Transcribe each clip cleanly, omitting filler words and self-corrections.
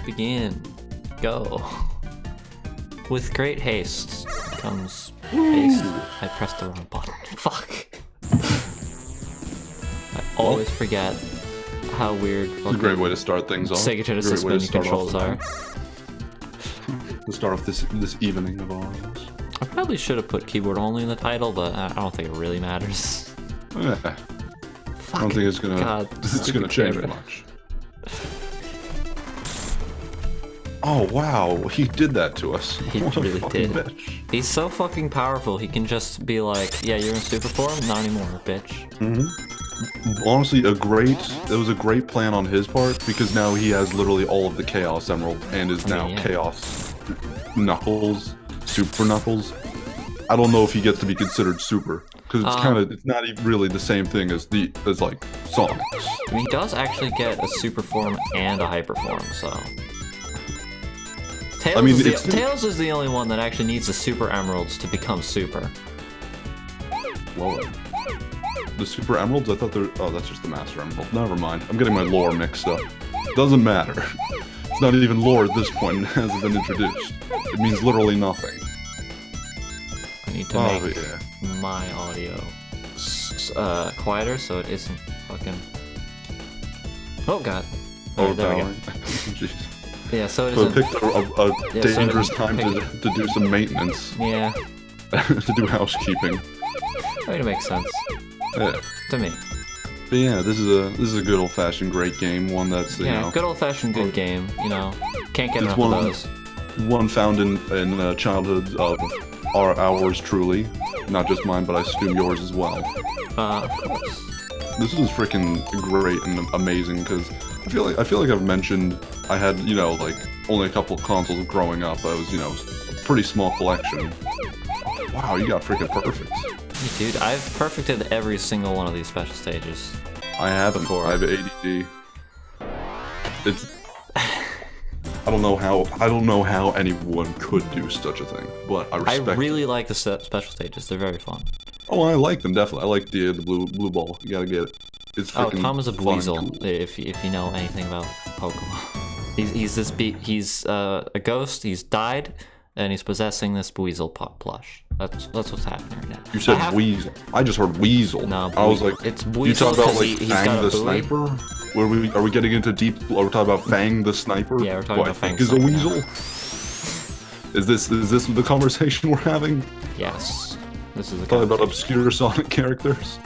begin. Go. With great haste comes haste. I pressed the wrong button. Fuck. I always forget how weird it's a great way to start things off. Sega Genesis menu controls are. To start off this evening of ours. I probably should have put keyboard only in the title, but I don't think it really matters. Yeah. I don't think it's gonna change much. Oh wow, he did that to us. He really did. Bitch. He's so fucking powerful, he can just be like, yeah, you're in super form? Not anymore, bitch. Honestly, it was a great plan on his part, because now he has literally all of the Chaos Emerald, and is now Chaos Knuckles, Super Knuckles. I don't know if he gets to be considered super, because it's not even really the same thing as like Sonic. I mean, he does actually get a super form and a hyper form, so... Tails is the only one that actually needs the Super Emeralds to become super. Well, the Super Emeralds? I thought they're... Oh, that's just the Master Emerald. Never mind. I'm getting my lore mixed up. Doesn't matter. It's not even lore at this point. It hasn't been introduced. It means literally nothing. I need to make my audio quieter so it isn't fucking... Oh god. Oh, there we go. Jeez. Yeah, so it So isn't... it picked a dangerous time to do some maintenance. Yeah. To do housekeeping. I mean, it makes sense. Yeah. To me. But yeah, this is a good old-fashioned great game. One that's you know, good old-fashioned good game. You know, can't get enough of those. One found in childhoods of ours truly, not just mine, but I assume yours as well. Of course. This is freaking great and amazing because I feel like I've mentioned I had like only a couple of consoles growing up. I was a pretty small collection. Wow, you got freaking perfect. Dude, I've perfected every single one of these special stages. I haven't. Before. I have ADD. It's. I don't know how anyone could do such a thing, but I respect. I really like the special stages. They're very fun. Oh, I like them definitely. I like the blue ball. You gotta get it. It's freaking Tom is a weasel. Cool. If you know anything about Pokemon, he's a ghost. He's died, and he's possessing this Weasel plush. That's what's happening right now. You said Weasel. I just heard Weasel. No, I was like, it's Weasel. You talk about like he's Fang the buoy. Sniper? Are we getting into deep? Are we talking about Fang the Sniper? Yeah, we're talking about Fang. Is a Weasel? Is this the conversation we're having? Yes. This is the talking about obscure Sonic characters.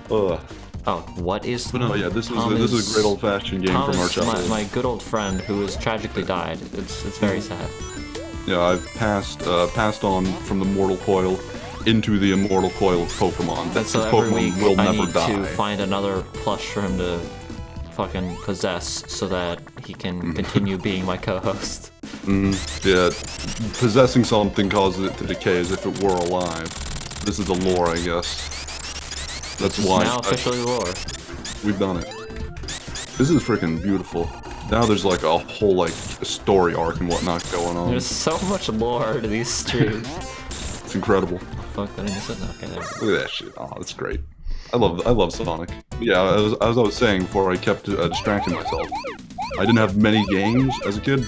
Oh, what is? But no, yeah, this is a great old-fashioned game from our childhood. My good old friend who has tragically died. It's very sad. Yeah, I've passed on from the mortal coil into the immortal coil of Pokemon. That's so every week I need to find another plush for him to fucking possess so that he can continue being my co-host. Yeah, possessing something causes it to decay as if it were alive. This is the lore, I guess. That's why. Now officially lore. We've done it. This is freaking beautiful. Now there's like a whole like story arc and whatnot going on. There's so much lore to these streams. It's incredible. Fuck, did I miss it? Okay, there. Look at that shit. Oh, that's great. I love Sonic. Yeah, as I was saying before, I kept distracting myself. I didn't have many games as a kid.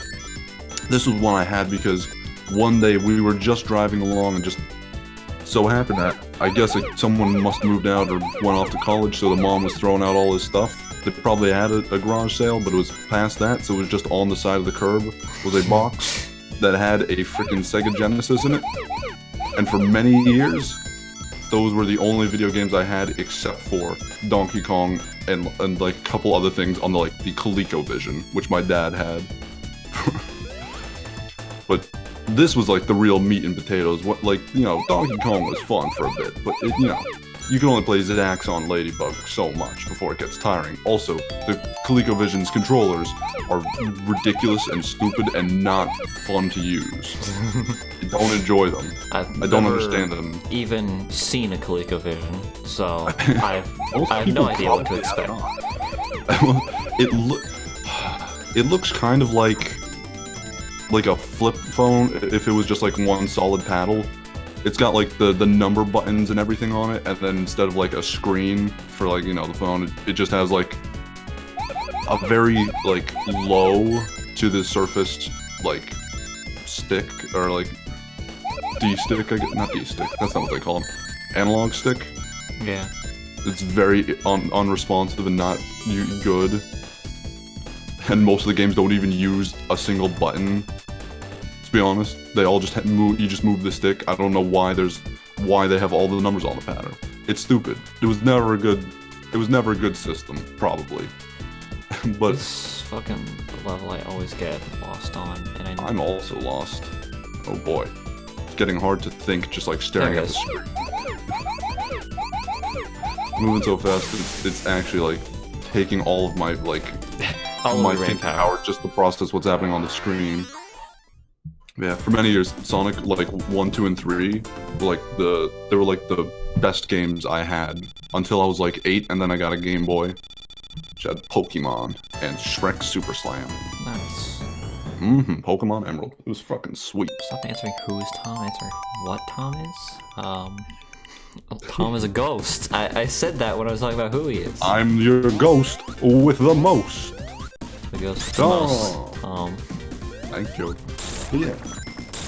This was one I had because one day we were just driving along and just so happened that I guess someone must have moved out or went off to college, so the mom was throwing out all his stuff. They probably had a garage sale, but it was past that, so it was just on the side of the curb was a box that had a freaking Sega Genesis in it. And for many years, those were the only video games I had except for Donkey Kong and like a couple other things on the ColecoVision, which my dad had. But this was like the real meat and potatoes. Donkey Kong was fun for a bit, but you can only play Zax on Ladybug so much before it gets tiring. Also, the ColecoVision's controllers are ridiculous and stupid and not fun to use. I don't enjoy them. I don't understand them. Even seen a ColecoVision, so I have no idea what to expect. It looks kind of like a flip phone if it was just like one solid paddle. It's got like the number buttons and everything on it, and then instead of like a screen for the phone, it just has like a very like low to the surface like stick or like D-stick. Not D-stick. That's not what they call them. Analog stick. Yeah. It's very unresponsive and not good. And most of the games don't even use a single button. To be honest, they all just move. You just move the stick. I don't know why they have all the numbers on the pattern. It's stupid. It was never a good system, probably. But this fucking level I always get lost on, and I'm also lost. Oh boy, it's getting hard to think just like staring at the screen. Moving so fast, it's actually like taking all of my my thinking power just to process what's happening on the screen. Yeah, for many years, Sonic like 1, 2, and 3, they were like the best games I had until I was like 8, and then I got a Game Boy, which had Pokemon and Shrek Super Slam. Nice. Pokemon Emerald. It was fucking sweet. Stop answering who is Tom. Answer what Tom is. Tom is a ghost. I said that when I was talking about who he is. I'm your ghost with the most. The ghost with the most. Thank you. Yeah.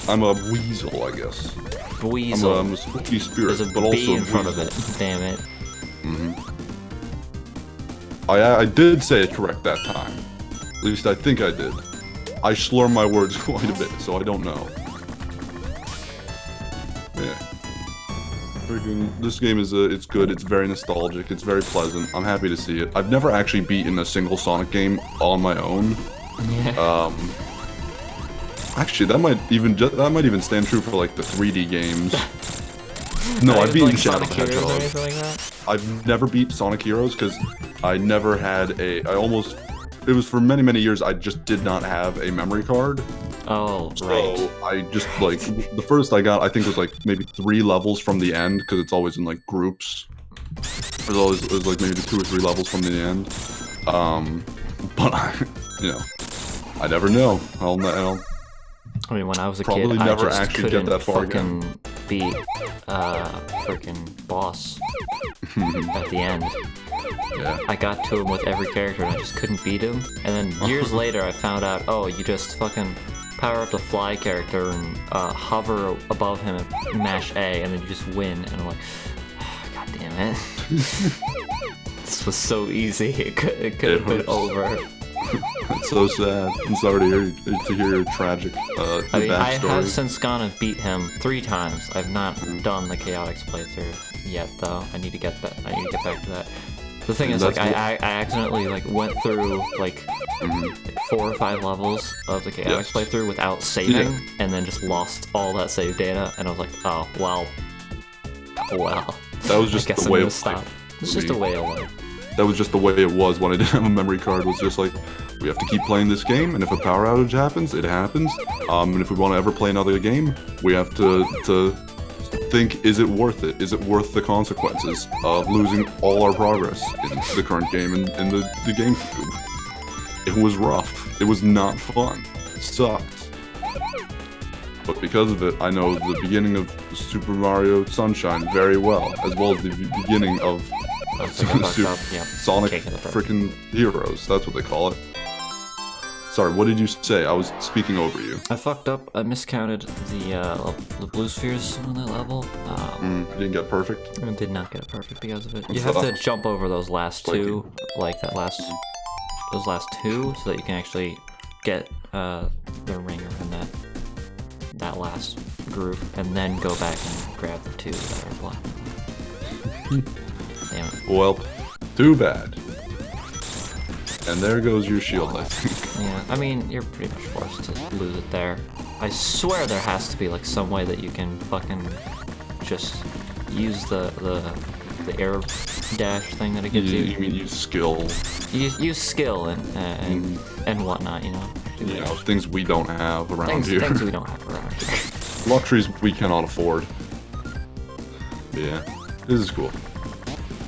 I'm a weasel, I guess. Weasel. I'm a spooky spirit, There's a but B also in front of it. Damn it. I did say it correct that time. At least I think I did. I slur my words quite a bit, so I don't know. Yeah. This game is it's good. It's very nostalgic. It's very pleasant. I'm happy to see it. I've never actually beaten a single Sonic game on my own. Yeah. Actually, that might even stand true for like the 3D games. No, I've beaten Shadow the Hedgehog. Or anything like that? I've never beat Sonic Heroes because I never had it was for many, many years I just did not have a memory card. Oh, so right. I just like, the first I got, I think was like maybe 3 levels from the end because it's always in like groups. It was like maybe 2 or 3 levels from the end. But I never know. I mean, when I was a probably kid, never I just actually couldn't get that far fucking beat freaking boss at the end. Yeah. I got to him with every character and I just couldn't beat him. And then years later, I found out, oh, you just fucking power up the fly character and hover above him and mash A, and then you just win. And I'm like, oh, god damn it. This was so easy. It could have been over. It's so sad. I'm sorry to hear your tragic I mean, I backstory. have since gone and beat him 3 times. I've not done the Chaotix playthrough yet, though. I need to get back to that. The thing is, like, I accidentally like went through like 4 or 5 levels of the Chaotix playthrough without saving, and then just lost all that save data. And I was like, oh well. That was just the way of life. It's just a way of life. That was just the way it was when I didn't have a memory card. It was just like, we have to keep playing this game, and if a power outage happens, it happens. And if we want to ever play another game, we have to think, is it worth it? Is it worth the consequences of losing all our progress in the current game and in the GameCube? It was rough. It was not fun. It sucked. But because of it, I know the beginning of Super Mario Sunshine very well as the beginning of Sonic freaking Heroes. That's what they call it. Sorry, what did you say? I was speaking over you. I fucked up. I miscounted the blue spheres on that level. You didn't get perfect? I did not get it perfect because of it. You have to jump over those last 2, like those last 2, so that you can actually get the ringer in that last group, and then go back and grab the 2 that are black. Damn it. Well, too bad. And there goes your shield, I think. Yeah, I mean, you're pretty much forced to lose it there. I swear there has to be like some way that you can fucking just use the air dash thing that it gives you. You mean use skill? Use skill and whatnot, you know. You know, things we don't have around here. Things we don't have around here. Luxuries we cannot afford. But yeah, this is cool.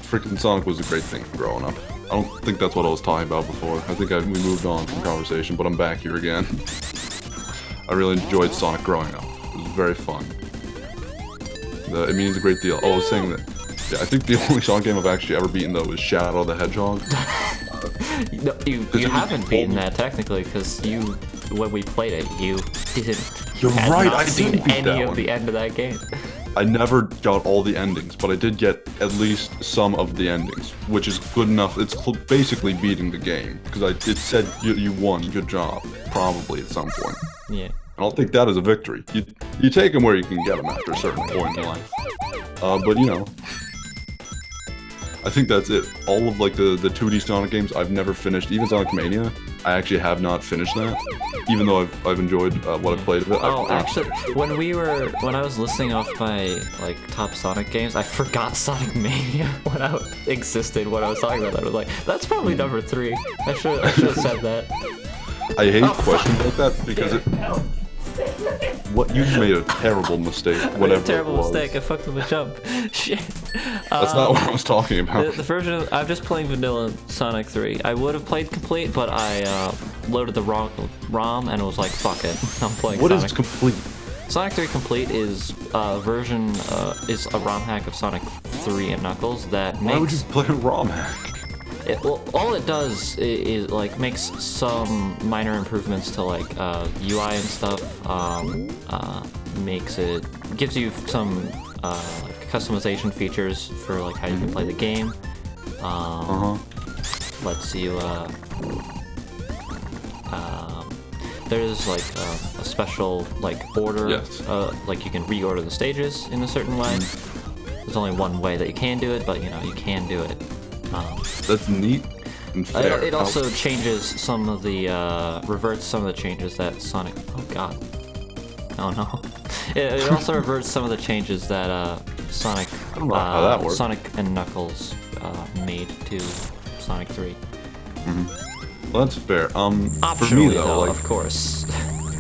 Freaking Sonic was a great thing growing up. I don't think that's what I was talking about before. I think we moved on from conversation, but I'm back here again. I really enjoyed Sonic growing up. It was very fun. It means a great deal. Oh, I was saying that. Yeah, I think the only Sonic game I've actually ever beaten though is Shadow the Hedgehog. No, you haven't beaten that technically, because when we played it, you didn't. You're right, I didn't beat any that of the end of that game. I never got all the endings, but I did get at least some of the endings, which is good enough. It's basically beating the game, because it said you won. Good job, probably at some point. Yeah. I don't think that is a victory. You take them where you can get them after a certain point in life. But you know, I think that's it. All of like the 2D Sonic games I've never finished. Even Sonic Mania, I actually have not finished that. Even though I've enjoyed what I've played of it. Oh, actually, when I was listing off my like top Sonic games, I forgot Sonic Mania when I existed. When I was talking about that, I was like, that's probably number 3. I should have said that. I hate questions like that because you made a terrible mistake. Whatever. Terrible mistake. I fucked with the jump. Shit. That's not what I was talking about. The version I'm just playing vanilla Sonic 3. I would have played complete, but I loaded the wrong ROM and was like, fuck it. I'm playing What Sonic. is complete? Sonic 3 Complete is a ROM hack of Sonic 3 and Knuckles that makes. Why would you play a ROM hack? All it does is like makes some minor improvements to like UI and stuff. Gives you some like customization features for like how you can play the game. Lets you there's like a special like order. Yes. Like you can reorder the stages in a certain way. There's only one way that you can do it, but you know you can do it. That's neat and fair. It also changes some of the, reverts some of the changes that Sonic... Oh god. Oh no. It also reverts some of the changes that, Sonic... I don't know how that works. Sonic and Knuckles, made to Sonic 3. Well, that's fair. Optionally, for me though, like, of course.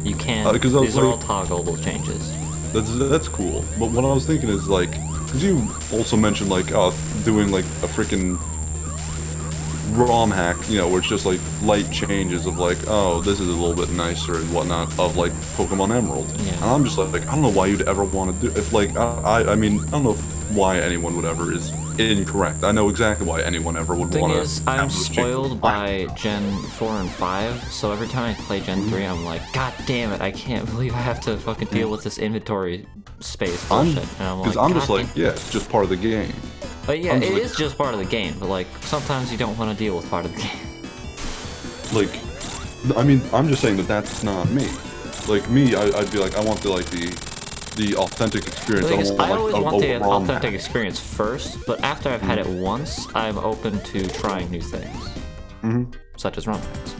You can... Because these are all toggleable changes. That's cool. But what I was thinking is, like... Because you also mentioned, like, doing, like, a freaking... ROM hack, you know, where it's just like light changes of like, oh, this is a little bit nicer and whatnot of like Pokemon Emerald. Yeah. And I'm just like, I don't know why you'd ever want to do if like I mean I don't know why anyone would ever is incorrect. I know exactly why anyone ever would want to. The thing is, I'm spoiled by Gen 4 and 5, so every time I play Gen 3, I'm like, god damn it, I can't believe I have to fucking deal with this inventory space bullshit. Because I'm just like, yeah, it's just part of the game. But yeah, it is just part of the game, but like, sometimes you don't want to deal with part of the game. Like, I mean, I'm just saying that that's not me. Like, me, I'd be like, I want the authentic experience. The thing is, I like, always want the ROM authentic hack. experience first, but after I've had it once, I'm open to trying new things. Such as ROM hacks.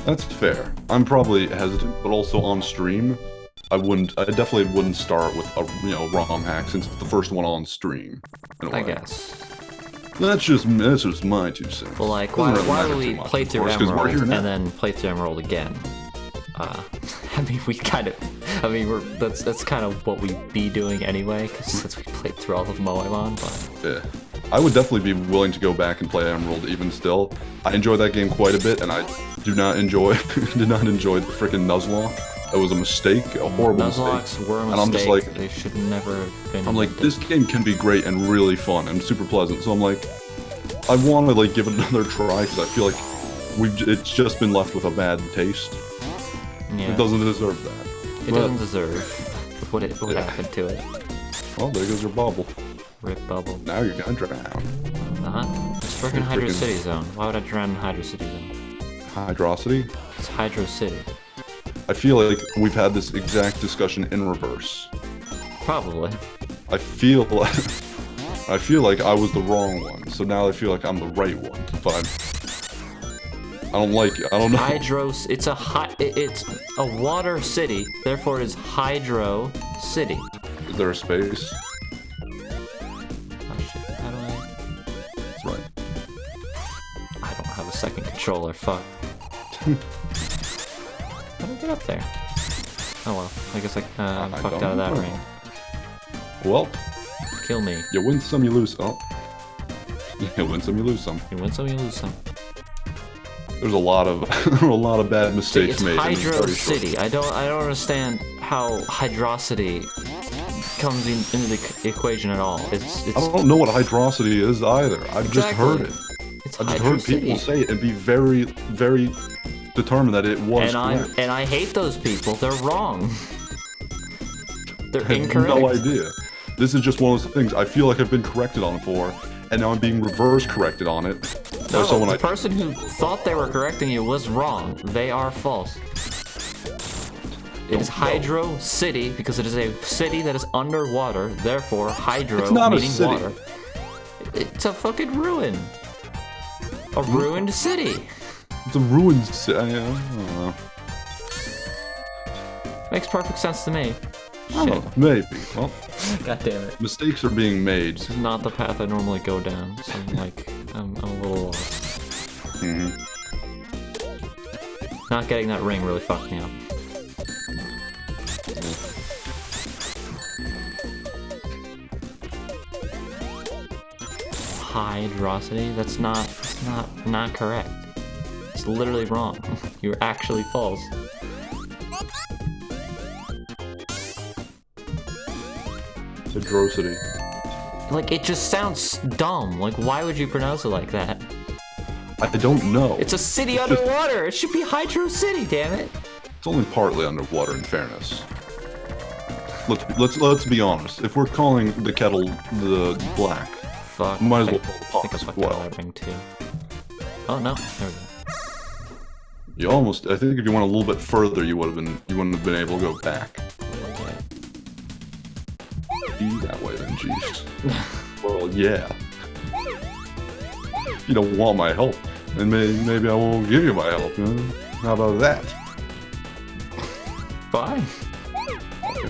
That's fair. I'm probably hesitant, but also on stream, I definitely wouldn't start with a ROM hack since it's the first one on stream. I guess. That's just my 2 cents. Well, like, Doesn't really why matter would we too much, play of through course, 'cause we're Emerald here now. and then play through Emerald again? I mean, we kind of, I mean, that's kind of what we'd be doing anyway, because since we played through all of Moemon, but... Yeah. I would definitely be willing to go back and play Emerald even still. I enjoy that game quite a bit, and I did not enjoy the freaking Nuzlocke. It was a mistake, a horrible Nuzlocks mistake. were a mistake. And I'm just like, they should never have been. I'm like, this game can be great and really fun and super pleasant. So I'm like, I want to like give it another try because I feel like it's just been left with a bad taste. Yeah. It doesn't deserve that. It doesn't deserve what happened to it. Well, there goes your bubble. Rip bubble. Now you're gonna drown. It's freaking Hydro City Zone. Why would I drown in Hydro City Zone? Hydrosity? It's Hydro City. I feel like we've had this exact discussion in reverse. Probably. I feel like I was the wrong one, so now I feel like I'm the right one, but I don't like it. I don't know. Hydros. It's a water city, therefore it is Hydro City. Is there a space? Oh shit! How do I? That's right. I don't have a second controller. Fuck. How do I get up there? Oh well. I guess I'm fucked out of that ring. Well. Kill me. You win some, you lose. Oh. You win some, you lose some. You win some, you lose some. There's a lot of bad mistakes it's made. Hydro City. I don't understand how hydrosity comes into the equation at all. It's I don't know what hydrosity is either. I've just heard it. It's I just heard people say it and be very, very determined that it was correct. And I hate those people. They're wrong. They're incorrect. I have no idea. This is just one of those things I feel like I've been corrected on before, and now I'm being reverse corrected on it. No, the person who thought they were correcting you was wrong. They are false. It is Hydro City because it is a city that is underwater. Therefore, hydro it's not meaning a city. Water. It's a fucking ruin. A ruined city. It's a ruined city. I don't know. Makes perfect sense to me. Oh, maybe. Well, God damn it. Mistakes are being made. This is not the path I normally go down, so I'm a little lost. Not getting that ring really fucked me up. Hydrosity? That's not correct. It's literally wrong. You're actually false. Hydrosity. Like, it just sounds dumb. Like, why would you pronounce it like that? I don't know. It's a city underwater! It should be Hydro City, damn it! It's only partly underwater, in fairness. Let's be honest. If we're calling the kettle the black, fuck, might as well call the pot. I think I fucked that ring too. Oh no, there we go. You almost. I think if you went a little bit further, you wouldn't have been able to go back. Be that way then, jeez. Well, yeah. You don't want my help, and maybe I won't give you my help. You know? How about that? Fine. Okay.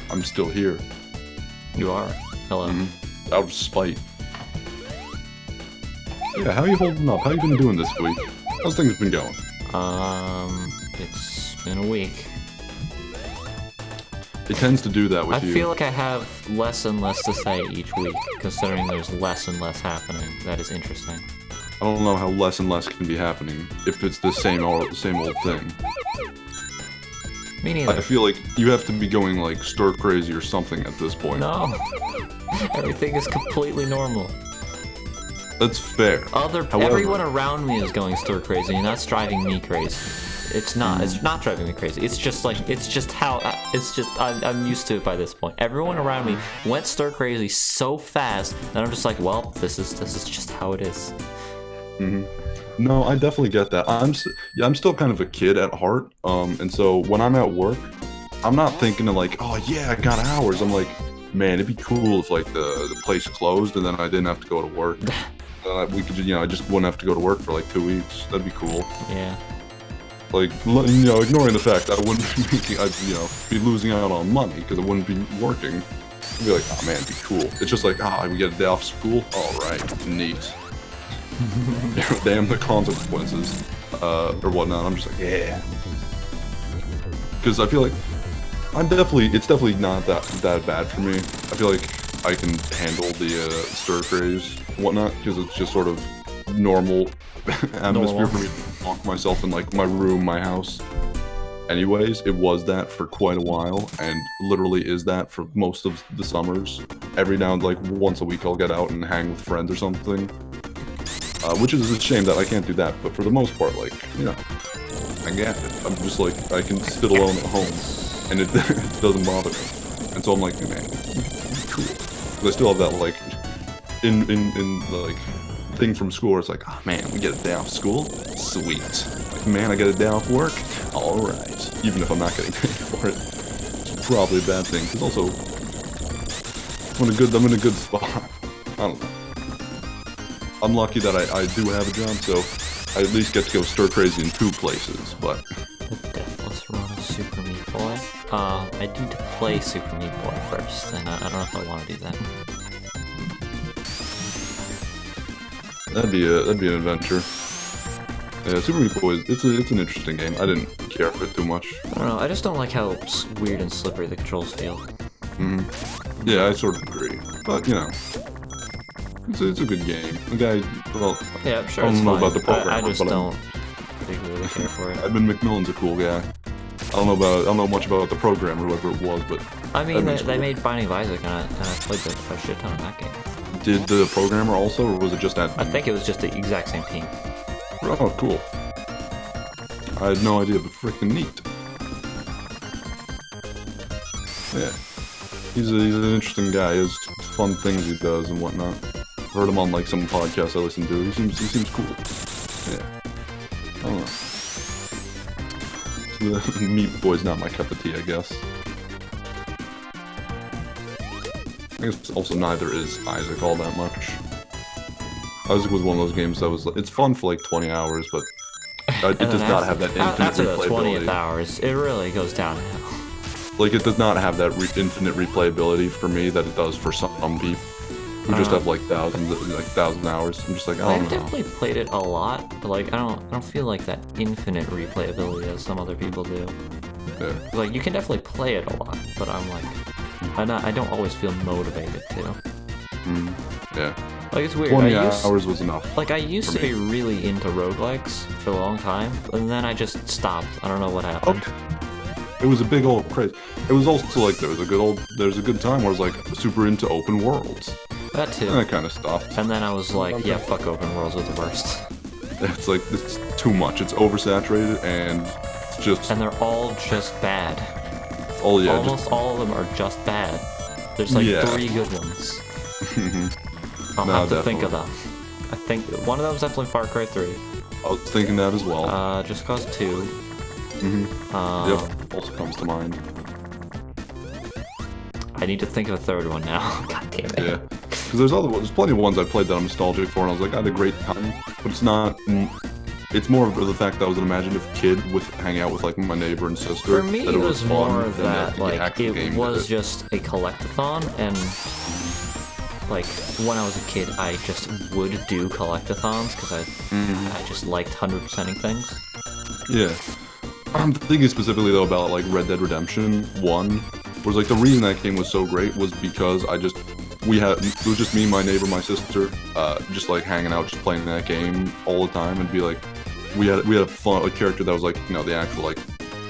I'm still here. You are. Hello. Out of spite. Yeah, how you holding up? How you been doing this week? How's things been going? It's been a week. It tends to do that with you. I feel like I have less and less to say each week, considering there's less and less happening. That is interesting. I don't know how less and less can be happening if it's the same old thing. Me neither. I feel like you have to be going like stir crazy or something at this point. No. Everything is completely normal. That's fair. However, everyone around me is going stir crazy, and that's driving me crazy. It's not driving me crazy. It's just I'm used to it by this point. Everyone around me went stir crazy so fast that I'm just like, well, this is just how it is. No, I definitely get that. I'm still kind of a kid at heart. And so when I'm at work, I'm not thinking of like, oh yeah, I got hours. I'm like, man, it'd be cool if like the place closed and then I didn't have to go to work. We could, I just wouldn't have to go to work for like 2 weeks. That'd be cool. Yeah. Like, ignoring the fact that I wouldn't be making, be losing out on money because I wouldn't be working. I'd be like, oh man, it'd be cool. It's just like, we get a day off school. All right, neat. Damn the consequences, or whatnot. I'm just like, yeah. Because I feel like it's definitely not that bad for me. I feel like I can handle the stir craze and whatnot because it's just sort of normal atmosphere for me to lock myself in like my room, my house. Anyways, it was that for quite a while, and literally is that for most of the summers. Every now and like once a week I'll get out and hang with friends or something. Which is a shame that I can't do that, but for the most part, like, I get it. I'm just like, I can sit alone at home, and it doesn't bother me. And so I'm like, man, cool. Because I still have that, like, in like, thing from school where it's like, oh man, we get a day off school? Sweet. Like, man, I get a day off work? Alright. Even if I'm not getting paid for it. It's probably a bad thing, because also, I'm in a good spot. I don't know. I'm lucky that I do have a job, so I at least get to go stir crazy in 2 places, but... Deathless Run of Super Meat Boy. I need to play Super Meat Boy first, and I don't know if I want to do that. That'd be an adventure. Yeah, Super Meat Boy, it's an interesting game. I didn't care for it too much. I don't know, I just don't like how weird and slippery the controls feel. Yeah, I sort of agree. But, it's a good game. The guy, well, yeah, I'm sure I don't know fine. about the program, I just don't particularly care for it. Edmund McMillan's a cool guy. I don't know much about the programmer, whoever it was, but I mean, they made Binding of Isaac, and I played a shit ton of that game. Did the programmer also, or was it just that? I think it was just the exact same team. Oh, cool. I had no idea, but freaking neat. Yeah. He's an interesting guy. He has fun things he does and whatnot. Heard him on like some podcasts I listen to. He seems cool. Yeah. I don't know. The Meat Boy's not my cup of tea, I guess. I guess also neither is Isaac all that much. Isaac was one of those games that was like, it's fun for like 20 hours, but it does not have that infinite after the replayability. 20th hours, it really goes downhill. Like, it does not have that infinite replayability for me that it does for some people who just have like thousand hours. I'm just like, I don't know. I've definitely played it a lot, but like I don't feel like that infinite replayability as some other people do. Yeah. Like you can definitely play it a lot, but I'm like, I don't always feel motivated to. Yeah. Like it's weird. 20 hours was enough. Like I used to be really into roguelikes for a long time, and then I just stopped. I don't know what happened. Okay. It was a big old craze. It was also like there's a good time where I was like super into open worlds. That too. And I kind of stopped. And then I was like, yeah, fuck open worlds are the worst. It's like it's too much. It's oversaturated and it's just. And they're all just bad. Oh yeah. Almost all of them are just bad. There's like 3 good ones. I'll have to think of them. I think one of them is definitely Far Cry 3. I was thinking that as well. Just Cause 2. Yep, also comes to mind. I need to think of a third one now. God damn it. Yeah, because there's plenty of ones I played that I'm nostalgic for, and I was like, I had a great time. But it's not. It's more of the fact that I was an imaginative kid hanging out with like my neighbor and sister. For me, it was more of that like it was just a collectathon, and like when I was a kid, I just would do collectathons because I just liked 100%ing things. Yeah. I'm thinking specifically though about like Red Dead Redemption 1, whereas like the reason that game was so great was because it was just me, my neighbor, my sister, just like hanging out, just playing that game all the time, and be like, we had a character that was like, you know, the actual like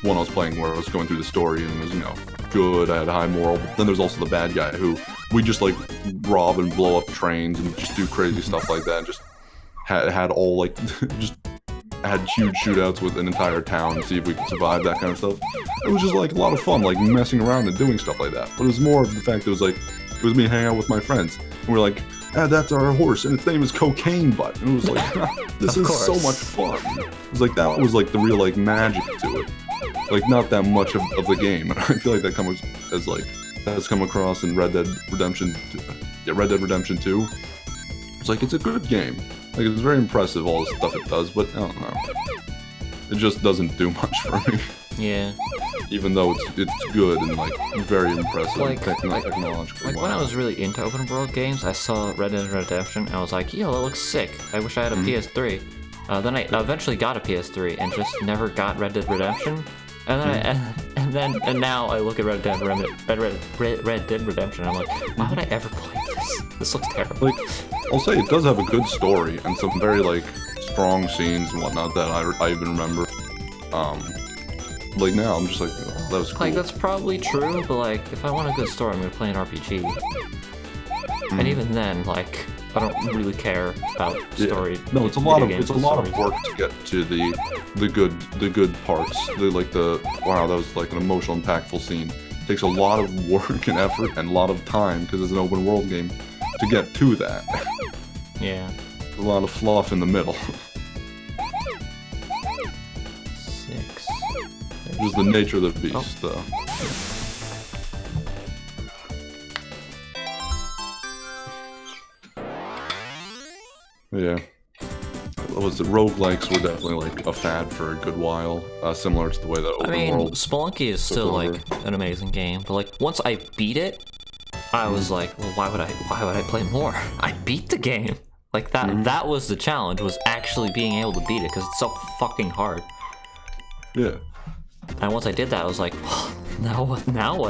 one I was playing where I was going through the story and it was, you know, good, I had a high moral, but then there's also the bad guy who we just like rob and blow up trains and just do crazy stuff like that, and just had all like just had huge shootouts with an entire town to see if we could survive, that kind of stuff. It was just like a lot of fun, like messing around and doing stuff like that. But it was more of the fact that it was me hanging out with my friends, and we're like, that's our horse, and its name is Cocaine Butt. And it was like, this is so much fun. It was like, that was like the real like magic to it. Like not that much of the game, and I feel like that has come across in Red Dead Redemption 2. It's like, it's a good game. Like, it's very impressive, all the stuff it does, but I don't know. It just doesn't do much for me. Yeah. Even though it's good and, like, very impressive technologically. Like, when I was really into open world games, I saw Red Dead Redemption, and I was like, yo, that looks sick. I wish I had a PS3. Then I eventually got a PS3, and just never got Red Dead Redemption. And then now I look at Red Dead Redemption, and I'm like, why would I ever play this? This looks terrible. Like, I'll say it does have a good story and some very like strong scenes and whatnot that I even remember. Like now I'm just like, oh, that was cool. Like that's probably true, but like if I want a good story, I'm gonna play an RPG. And even then, like I don't really care about story. Yeah. No, it's a lot of work to get to the good parts. Wow, that was like an emotional, impactful scene. It takes a lot of work and effort and a lot of time because it's an open world game to get to that. Yeah. There's a lot of fluff in the middle. 6. Just the nature of the beast, though. Yeah. Was it roguelikes were definitely like a fad for a good while, similar to the way that open world. Spelunky is still like an amazing game, but like once I beat it, I was like, well, why would I play more? I beat the game. Like that was the challenge, was actually being able to beat it because it's so fucking hard. Yeah. And once I did that, I was like, well, now what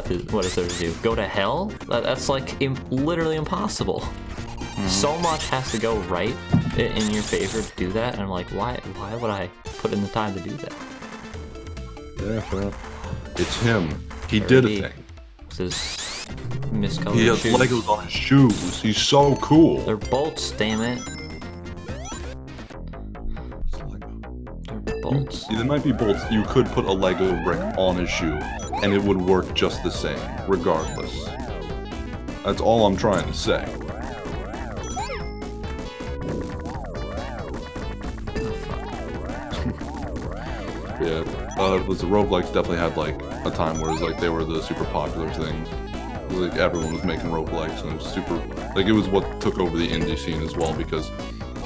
is there to do? Go to hell? That's like literally impossible. So much has to go right in your favor to do that, and I'm like, why would I put in the time to do that? Yeah, fair. It's him. He There did it a thing. This is miscolored He has shoes. Legos on his shoes. He's so cool. They're bolts, damn it. They're bolts. There might be bolts. You could put a Lego brick on his shoe, and it would work just the same, regardless. That's all I'm trying to say. Yeah, the roguelikes definitely had like a time where it was like they were the super popular thing. It was like everyone was making roguelikes, and it was super. Like it was what took over the indie scene as well, because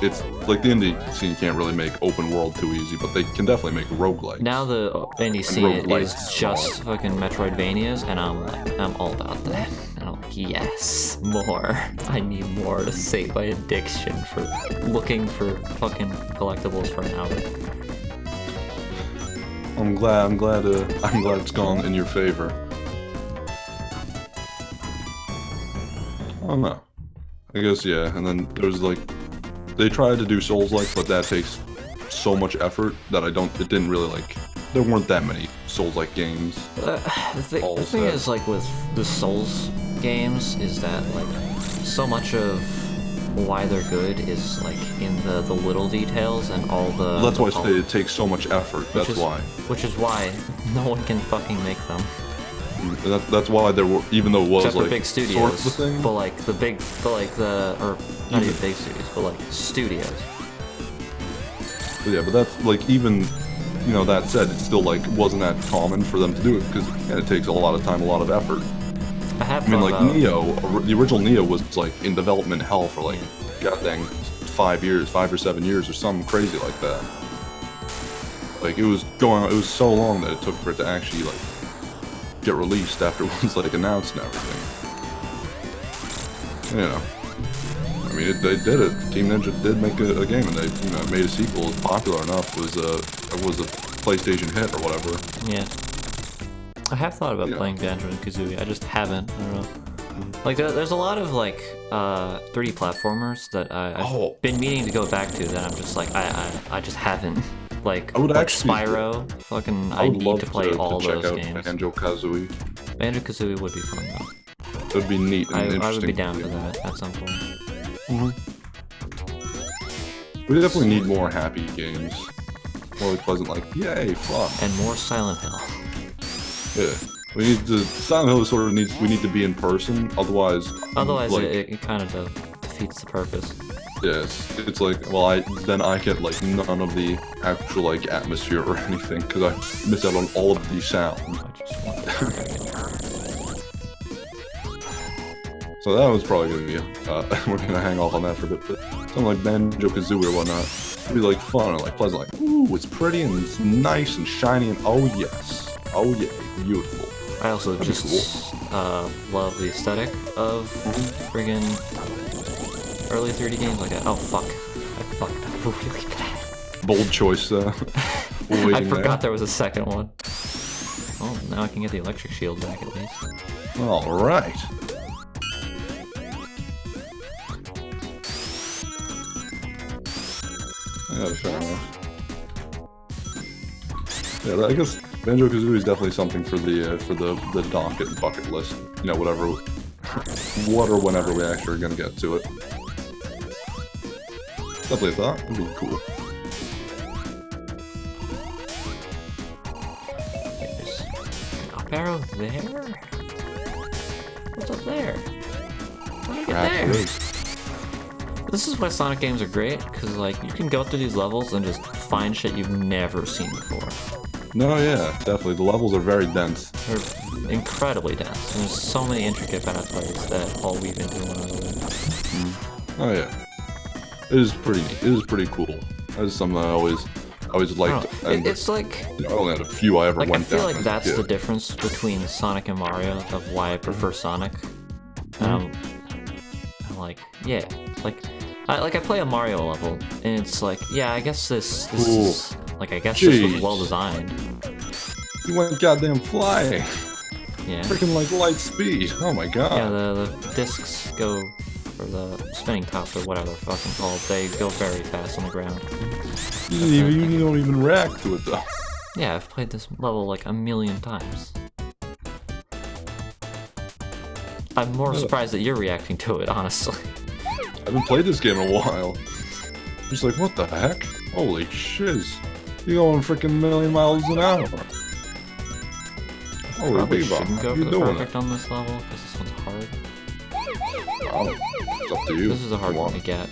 it's like the indie scene can't really make open world too easy, but they can definitely make roguelikes. Now the indie scene is roguelites. just fucking Metroidvanias, and I'm all about that. And I'm like, yes, more. I need more to save my addiction for looking for fucking collectibles for an hour. I'm glad it's gone in your favor. I don't know. I guess yeah, and then there's like they tried to do Souls-like, but that takes so much effort that it didn't really like. There weren't that many Souls-like games. The thing is, like with the Souls games, is that like so much of why they're good is like in the little details and all the. That's why I say it takes so much effort. That's why. Which is why no one can fucking make them. That's why there were, even though it was Except like for big studios, sort of the thing. but like or not even big studios, but like studios. But yeah, but that's like even, you know, that said, it still like wasn't that common for them to do it because it takes a lot of time, a lot of effort. I mean, like Neo, the original Neo was like in development hell for like goddamn 5 or 7 years or something crazy like that. Like it was so long that it took for it to actually like get released after it was like announced and everything. You know, I mean, they did it. Team Ninja did make a game, and they made a sequel. It was popular enough. It was a PlayStation hit or whatever. Yeah. I have thought about playing Banjo and Kazooie. I just haven't. I don't know. Like there's a lot of like 3D platformers that I've been meaning to go back to that I'm just like I just haven't. Like Spyro, fucking I need to play all those games. Banjo-Kazooie. Banjo-Kazooie would be fun though. It would be neat and interesting. I would be down for that at some point. We definitely need more happy games. More like pleasant, like, yay, fun. And more Silent Hill. Yeah. We need to, Silent Hill sort of we need to be in person, otherwise... Otherwise, like, it kind of defeats the purpose. Yes, it's like, well, then I get, like, none of the actual, like, atmosphere or anything, because I miss out on all of the sound. So that was probably gonna be, we're gonna hang off on that for a bit, but something like Banjo-Kazooie or whatnot would be, like, fun and, like, pleasant, like, ooh, it's pretty and it's nice and shiny and, oh, yes. Oh, yeah, beautiful. I also just love the aesthetic of friggin' early 3D games like that. Oh fuck, I fucked up really bad. Bold choice, though. I forgot there was a second one. Oh, now I can get the electric shield back at least. Alright. Yeah, fair enough. Yeah, I guess Banjo-Kazooie is definitely something for the docket and bucket list. You know, whatever, what or whenever we actually are gonna get to it. Definitely a thought. It'd be cool. There's an up arrow there? What's up there? How do I get there? This is why Sonic games are great, because like you can go through these levels and just find shit you've never seen before. No, yeah, definitely. The levels are very dense. They're incredibly dense. And there's so many intricate pathways that all weave into one another. Oh yeah, it is pretty neat. It is pretty cool. That is something I always liked. It's like, you know, I only had a few I ever went down. I feel like that's the difference between Sonic and Mario of why I prefer Sonic. I'm like, yeah, I play a Mario level and it's like, yeah, I guess this is like, I guess this was well designed. You went goddamn flying. Yeah. Freaking like light speed. Oh my god. Yeah, the discs go, or the spinning tops or whatever they're fucking called, they go very fast on the ground. You don't even react to it though. Yeah, I've played this level like a million times. I'm more surprised that you're reacting to it, honestly. I haven't played this game in a while. I'm just like, what the heck? Holy shiz. You're going freaking million miles an hour. Holy Probably bebop, shouldn't go how for you the doing perfect on this level, because this one's hard. Oh, it's up to you. This is a hard one to get.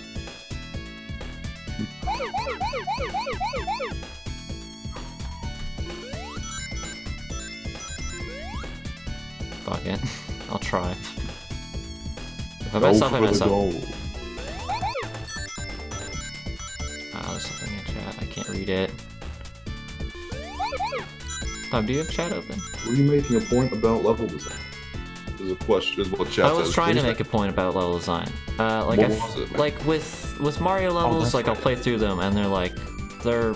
Fuck it. I'll try. If I mess up, I mess up. Ah, there's something in chat. I can't read it. Tom, do you have chat open? Were you making a point about level design? Is a question. Is what chat I was says. trying to make a point about level design. Like What was it, man? like with Mario levels, like I'll play through them and they're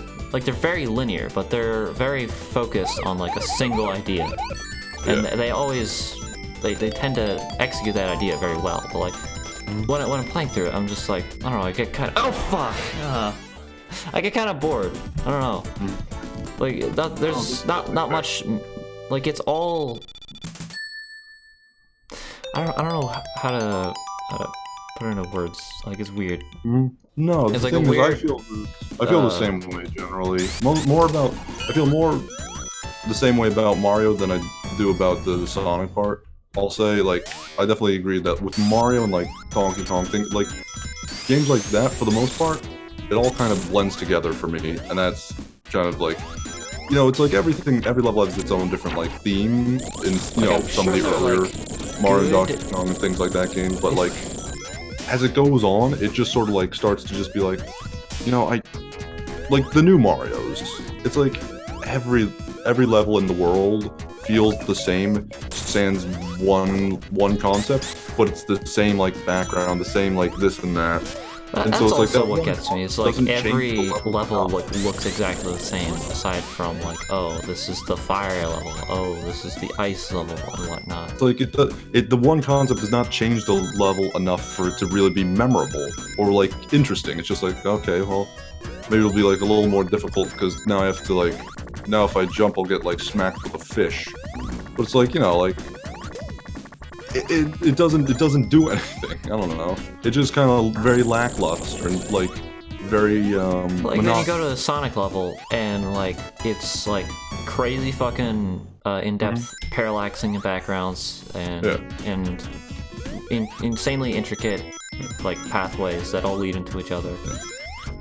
very linear, but they're very focused on like a single idea, and they always they tend to execute that idea very well. But like when I'm playing through it, I'm just like, I don't know, I get kind of I get kind of bored. I don't know. Like there's not much. Like it's all. I don't know how to put it into words. Like it's weird. No, it's the like thing a weird. is, I feel the same way generally. I feel more the same way about Mario than I do about the Sonic part. I'll say, like, I definitely agree that with Mario and like Donkey Kong things, like games like that, for the most part, it all kind of blends together for me, and that's kind of like, you know, it's like every level has its own different like theme in some of the earlier Mario, Donkey Kong, and things like that games, but like as it goes on, it just sort of like starts to just be like, you know, like the new Marios. It's like every level in the world feels the same, sans one concept, but it's the same like background, the same like this and that. And That's so it's like also that what gets me. It's like doesn't change every the level enough. like looks exactly the same, aside from like, oh, this is the fire level, oh, this is the ice level, and whatnot. It's like the one concept does not change the level enough for it to really be memorable or like interesting. It's just like, okay, well, maybe it'll be like a little more difficult because now I have to like, now if I jump, I'll get like smacked with a fish. But it's like, you know, like it doesn't do anything. I don't know. It just kind of very lackluster and like very Like then you go to the Sonic level and like it's like crazy fucking in-depth parallaxing backgrounds and insanely intricate like pathways that all lead into each other.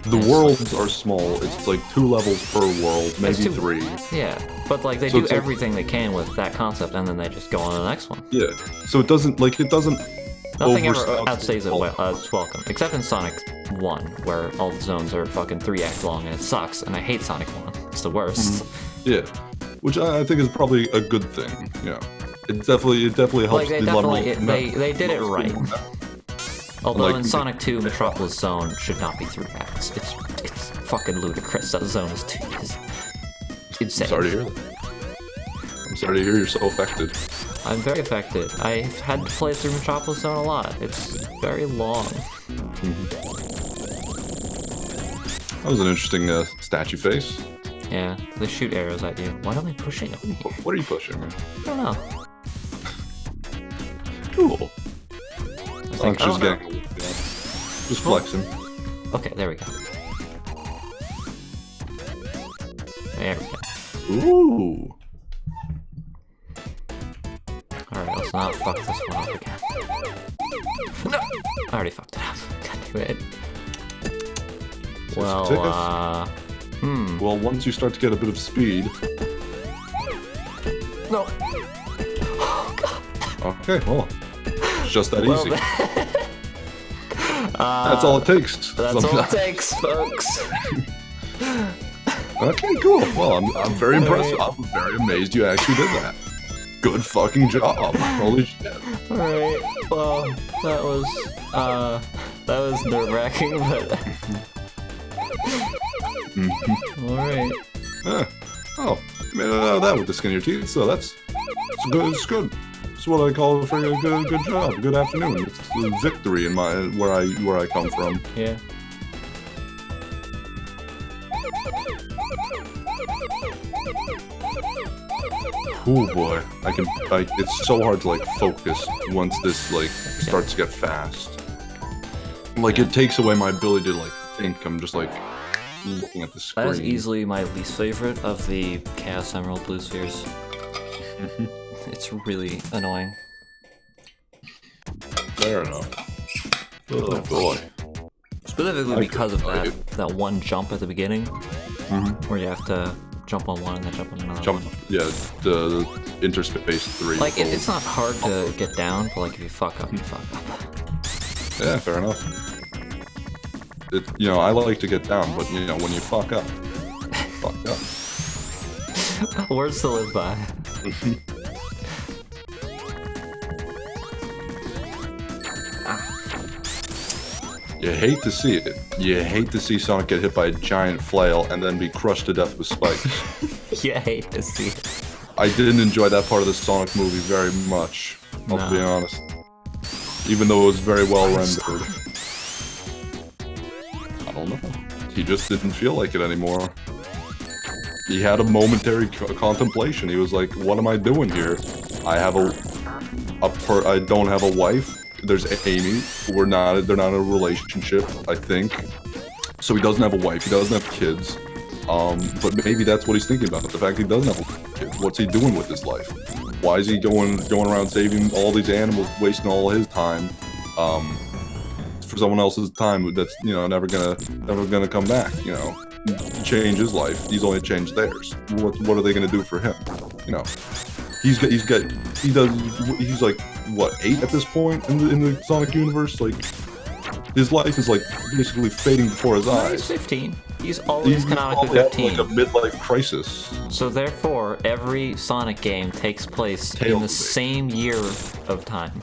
The worlds are small. It's like 2 levels per world, maybe 3. Yeah, but like they do everything they can with that concept, and then they just go on to the next one. Yeah, so it doesn't. Nothing ever outstays its welcome, except in Sonic 1, where all the zones are fucking 3-act long, and it sucks. And I hate Sonic 1. It's the worst. Yeah, which I think is probably a good thing. Yeah, it definitely helps. Like they did it right. Although like, in Sonic 2, Metropolis Zone should not be 3 acts. It's fucking ludicrous. That zone is insane. I'm sorry to hear that. I'm sorry to hear you're so affected. I'm very affected. I've had to play through Metropolis Zone a lot. It's very long. That was an interesting statue face. Yeah, they shoot arrows at you. Why don't they push it on here? What are you pushing, man? I don't know. Cool. Like, just getting, just flexing. Okay, there we go. There we go. Ooh. Alright, let's not fuck this one up again. No! I already fucked it up. God damn it. Well, Well, once you start to get a bit of speed... No! Oh, God. Okay, well, it's just that easy. That's all it takes. That's all it takes, folks. Okay, cool. Well, I'm very impressed. I'm very amazed you actually did that. Good fucking job. Holy shit. Alright, well, that was nerve-wracking, but... Alright. Oh, you made it out of that with the skin of your teeth, so that's good. It's good. It's what I call a freaking good job. Good afternoon. It's a victory in where I come from. Yeah. Oh boy, it's so hard to like focus once this like starts to get fast. Like it takes away my ability to like think. I'm just like looking at the screen. That is easily my least favorite of the Chaos Emerald Blue Spheres. It's really annoying. Fair enough. Oh boy. Specifically because of that one jump at the beginning, where you have to jump on one and then jump on another one. Yeah, the interspace 3. Like, it's not hard to get down, but like if you fuck up, you fuck up. Yeah, fair enough. You know, I like to get down, but you know, when you fuck up, fuck up. Words to live by. You hate to see it. You hate to see Sonic get hit by a giant flail and then be crushed to death with spikes. You hate to see it. I didn't enjoy that part of the Sonic movie very much, I'll be honest. Even though it was very well rendered. I don't know. He just didn't feel like it anymore. He had a momentary contemplation. He was like, what am I doing here? I don't have a wife. There's Amy. They're not in a relationship, I think. So he doesn't have a wife. He doesn't have kids. But maybe that's what he's thinking about. The fact he doesn't have kids. What's he doing with his life? Why is he going around saving all these animals, wasting all his time, for someone else's time that's, you know, never gonna come back, you know? Change his life. He's only changed theirs. What are they gonna do for him? You know? He's like, what, 8 at this point in the Sonic universe? Like, his life is like basically fading before his eyes. He's 15. He's always canonically 15. Like a midlife crisis. So therefore, every Sonic game takes place in the same year of time.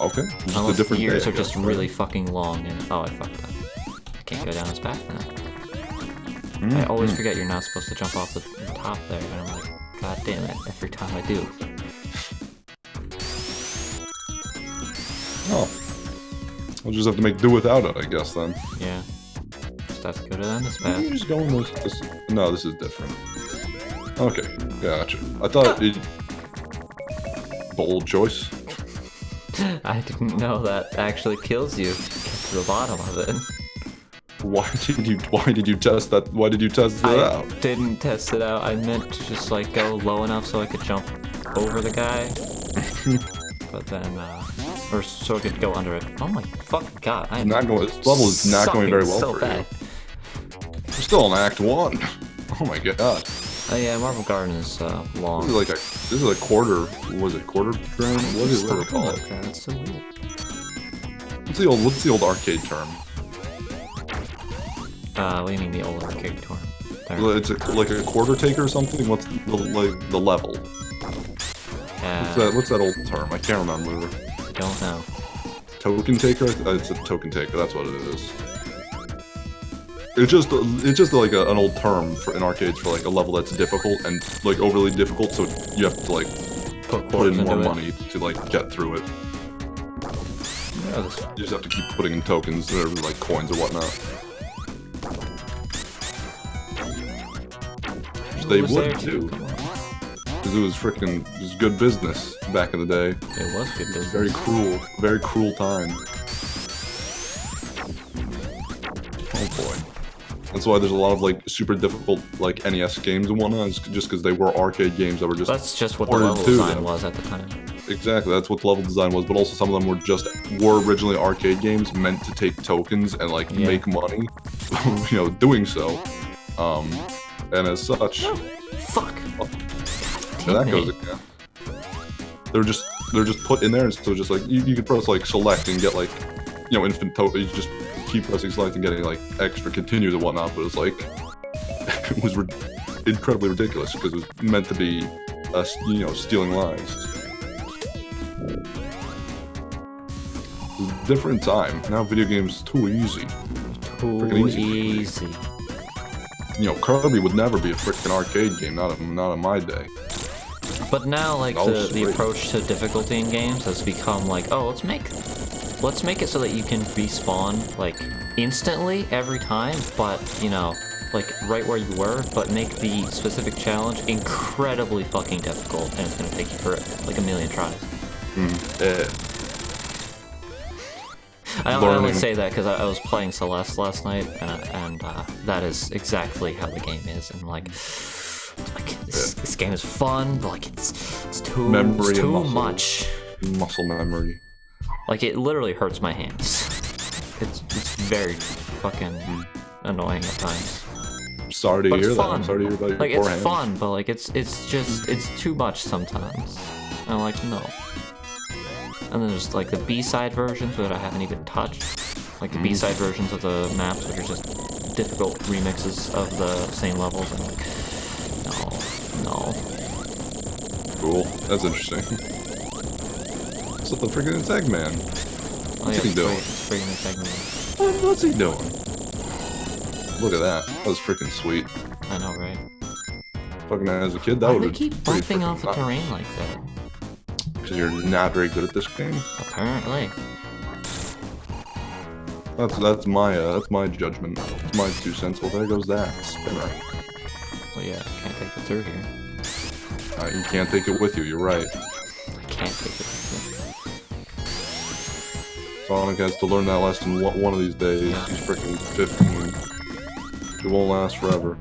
Okay. Unless the years are just really fucking long. And oh, I fucked up. I can't go down his back now. I always forget you're not supposed to jump off the top there, and I'm like, god damn it, every time I do. Oh. We'll just have to make do without it, I guess, then. Yeah. Just have to go down this path. You just go in this... No, this is different. Okay, gotcha. I thought it... Bold choice. I didn't know that actually kills you if you get to the bottom of it. Why did you test that? Why did you test it out? I didn't test it out. I meant to just like go low enough so I could jump over the guy. But then, or so I could go under it. Oh my fucking god! This level is not going very well so for bad. you. We're still on Act 1. Oh my god. Oh yeah, Marble Garden is long. This is a quarter. Was it quarter ground? What do they call it? That's so weird. What's the old arcade term? What do you mean the old arcade term? It's like a quarter taker or something. What's the level? What's that old term? I can't remember. I don't know. Token taker? It's a token taker. That's what it is. It's just like an old term in arcades for like a level that's difficult and like overly difficult, so you have to like put in more money to like get through it. Yeah, you just have to keep putting in tokens or like coins or whatnot. Which they would do. Because it was good business back in the day. It was good business. Very cruel time. Oh boy. That's why there's a lot of like super difficult like NES games and whatnot, just because they were arcade games that were just. That's just what the level design was at the time. Exactly, that's what the level design was, but also some of them were originally arcade games meant to take tokens and like make money, you know, doing so. And as such. Oh, fuck. There that goes again. They're just put in there, and so just like you could press like select and get like, you know, infinite tokens. You just keep pressing select and getting like extra continues and whatnot, but it's like it was incredibly ridiculous because it was meant to be you know, stealing lives. Different time. Now video games too easy. Too easy. You know, Kirby would never be a freaking arcade game, not in my day. But now, like, the approach to difficulty in games has become like, oh, let's make let's make it so that you can respawn, like, instantly every time, but, you know, like, right where you were, but make the specific challenge incredibly fucking difficult, and it's gonna take you for, like, a million tries. I only say that because I was playing Celeste last night, and that is exactly how the game is, and, like, this game is fun, but, like, it's too much. Muscle memory. Like, it literally hurts my hands. It's very fucking annoying at times. Sorry to hear that. I'm sorry to hear about your like, poor it's hands. fun, but, like, it's too much sometimes. And I'm like, no. And then there's, like, the B-side versions that I haven't even touched. Like, the B-side versions of the maps, which are just difficult remixes of the same levels. And I'm like, no. Cool. That's interesting. What's up, the freaking Eggman? What's he doing? Freaking Eggman. What's he doing? Look at that. That was freaking sweet. I know, right? Fucking as a kid, that would Why have do they keep bumping off the terrain like that? Because you're not very good at this game. Apparently. That's my judgment. That's my 2 cents. Well, there goes that spinner. Well, yeah, I can't take it through here. You can't take it with you. You're right. I can't take it with me. Sonic has to learn that lesson one of these days. Yeah. He's freaking 15. It won't last forever.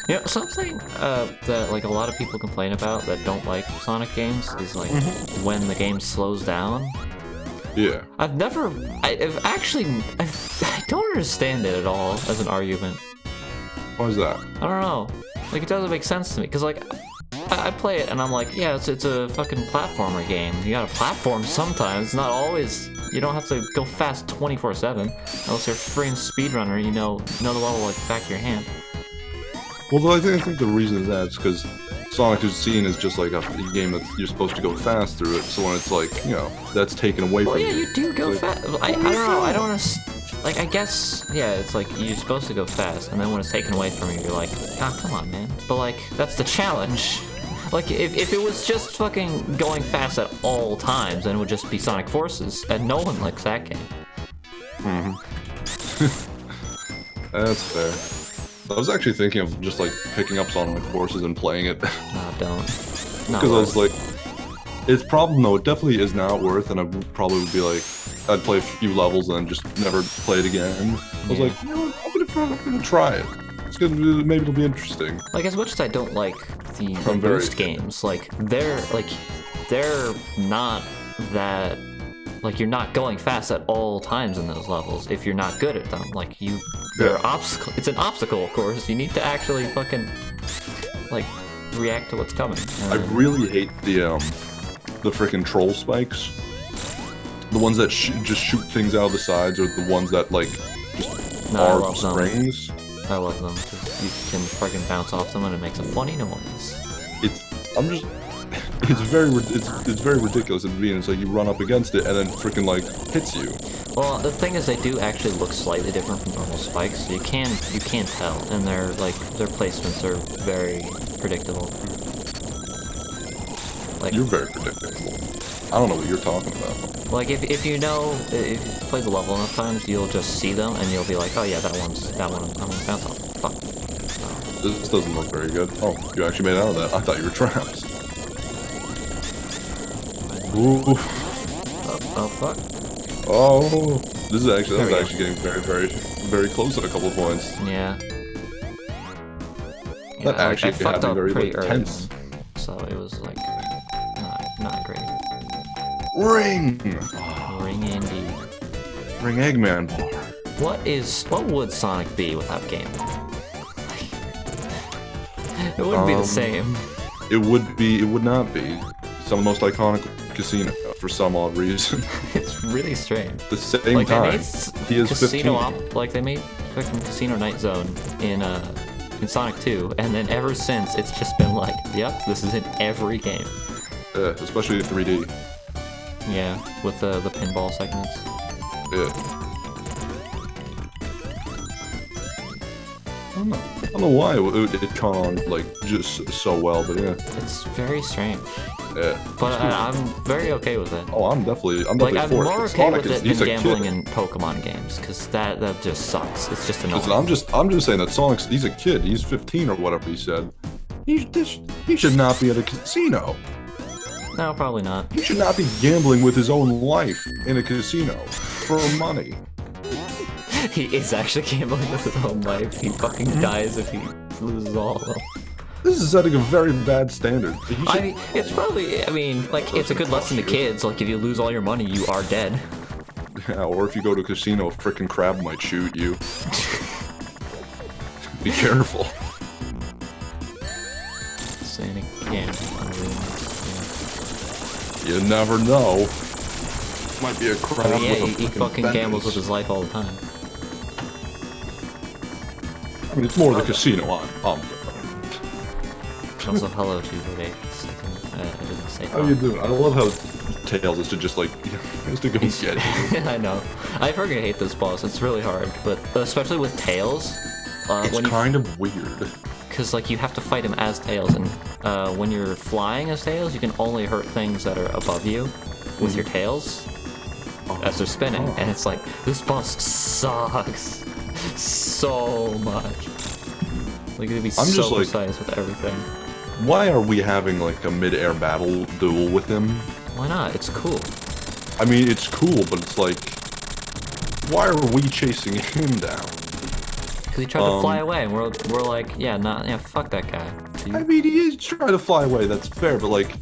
You know, something that, like, a lot of people complain about that don't like Sonic games is, like, when the game slows down. Yeah. I don't understand it at all as an argument. Why is that? I don't know. Like, it doesn't make sense to me, because, like, I play it and I'm like, yeah, it's a fucking platformer game. You gotta platform sometimes, not always. You don't have to go fast 24/7, unless you're a freaking speedrunner, you know the level like the back of your hand. Well, I think the reason is that it's because Sonic is seen as just like a game that you're supposed to go fast through it. So when it's like, you know, that's taken away from you. Well, yeah, you do go fast. I don't know. I don't understand. Like, I guess, yeah, it's like you're supposed to go fast, and then when it's taken away from you, you're like, ah, come on, man. But, like, that's the challenge. Like, if it was just fucking going fast at all times, then it would just be Sonic Forces, and no one likes that game. That's fair. I was actually thinking of just, like, picking up Sonic Forces and playing it. No, don't. Because I was like, it's probably, no, it definitely is not worth, and I probably would be like, I'd play a few levels and then just never play it again. I was like, you know what, I'm gonna try it. It's gonna be, maybe it'll be interesting. Like, as much as I don't like the boost games, like, they're not that, like, you're not going fast at all times in those levels if you're not good at them. Like, it's an obstacle, of course. You need to actually fucking, like, react to what's coming. I really hate the freaking troll spikes. The ones that just shoot things out of the sides, or the ones that, like, just are springs. I love them, because you can freaking bounce off them and it makes a funny noise. It's very ridiculous at the beginning. It's like you run up against it and then freaking, like, hits you. Well, the thing is, they do actually look slightly different from normal spikes. So you can't tell, and their placements are very predictable. Like, you're very predictable. I don't know what you're talking about. Like, if you play the level enough times, you'll just see them and you'll be like, oh yeah, that one I'm gonna bounce off. Fuck. No. This doesn't look very good. Oh, you actually made it out of that. I thought you were trapped. Ooh. Oh fuck. Oh, this is actually getting very, very, very close at a couple of points. Yeah. That actually had to be very, like, tense. So it was like not great. Ring. Ring indeed. Ring Eggman bar. What would Sonic be without Game? It wouldn't be the same. It would not be. Some of the most iconic casino for some odd reason. It's really strange. At the same time, he is 15. Like, they made fucking Casino Night Zone in in Sonic 2, and then ever since, it's just been like, yep, this is in every game. Yeah, especially 3D. Yeah, with the pinball segments. Yeah. I don't know why it caught on, like, just so well, but yeah. It's very strange. Yeah. But I'm very okay with it. Oh, I'm definitely I'm for more it. okay with it than gambling in Pokemon games, because that just sucks. It's just annoying. I'm just saying that Sonic's, he's a kid. He's 15 or whatever he said. He should not be at a casino. No, probably not. He should not be gambling with his own life in a casino for money. He is actually gambling with his own life. He fucking dies if he loses all of them. This is setting a very bad standard. I mean, it's probably, I mean, like, it's a good lesson to kids. Like, if you lose all your money, you are dead. Yeah, or if you go to a casino, a frickin' crab might shoot you. Be careful. Sonic gambling. You never know. Might be a crab I mean, yeah, with a he fucking vengeance. gambles with his life all the time. I mean, it's more the casino. Also, hello to the ladies. I didn't say How you doing? I love how Tails is to just like, has to go get it. I know. I fucking hate this boss. It's really hard, especially with Tails. It's kind of weird. Because like you have to fight him as Tails, and when you're flying as Tails, you can only hurt things that are above you with your tails as they're spinning, and it's like this boss sucks so much. Like it'd be so precise with everything. Why are we having like a mid-air battle duel with him? Why not? It's cool. I mean, it's cool, but it's like, why are we chasing him down? Because he tried to fly away, and we're like, yeah, fuck that guy. I mean, he is trying to fly away. That's fair, but like,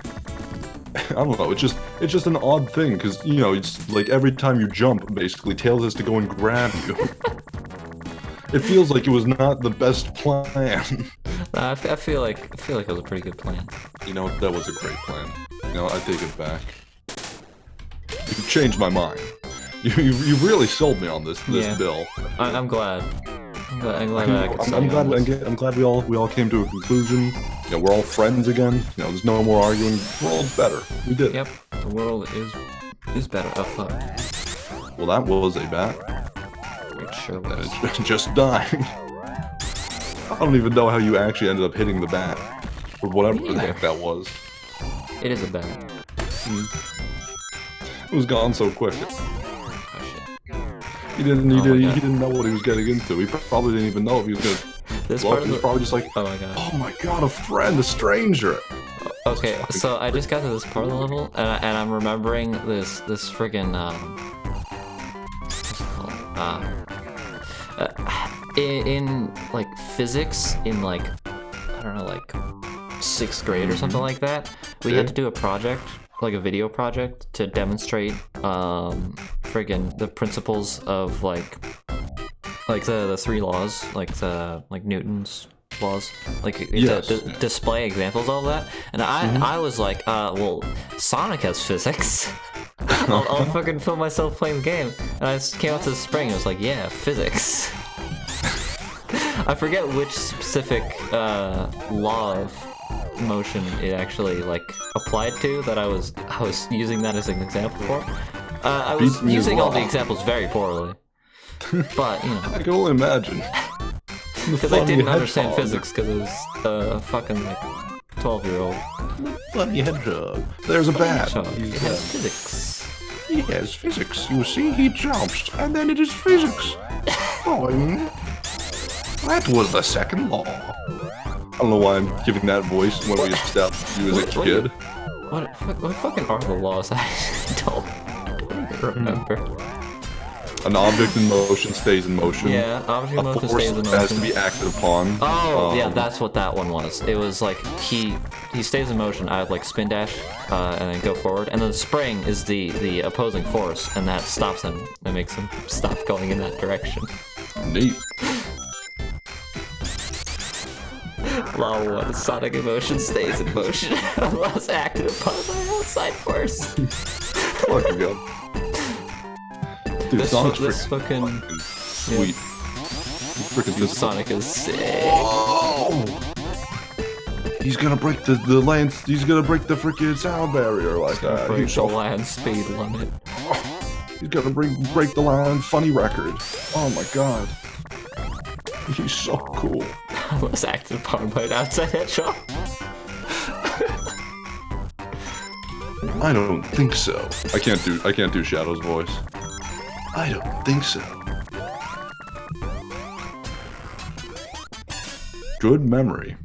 I don't know. It's just an odd thing because you know, it's like every time you jump, basically, Tails has to go and grab you. It feels like it was not the best plan. I feel like it was a pretty good plan. You know, that was a great plan. You know, I take it back. You've changed my mind. You've really sold me on this bill. I'm glad. I'm glad we all came to a conclusion. You know, we're all friends again. You know, there's no more arguing. The world's better. We did it. Yep, the world is better. Oh fuck. Well, that was a bat. It sure was. Just dying. I don't even know how you actually ended up hitting the bat, or whatever the heck that was. It is a bat. It was gone so quick. He didn't know what he was getting into. He probably didn't even know if he was gonna. He was probably just like, oh my god. Oh my god, a friend, a stranger. Okay, so I just got to this part of the level, and I'm remembering this friggin' what's it called? In like physics, in like I don't know, like 6th grade or something like that, we had to do a project, like a video project, to demonstrate friggin' the principles of like the 3 laws, like Newton's laws, like display examples of that. And I was like, well, Sonic has physics. I'll fucking film myself playing the game. And I just came out to the spring and was like, yeah, physics. I forget which specific law of motion it actually like applied to that I was using that as an example for. I was using all the examples very poorly. But, you know. I can only imagine. Because I didn't understand physics because it was a fucking like 12-year-old. Funny hedgehog. There's a bat. It has physics. He has physics. You see, he jumps, and then it is physics. Boing. That was the 2nd law. I don't know why I'm giving that voice when we established you as a kid. What fucking are the laws? I don't remember. An object in motion stays in motion. Yeah, object in motion stays in motion. Has to be acted upon. Oh, yeah, that's what that one was. It was like he stays in motion. I would like spin dash and then go forward, and then the spring is the opposing force, and that stops him. That makes him stop going in that direction. Neat. Law 1: Sonic emotion stays in motion unless acted upon by outside force. Fucking god. Dude, Sonic's fucking sweet. Sonic is sick. Oh! oh, he's gonna break the land. He's gonna break the freaking sound barrier like that. Break He's the so land speed limit. He's gonna break the land funny record. Oh my god. He's so cool. I was acted upon by an outside headshot. I don't think so. I can't do Shadow's voice. I don't think so. Good memory.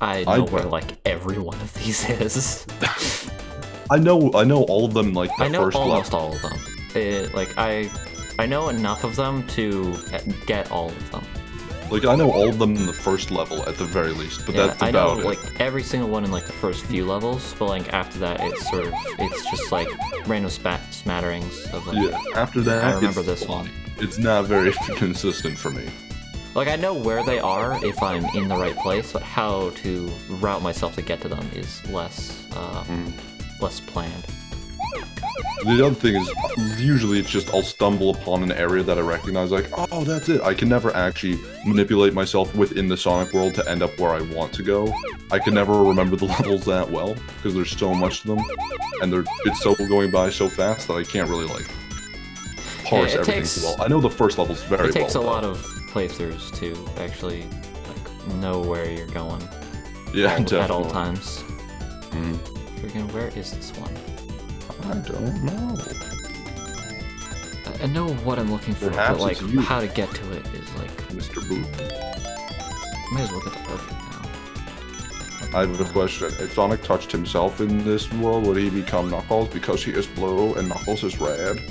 I know where like every one of these is. I know all of them like the first level. I know almost all of them. Like I know enough of them to get all of them. Like I know all of them in the first level at the very least, but that's about it. I know like every single one in like the first few levels, but like after that it's just like random smatterings of like. Yeah. After that, I remember this one. It's not very consistent for me. Like I know where they are if I'm in the right place, but how to route myself to get to them is less planned. The other thing is, usually it's just I'll stumble upon an area that I recognize, like, oh, that's it. I can never actually manipulate myself within the Sonic world to end up where I want to go. I can never remember the levels that well, because there's so much of them, and it's so going by so fast that I can't really, like, parse everything too well. I know the first level's very well. It takes a lot of playthroughs to actually, like, know where you're going. Yeah, definitely. At all times. Freaking, where is this one? I don't know. I know what I'm looking for, Perhaps but like it's how to get to it is like Mr. Boop. May as well get the perfect now. I have a question. If Sonic touched himself in this world, would he become Knuckles because he is blue and Knuckles is red?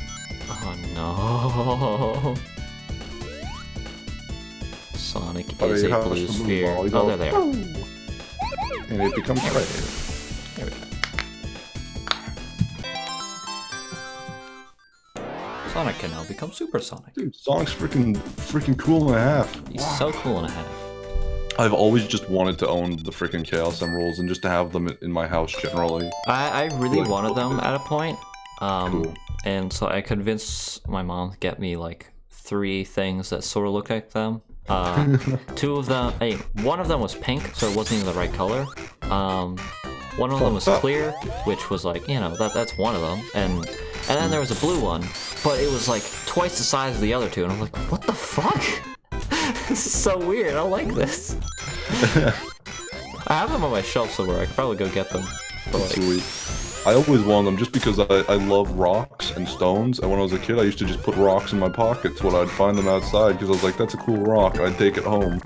Oh no. Sonic is a blue sphere. Oh, there they are. And it becomes red. There we go. Sonic can now become Super Sonic. Dude, Sonic's freaking cool and a half. He's so cool and a half. I've always just wanted to own the freaking Chaos Emeralds and just to have them in my house generally. I really wanted them at a point. Cool. And so I convinced my mom to get me like 3 things that sort of look like them. 2 of them, one of them was pink, so it wasn't even the right color. One of them was clear, which was like, you know, that's one of them. And then there was a blue one, but it was like twice the size of the other 2, and I'm like, what the fuck? This is so weird, I don't like this. I have them on my shelf somewhere, I could probably go get them. But, like, sweet. I always wanted them just because I love rocks and stones, and when I was a kid I used to just put rocks in my pockets when I'd find them outside, because I was like, that's a cool rock, I'd take it home.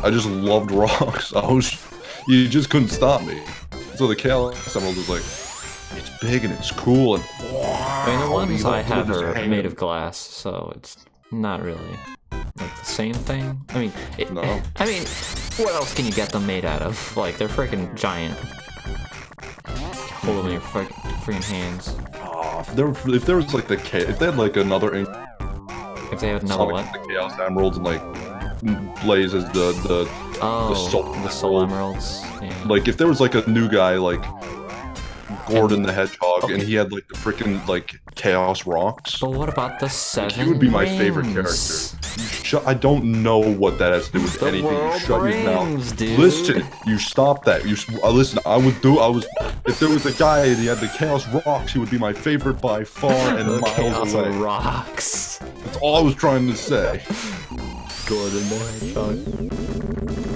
I just loved rocks. You just couldn't stop me. So the Chaos Emerald was like, it's big and it's cool and I mean, the ones I have are made of glass, so it's not really like the same thing. I mean, No. I mean, what else can you get them made out of? Like, they're freaking giant. Hold them in your freaking hands. Oh, if there was like if they had like another If they had another Sonic, what? the Chaos Emeralds and like Blaze as the Soul Emeralds. Yeah. Like if there was like a new guy like Gordon the Hedgehog and he had like the freaking like Chaos Rocks. But what about the 7 He would be my rings? favorite character. I don't know what that has to do with The anything. world You shut your rings, mouth. dude. Listen, you stop that. Listen. If there was a guy and he had the Chaos Rocks, he would be my favorite by far and The miles Chaos away. Rocks. That's all I was trying to say. Gordon the Hedgehog.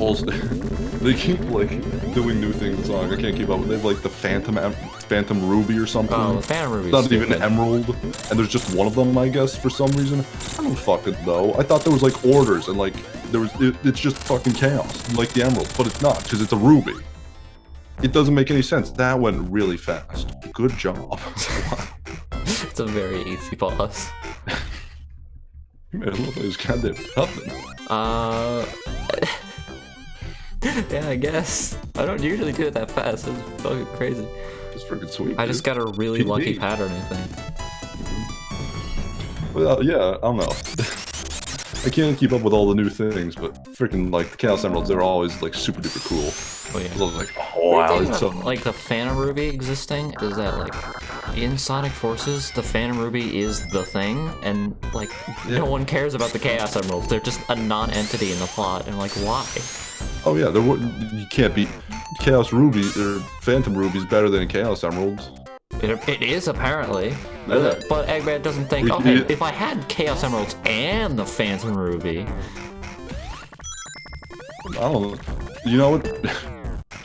Also, they keep like doing new things in Sonic. I can't keep up with. They have like the Phantom Ruby or something. Oh, the Phantom Ruby. It's not even an emerald, and there's just one of them, I guess, for some reason. I don't fucking know. I thought there was like orders, and like it's just fucking chaos, like the emerald, but it's not because it's a ruby. It doesn't make any sense. That went really fast. Good job. It's a very easy boss. You made it look like this goddamn nothing. Yeah, I guess. I don't usually do it that fast. It's fucking crazy. It's freaking sweet. I just got a really GG. lucky pattern, I think. Well, yeah, I don't know. I can't keep up with all the new things, but freaking like the Chaos Emeralds, they're always like super duper cool. Oh yeah. I was like, oh wow, it's so like the Phantom Ruby existing. Is that like in Sonic Forces, the Phantom Ruby is the thing, and like no one cares about the Chaos Emeralds. They're just a non-entity in the plot, and like why? Oh yeah, you can't beat Chaos Ruby or Phantom Ruby's better than Chaos Emeralds. It is apparently, Yeah. but Eggman doesn't think. Okay, if I had Chaos Emeralds and the Phantom Ruby, I don't know. You know what?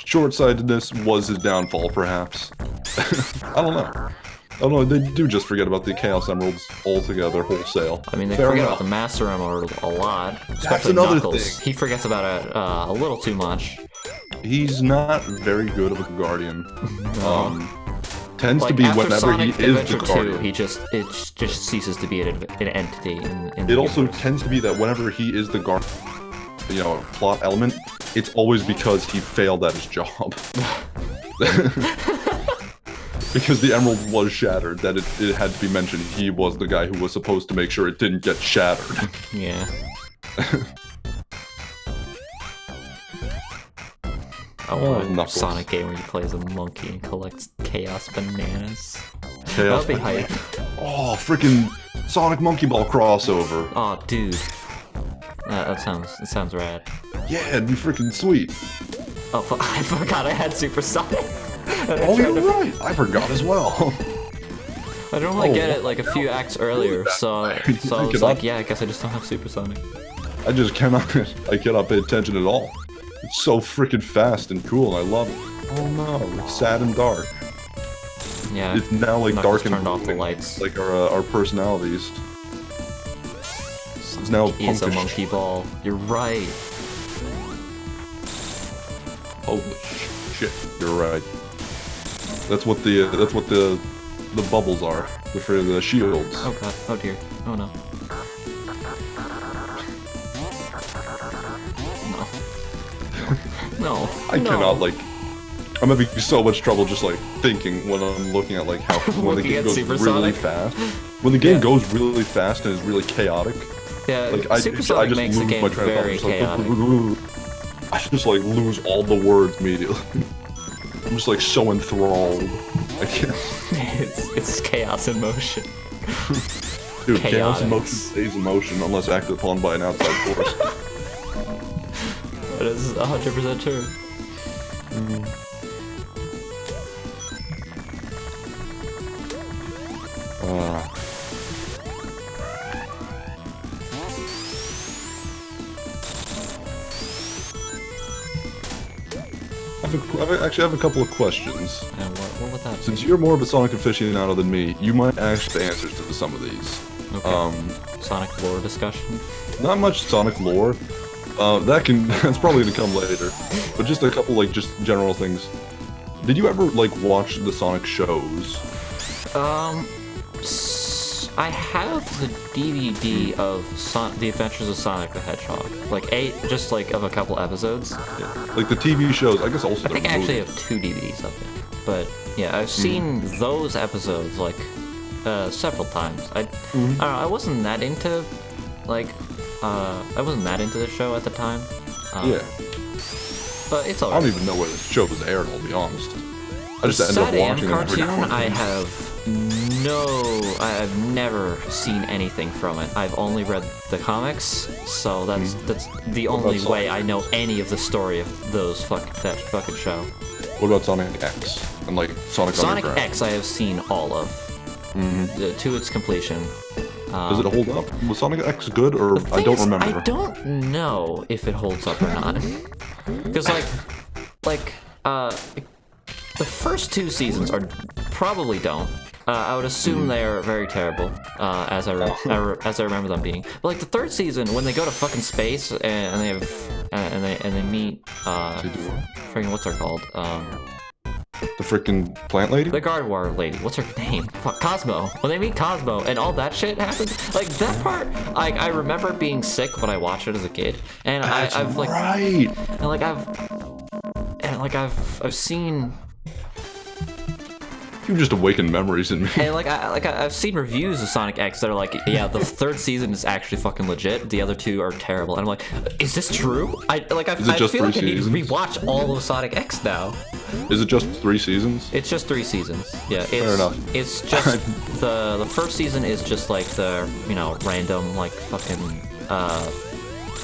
Short-sightedness was his downfall, perhaps. I don't know. They do just forget about the Chaos Emeralds altogether, wholesale. I mean, they Fair forget enough. about the Master Emerald a lot, That's especially another Knuckles. thing. He forgets about it a little too much. He's not very good of a guardian. Tends Like to be after whenever Sonic he is Adventure the 2, guardian. it just ceases to be an entity in It the also universe. tends to be that whenever he is the guardian, plot element, it's always because he failed at his job. Because the emerald was shattered, that it had to be mentioned he was the guy who was supposed to make sure it didn't get shattered. Yeah. Oh, a Knuckles. Sonic game where he plays a monkey and collects chaos bananas. Chaos That'd be hype. Oh, freaking Sonic Monkey Ball crossover. Oh, dude. That sounds rad. Yeah, it'd be freaking sweet. Oh, I forgot I had Super Sonic. Oh, you're right. I forgot as well. I normally get it like a few acts earlier, so I was like, yeah, I guess I just don't have Super Sonic. I just cannot pay attention at all. It's so freaking fast and cool, and I love it. Oh no, it's sad and dark. Yeah. It's now like Knuckles dark and turned off the gloomy, lights. like our personalities. It's now Is a punkish. monkey ball. You're right. Holy shit! You're right. That's what the bubbles are. They're for the shields. Oh god. Oh dear. Oh no. No. No. I cannot like. I'm having so much trouble just like thinking when I'm looking at like how when the Looking game at goes Super really Sonic? fast. When the game Yeah. goes really fast and is really chaotic, Yeah. like I Super just Sonic makes the lose game my train of thought. very Just like, chaotic. I just like lose all the words immediately. I'm just like so enthralled. I can't. it's chaos in motion. Dude, chaos in Chaotix. motion stays in motion unless acted upon by an outside force. That is 100% true. I actually have a couple of questions. And what would that be? Since you're more of a Sonic aficionado than me, you might actually have the answers to some of these. Okay. Sonic lore discussion. Not much Sonic lore. That's probably gonna come later. But just a couple like just general things. Did you ever like watch the Sonic shows? I have the DVD of The Adventures of Sonic the Hedgehog. Like just like of a couple episodes. Like the TV shows, I guess also I think I actually have 2 DVDs of it. But yeah, I've seen those episodes like several times. I don't know, I wasn't that into the show at the time. Yeah. But it's I alright. don't even know where the show was aired, I'll be honest. I just ended up Sad AM watching them every cartoon, now and then. I've never seen anything from it. I've only read the comics, so that's the only Sonic? way I know any of the story of that fucking show. What about Sonic X and like Sonic Sonic Underground? X I have seen all of, to its completion. Does it hold up? Was Sonic X good, or I don't remember? I don't know if it holds up or not. Because the first 2 seasons probably don't. I would assume they are very terrible, as I remember them being. But like the 3rd season, when they go to fucking space and they have and they meet freaking what's her called? The freaking plant lady? The Gardevoir lady. What's her name? Fuck, Cosmo. When they meet Cosmo and all that shit happens, like that part, I remember being sick when I watched it as a kid, and That's I've like, right. and I've seen. You just awakened memories in me. And I've seen reviews of Sonic X that are like, yeah, the third season is actually fucking legit. The other two are terrible. And I'm like, is this true? I feel like I need to rewatch all of Sonic X now. Is it just 3 seasons? It's just 3 seasons. Yeah, fair enough. It's just the first season is just like the random like fucking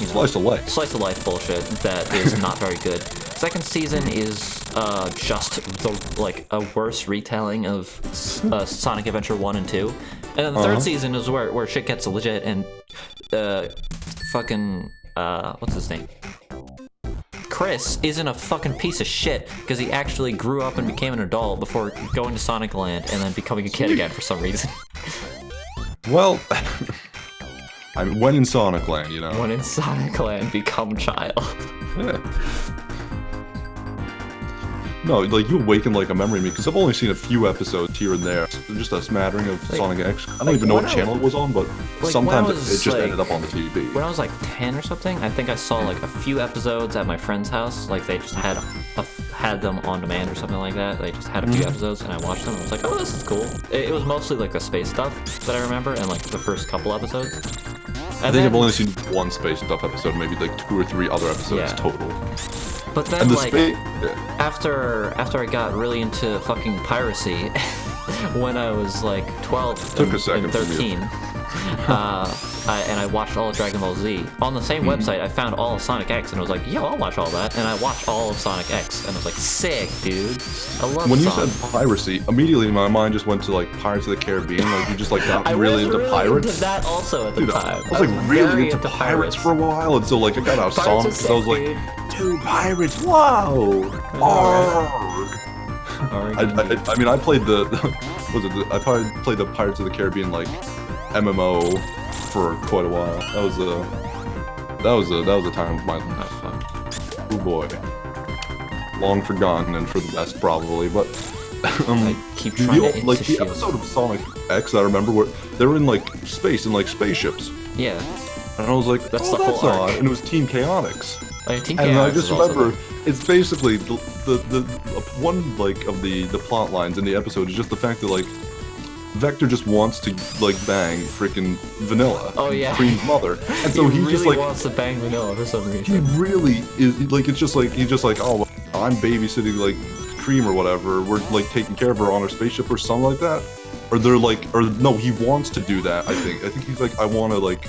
slice of life bullshit that is not very good. Second season is just a worse retelling of Sonic Adventure 1 and 2, and then the third season is where shit gets legit and fucking what's his name? Chris isn't a fucking piece of shit because he actually grew up and became an adult before going to Sonic Land and then becoming a kid again for some reason. Well, I mean, when in Sonic Land, you know. When in Sonic Land, become child. Yeah. No, like, you awaken like a memory in me, because I've only seen a few episodes here and there. Just a smattering of Sonic X. I don't even know what channel it was on, but sometimes it just ended up on the TV. When I was like 10 or something, I think I saw like a few episodes at my friend's house. Like, they just had them on demand or something like that. They just had a few episodes, and I watched them, and I was like, oh, this is cool. It was mostly like the space stuff that I remember, and like the first couple episodes. I think I've only seen one space stuff episode, maybe like 2 or 3 other episodes total. But then, like, after I got really into fucking piracy, when I was like 12 and 13, and I watched all of Dragon Ball Z. On the same website, I found all of Sonic X, and I was like, yo, I'll watch all that. And I watched all of Sonic X, and I was like, sick, dude. I love When you said piracy, immediately my mind just went to like Pirates of the Caribbean. Like, you just like got really into pirates. Into that also at the time. I was like really into pirates for a while, and so like I got out of Sonic because I was like, dude, pirates, wow! I mean, I played I probably played the Pirates of the Caribbean like MMO for quite a while. That was a time of my life. Oh boy, long forgotten and for the best probably. But I keep trying to like the episode of Sonic X I remember where they were in like space in like spaceships. Yeah. And I was like, that's odd. And it was Team Chaotix. And I just remember, it's basically the one like of the plot lines in the episode is just the fact that like Vector just wants to like bang freaking Vanilla, Cream's mother, and so he really just like wants to bang Vanilla for some reason. He really is like he's just like oh, I'm babysitting like Cream or whatever. We're like taking care of her on her spaceship or something like that. Or they're like, or no, he wants to do that. I think he's like, I want to like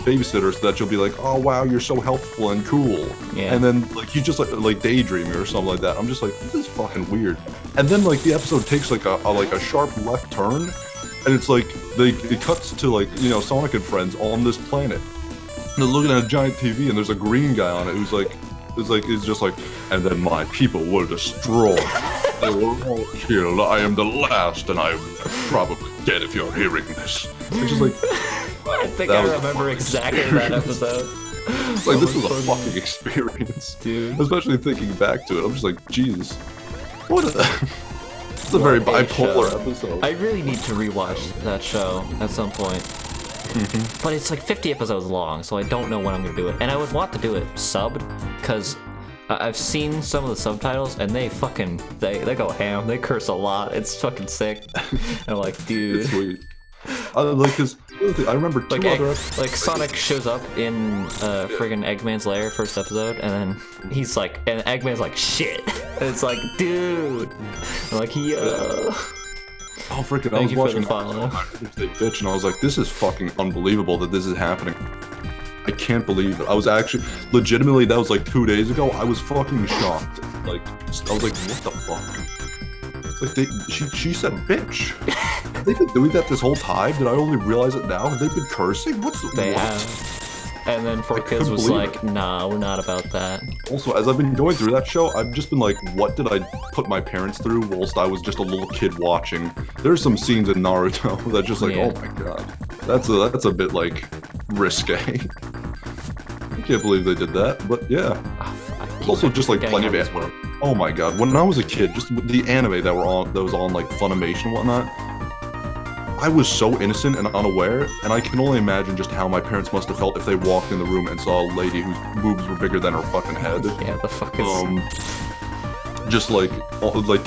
babysitter so that you'll be like, oh wow, you're so helpful and cool. Yeah. And then like he's just like daydreaming or something like that. I'm just like, this is fucking weird. And then like the episode takes like a sharp left turn, and it's like it cuts to like, you know, Sonic and friends on this planet. And they're looking at a giant TV, and there's a green guy on it who's like, it's just like, and then my people were destroyed. They were all killed. I am the last, and I will probably dead if you're hearing this. It's just like. I think I remember exactly that episode. It's like, this was a fucking experience, dude. Especially thinking back to it, I'm just like, Jesus, what a... It's a very bipolar episode. I really need to rewatch that show at some point. But it's like 50 episodes long, so I don't know when I'm gonna do it. And I would want to do it subbed, because I've seen some of the subtitles, and they go ham. They curse a lot. It's fucking sick. And I'm like, dude. It's sweet. Like, cause I remember two other episodes. Like Sonic shows up in friggin' Eggman's lair first episode, and then he's like, and Eggman's like, shit. And it's like, dude. I'm like, yeah. Oh freaking! I was watching bitch, and I was like, this is fucking unbelievable that this is happening. I can't believe it. I was actually, legitimately, that was like 2 days ago. I was fucking shocked. Like, I was like, what the fuck? Like she said bitch. Have they been doing that this whole time? Did I only realize it now? Have they been cursing? They have. And then 4Kids was like, nah, we're not about that. Also, as I've been going through that show, I've just been like, what did I put my parents through whilst I was just a little kid watching? There's some scenes in Naruto that just like, oh my god. That's a bit like risque. I can't believe they did that, but yeah. Also just like plenty of anime. Oh my god, when I was a kid, just the anime that was on like Funimation and whatnot, I was so innocent and unaware, and I can only imagine just how my parents must have felt if they walked in the room and saw a lady whose boobs were bigger than her fucking head. Yeah, the fuck is... just like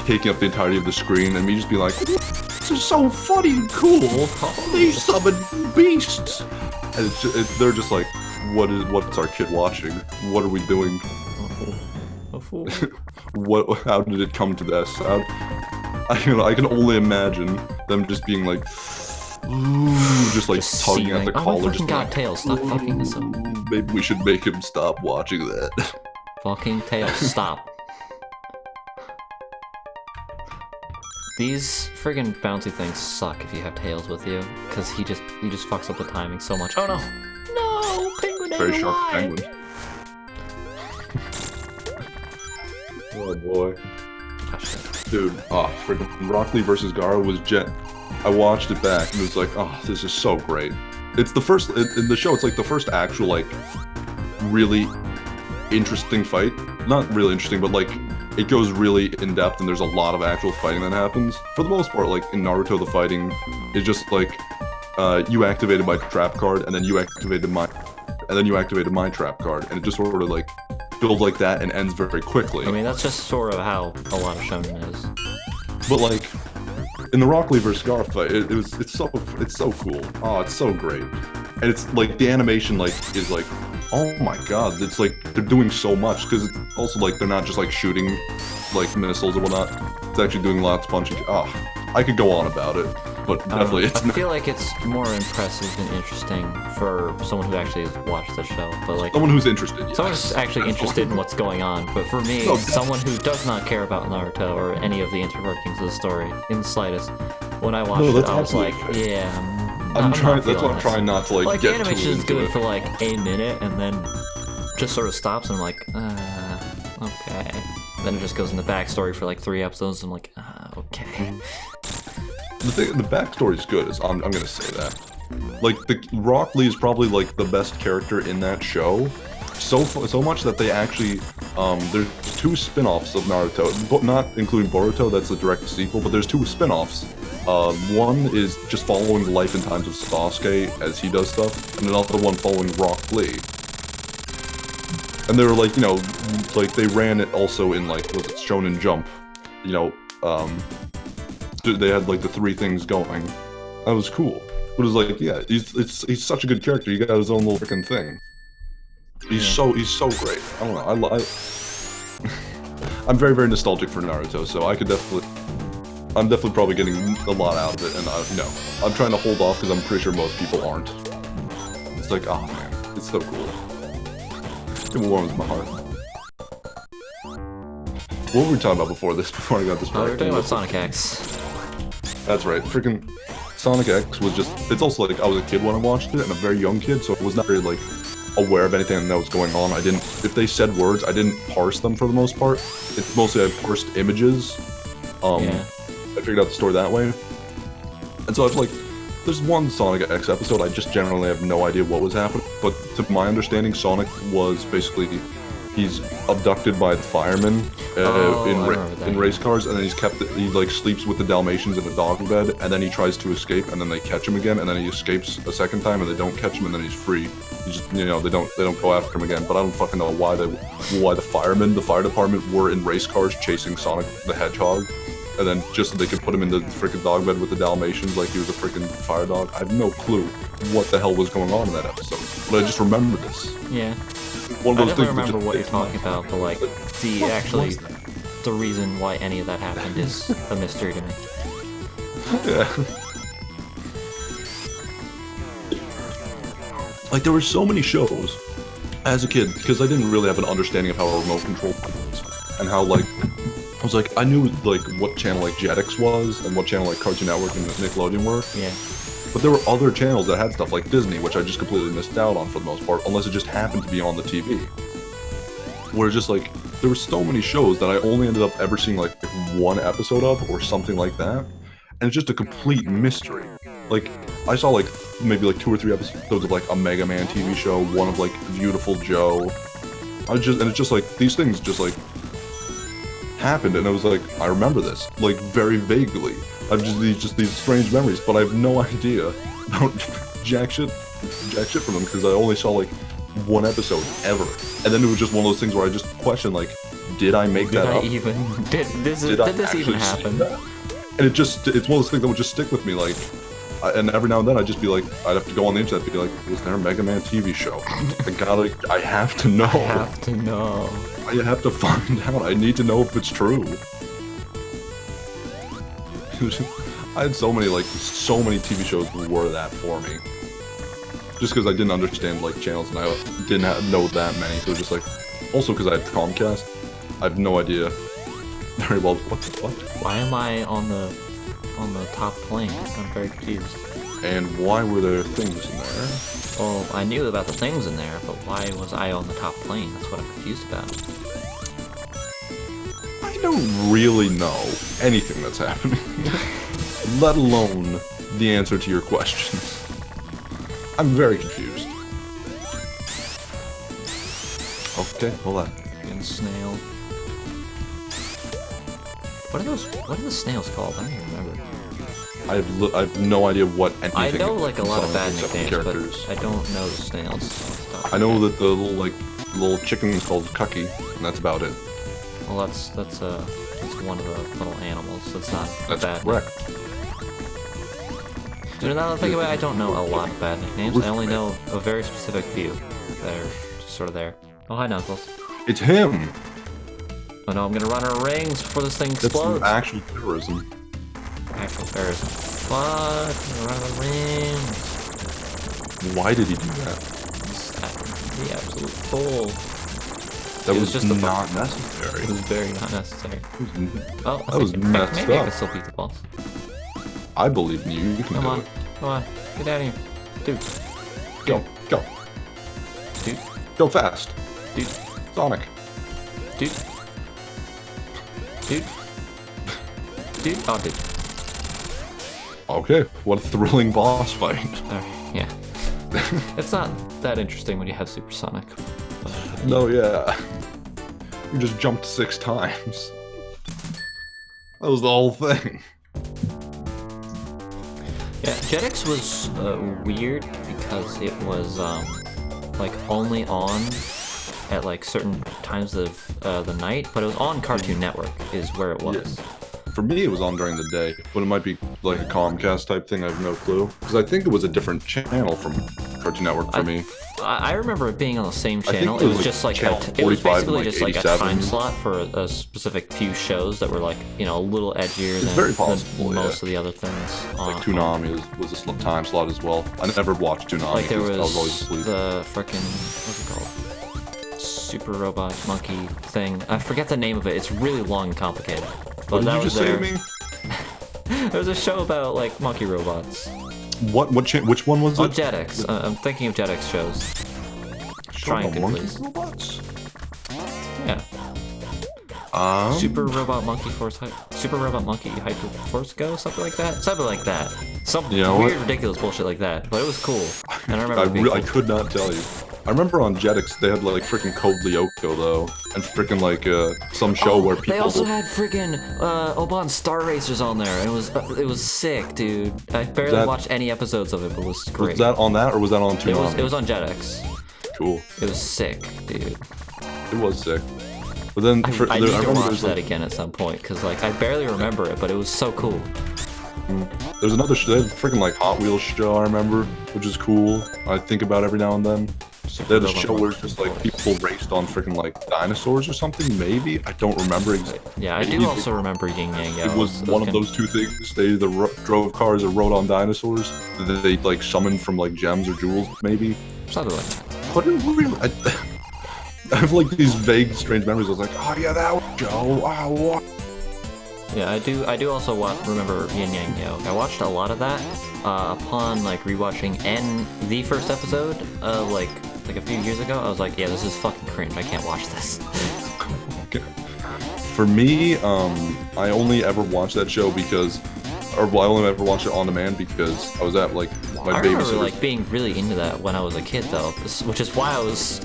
taking up the entirety of the screen, and me just being like, "This is so funny and cool. They summon beasts," and they're just like, "What's our kid watching? What are we doing? How did it come to this?" I can only imagine them just being like, ooh, just like tugging at the collar. Just got Tails, stop fucking this up. Maybe we should make him stop watching that. Fucking Tails, stop. These friggin' bouncy things suck if you have Tails with you, because he just fucks up the timing so much. Oh no! No! Penguin ate Very sharp penguin. Oh boy. Dude, friggin' Rock Lee vs. Gara was I watched it back and was like, oh, this is so great. It's the first, in the show, it's like the first actual, like, really interesting fight. Not really interesting, but like, it goes really in-depth and there's a lot of actual fighting that happens. For the most part, like, in Naruto, the fighting is just like, you activated my trap card, and then you activated my trap card, and it just sort of like, builds like that and ends very quickly. I mean, that's just sort of how a lot of shonen is. But like, in the Rock Lee vs. Gara fight, it's so cool. Oh, it's so great. And it's like, the animation like is like, oh my god, it's like, they're doing so much, because it's also like, they're not just like shooting like missiles or whatnot. It's actually doing lots of punching. Oh, I could go on about it, but definitely it's I feel like it's more impressive and interesting for someone who actually has watched the show, but like... Someone who's interested, yes. Someone who's actually interested in what's going on, but for me, someone who does not care about Naruto or any of the interworkings of the story in the slightest, when I watched it, I was like, yeah, that's why I'm trying not to like get too into it. Like, the animation is good for like a minute, and then just sort of stops, and I'm like, okay. Then it just goes in the backstory for like 3 episodes, and I'm like, okay. The backstory is good, I'm gonna say that. Like, Rock Lee is probably like the best character in that show. So much that they actually, there's 2 spin-offs of Naruto, but not including Boruto, that's a direct sequel, but there's 2 spin-offs. One is just following the life and times of Sasuke as he does stuff, and another one following Rock Lee. And they were like, you know, like they ran it also in like, was it Shonen Jump? You know, they had like the 3 things going. That was cool. But it was like, yeah, he's such a good character. He got his own little freaking thing. He's so great. I don't know. I'm very, very nostalgic for Naruto, so I'm definitely probably getting a lot out of it, and I'm trying to hold off because I'm pretty sure most people aren't. It's like, oh man, it's so cool. It warms my heart. What were we talking about before I got this? We were talking about Sonic X. That's right. Freaking Sonic X was just, it's also like, I was a kid when I watched it, and a very young kid, so I was not very like aware of anything that was going on. If they said words, I didn't parse them for the most part. It's mostly I parsed images. Yeah. I figured out the story that way. And so I was like, there's one Sonic X episode, I just generally have no idea what was happening, but to my understanding, Sonic was basically, he's abducted by the firemen in race cars, and then he like sleeps with the Dalmatians in a dog bed, and then he tries to escape, and then they catch him again, and then he escapes a second time, and they don't catch him, and then he's free. He just, they don't go after him again. But I don't fucking know why the fire department, were in race cars chasing Sonic the Hedgehog, and then just so they could put him in the freaking dog bed with the Dalmatians like he was a freaking fire dog. I have no clue what the hell was going on in that episode, but I just remember this. Yeah. One of those I definitely remember what you're talking about, but like, the reason why any of that happened is a mystery to me. Yeah. Like, there were so many shows as a kid, because I didn't really have an understanding of how a remote control was, and how, like, I was like, I knew, like, what channel, like, Jetix was, and what channel, like, Cartoon Network and Nickelodeon were. Yeah. But there were other channels that had stuff like Disney, which I just completely missed out on for the most part, unless it just happened to be on the TV. Where just, like, there were so many shows that I only ended up ever seeing, like, 1 episode of, or something like that, and it's just a complete mystery. Like, I saw, like, maybe, like, 2 or 3 episodes of, like, a Mega Man TV show, one of, like, Beautiful Joe. And it's just, like, these things just, like, happened, and I was like, I remember this, like, very vaguely. I've just these strange memories, but I have no idea about jack shit from them, because I only saw, like, 1 episode ever. And then it was just one of those things where I just questioned, like, Did I make that up? Did this even happen? And it's one of those things that would just stick with me, like, and every now and then I'd just be like, I'd have to go on the internet and be like, was there a Mega Man TV show? I have to know. I have to know. I have to find out. I need to know if it's true. I had so many TV shows were that for me. Just because I didn't understand, like, channels and I didn't know that many, so it was just like, also because I had Comcast, I have no idea very well what the fuck. Why am I on the top plane? I'm very confused. And why were there things in there? Well, I knew about the things in there, but why was I on the top plane? That's what I'm confused about. I don't really know anything that's happening, let alone the answer to your questions. I'm very confused. Okay, hold on. Fucking snail. What are the snails called? I don't even remember. I have no idea what anything. I know like a lot of bad nicknames, characters. But I don't know the snails. I know that the little chicken is called Cucky, and that's about it. Well, that's one of the little animals. That's not bad. Correct. Dude, now that I think about it, I don't know a lot of bad nicknames. I only know a very specific few that are just sort of there. Oh, hi, Knuckles. It's him! Oh no, I'm gonna run out of rings before this thing explodes. That's actual terrorism. Actual terrorism. Fuck, I'm gonna run out of rings. Why did he do that? The absolute fool. That was just not necessary. It was very not necessary. Oh, that was messed maybe up. I can still beat the boss. I believe in you. You can do it. Come on, get out of here. Dude. Go. Dude. Go fast. Dude. Sonic. Dude. Oh, dude. Okay, what a thrilling boss fight. Yeah. It's not that interesting when you have Supersonic. No, yeah. You just jumped 6 times. That was the whole thing. Yeah, Jetix was weird because it was like only on at like certain times of the night, but it was on Cartoon Network is where it was. Yeah. For me, it was on during the day, but it might be like a Comcast type thing. I have no clue because I think it was a different channel from Cartoon Network for me. I remember it being on the same channel. It was just like it was basically just like a time slot for a specific few shows that were like a little edgier than most of the other things. Like Toonami was a time slot as well. I never watched Toonami like there was I was always asleep. The frickin' what's it called? Super Robot Monkey thing. I forget the name of it. It's really long and complicated. But what did you just say to me? There was a show about like monkey robots. Which one was it? Oh, Jetix. I'm thinking of Jetix shows. Try and monkey robots? Yeah. Super Robot Monkey Force Super Robot Monkey Hyper Force Go, something like that. Something like that. Some weird, ridiculous bullshit like that. But it was cool. And I remember. I could not tell you. I remember on Jetix they had like freaking Code Lyoko though, and freaking like some show where people. They also had freaking Oban Star Racers on there, and it was sick, dude. I barely watched any episodes of it, but it was great. Was that on that, or was that on Toonami? It was on Jetix. Cool. It was sick, dude. It was sick. But then I need to watch that again at some point because like I barely remember it, but it was so cool. There's another show, they had a freaking like Hot Wheels show I remember, which is cool. I think about every now and then. They had a show where it's just like people raced on freaking like dinosaurs or something, maybe? I don't remember exactly. Yeah, I do also remember Yin Yang Yo. It was one of those two things. They either drove cars or rode on dinosaurs. They like summoned from like gems or jewels, maybe. Something like that. What did we... I have like these vague, strange memories. I was like, oh yeah, that was Joe. Oh, what? Yeah, I do also remember Yin Yang Yo. I watched a lot of that upon like rewatching the first episode like a few years ago. I was like, yeah, this is fucking cringe. I can't watch this. Okay. For me, I only ever watched that show because, I only ever watched it on demand because I was at like my babysitter's. I remember like being really into that when I was a kid though, which is why I was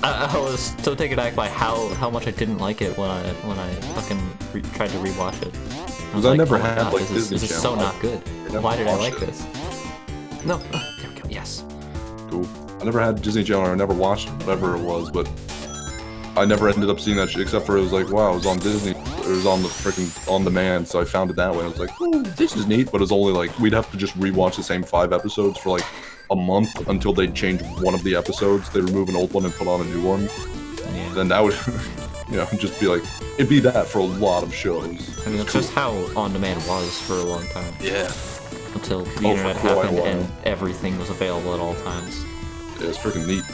so taken back by how much I didn't like it when I fucking tried to rewatch it. Because I never had like Disney Channel. This is so not good. Why did I like this? No. There we go. Yes. Cool. I never had Disney Channel. I never watched whatever it was, but I never ended up seeing that shit, except for it was like, wow, it was on Disney. It was on the freaking on demand, so I found it that way. I was like, oh, this is neat, but it was only like, we'd have to just rewatch the same 5 episodes for like a month until they'd change one of the episodes. They'd remove an old one and put on a new one. Yeah. Then that would, you know, just be like, it'd be that for a lot of shows. I mean, it's just how on-demand was for a long time. Yeah. Until the internet happened and everything was available at all times. Yeah, it's freaking neat.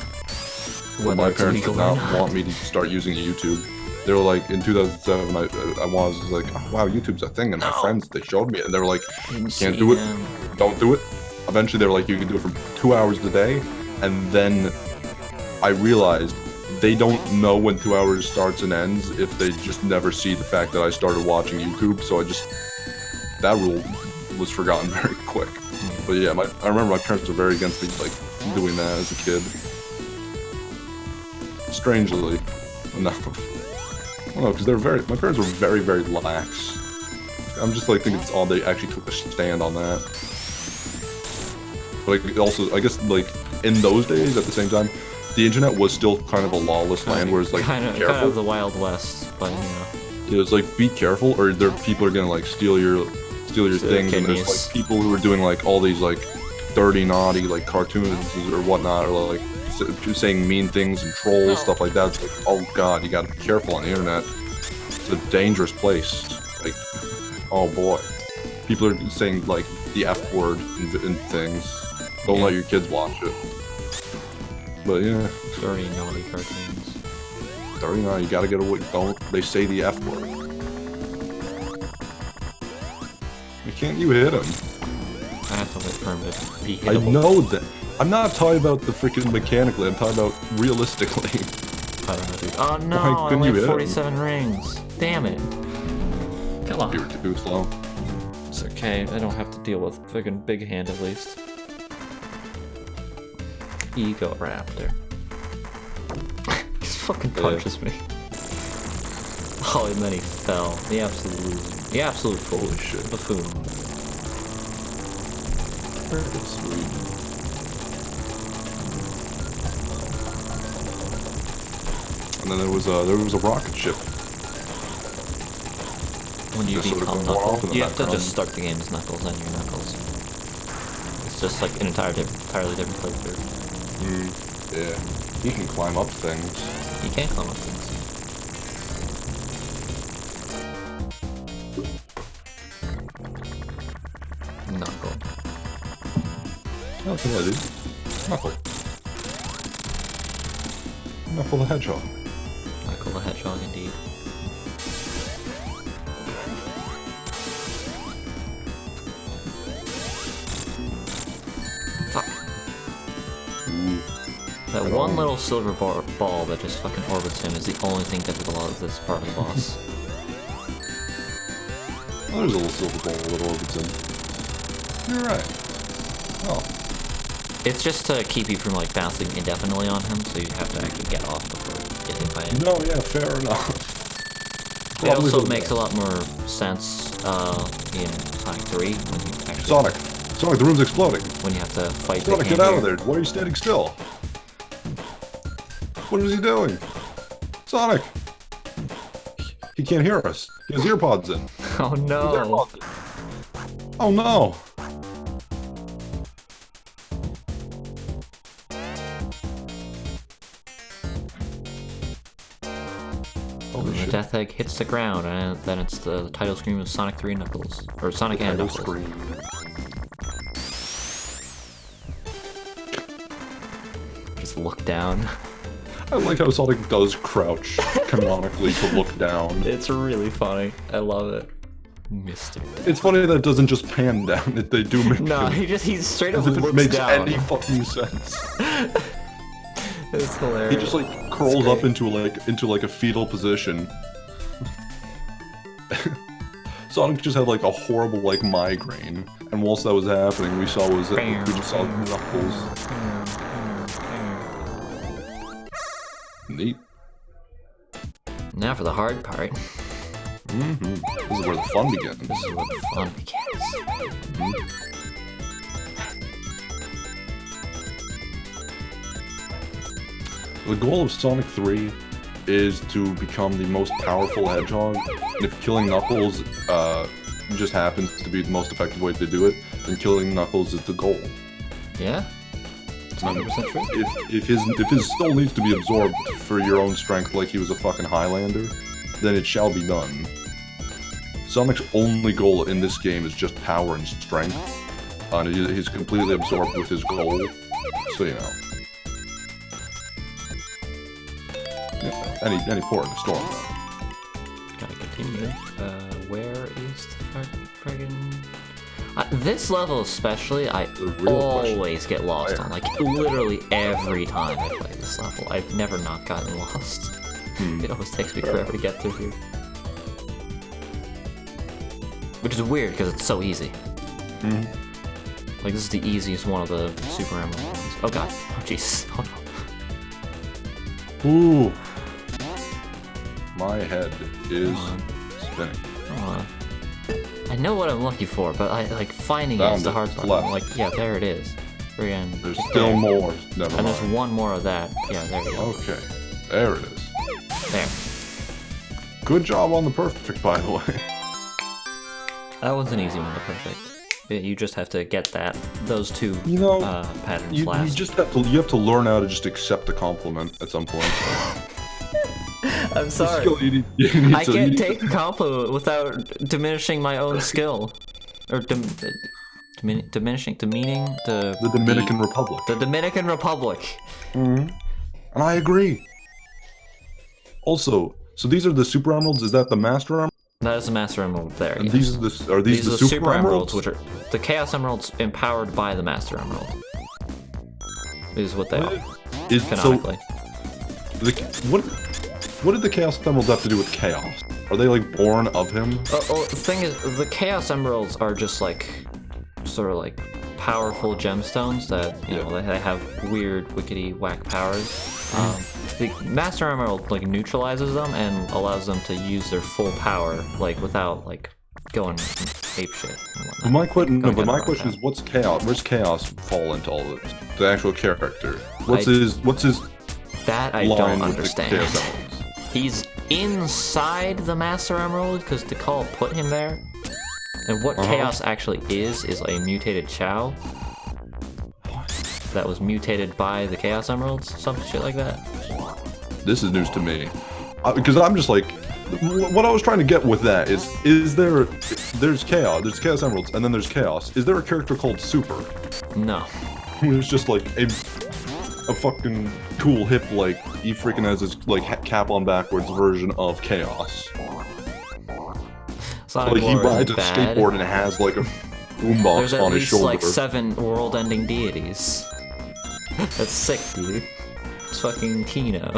Whether My it's parents did legal or not not. want me to start using YouTube. They were like, in 2007, I was like, oh, wow, YouTube's a thing, and my friends, they showed me it, and they were like, can't do it, don't do it. Eventually, they were like, you can do it for 2 hours a day, and then I realized they don't know when 2 hours starts and ends if they just never see the fact that I started watching YouTube, so that rule was forgotten very quick. But yeah, I remember my parents were very against me, like, doing that as a kid. Strangely enough. I don't know, because my parents were very, very lax. I'm just like, thinking it's odd they actually took a stand on that. But like, also, I guess, like, in those days, at the same time, the internet was still kind of a lawless land, where it's like, kind of the Wild West, but, you know. Yeah, it's like, be careful, or people are gonna, like, steal your things, and there's, like, people who are doing, like, all these, like, dirty, naughty, like, cartoons or whatnot, or, like, saying mean things and trolls, stuff like that. It's like, oh god, you gotta be careful on the internet. It's a dangerous place. Like, oh boy. People are saying, like, the F word and things. Don't let your kids watch it. But yeah. Dirty, naughty cartoons. Dirty, naughty, you gotta get away. They say the F word. Why can't you hit him? I have to wait for him to be I hittable. know that. I'm not talking about the freaking mechanically, I'm talking about realistically. I don't know, dude. Oh no, Why I couldn't only you have hit 47 rings. Damn it. Come on. You were too slow. It's okay, I don't have to deal with freaking Big Hand at least. Ego Raptor. He just fucking punches me. Oh, and then he fell. The absolute fool. Holy shit. Buffoon. Very sweet. And then there was a rocket ship. When you Just sort of become going off Knuckles, in the you have to background. just start the game as Knuckles and your Knuckles. It's just like an entirely different playthrough. Yeah. You can climb up things. You can't climb up things. Knuckle. Oh, yeah, dude. Knuckle. Knuckle the Hedgehog. Knuckle the Hedgehog, indeed. Fuck. Ooh. That one little silver ball that just fucking orbits him is the only thing difficult about this part of the boss. Oh, there's a little silver ball that orbits him. You're right. Oh. It's just to keep you from like bouncing indefinitely on him, so you have to actually get off before you get hit by it. No, yeah, fair enough. It also makes a lot more sense in Sonic 3 when you actually Sonic, the room's exploding. when you have to fight Sonic, the get out of there. Why are you standing still? What is he doing? Sonic! He can't hear us. He has earpods in. Oh no! He has earpods in. Oh no! Holy The shit. death egg hits the ground, and then it's the title screen of Sonic 3 Knuckles. Or Sonic and Knuckles. Screen. Just look down. I like how Sonic does crouch canonically to look down. It's really funny. I love it. Mr. Death. It's funny that it doesn't just pan down, that they do make No, him, he straight up as if it looks makes down. any fucking sense. It's hilarious. He just like curls up into like a fetal position. Sonic just had like a horrible like migraine, and whilst that was happening, we just saw Knuckles. Neat. Now for the hard part. This is where the fun begins. This is where the fun begins. The goal of Sonic 3 is to become the most powerful hedgehog, and if killing Knuckles just happens to be the most effective way to do it, then killing Knuckles is the goal. Yeah? It's 100% true. If his soul needs to be absorbed for your own strength like he was a fucking Highlander, then it shall be done. Sonic's only goal in this game is just power and strength. And he's completely absorbed with his goal, so you know. Yeah, any port in the storm. Gotta continue. Where is the friggin'... this level especially, I always get lost on. Like, literally every time I play this level. I've never not gotten lost. It always takes me forever to get through here. Which is weird, because it's so easy. Like, this is the easiest one of the Super Emerald ones. Oh god. Oh jeez. Oh no. Ooh. My head is spinning. I know what I'm looking for, but like finding it is the hard part. I'm like, yeah, there it is. Friggin' there's still more. Never mind. And there's one more of that. Yeah, there you go. Okay. There it is. There. Good job on the perfect, by the way. That one's an easy one to perfect. You just have to get those two patterns last. You have to learn how to just accept the compliment at some point. I'm sorry. I can't take a compliment without diminishing my own skill. Or diminishing the meaning the Dominican Republic. The Dominican Republic. And I agree. Also, so these are the Super Emeralds. Is that the Master Emerald? That is the Master Emerald there. And yes. are these the Super Emeralds? Which are the Chaos Emeralds empowered by the Master Emerald. Is what they are. Canonically. What did the Chaos Emeralds have to do with Chaos? Are they like born of him? The thing is, the Chaos Emeralds are just like, sort of like powerful gemstones that, you know, they have weird, wickedy, whack powers. The Master Emerald like neutralizes them and allows them to use their full power, like without like going ape shit. But my question is, what's Chaos? Where's Chaos fall into all this? The actual character. What's his? That I don't understand. He's inside the Master Emerald because Tikal put him there. And what Chaos actually is a mutated Chow. That was mutated by the Chaos Emeralds, some shit like that. This is news to me, because I'm just like, what I was trying to get with that is there's Chaos Emeralds, and then there's Chaos. Is there a character called Super? No. Who's just like a fucking cool hip, like he freaking has his like cap on backwards version of Chaos. Sonic like he rides a skateboard and has like a boombox on his shoulder. There's at least like 7 world-ending deities. That's sick, dude. It's fucking Kino.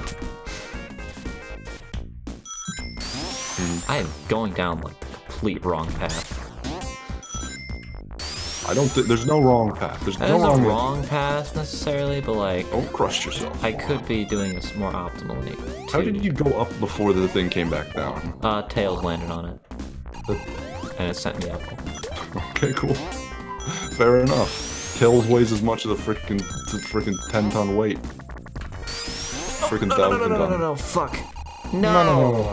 I am going down like the complete wrong path. I don't think there's no wrong path. There's no wrong path necessarily, but like, don't crush yourself. I could be doing this more optimally. How did you go up before the thing came back down? Tails landed on it, and it sent me up. Okay, cool. Fair enough. Tails weighs as much as a freaking 10-ton weight. Freaking 1,000 ton. No, fuck. No.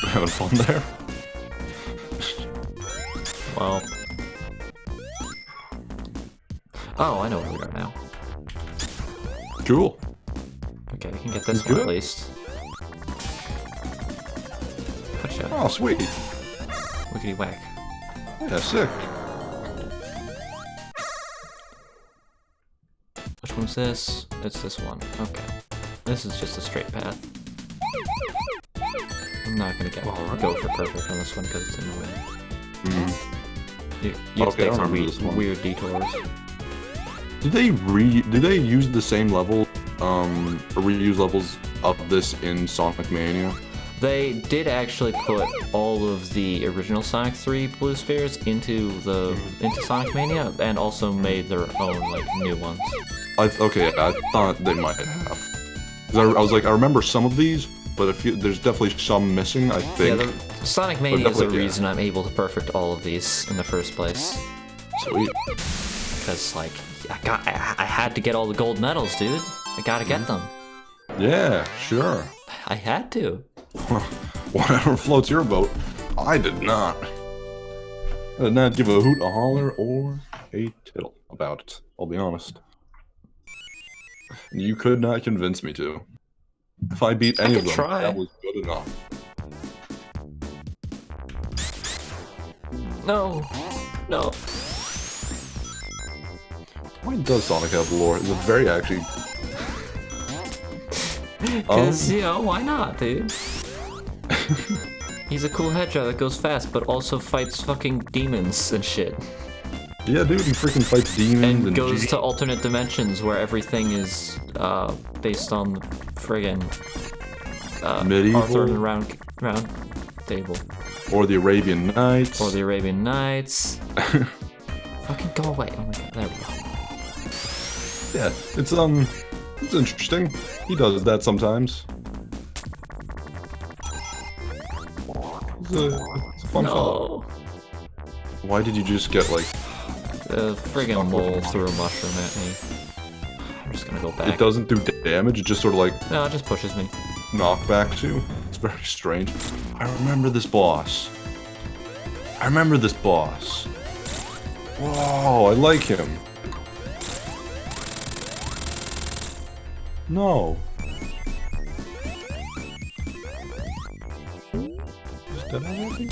Having fun there? Well. Oh, I know where we are now. Cool. Okay, we can get this one at least. Oh, sweet. Wickedy whack. Yeah, sick. Which one's this? It's this one. Okay. This is just a straight path. I'm not gonna go for perfect on this one because it's in the way. You have to take some weird detours. Did they use the same level, or reuse levels of this in Sonic Mania? They did actually put all of the original Sonic 3 blue spheres into Sonic Mania, and also made their own like new ones. I thought they might have. Cause I was like, I remember some of these, but there's definitely some missing. I think. Yeah, Sonic Mania is the reason I'm able to perfect all of these in the first place. Sweet. Because like, I had to get all the gold medals, dude. I gotta get them. Yeah, sure. I had to. Whatever floats your boat. I did not. I did not give a hoot, a holler, or a tittle about it. I'll be honest. You could not convince me to. If I beat any of them, that was good enough. No. No. Why does Sonic have lore? It's a very actually... Because, you know, why not, dude? He's a cool hedgehog that goes fast, but also fights fucking demons and shit. Yeah, dude, he freaking fights demons and goes to alternate dimensions where everything is based on the friggin' medieval Arthur and the round table. Or the Arabian Nights. Or the Arabian Nights. Fucking go away. Oh my god, there we go. Yeah, it's interesting. He does that sometimes. It's a fun fellow. Why did you just get like the friggin' mole threw a mushroom at me? I'm just gonna go back. It doesn't do damage, it just sort of like... No, it just pushes me. Knockback you. It's very strange. I remember this boss. Whoa, I like him. No. Is that already?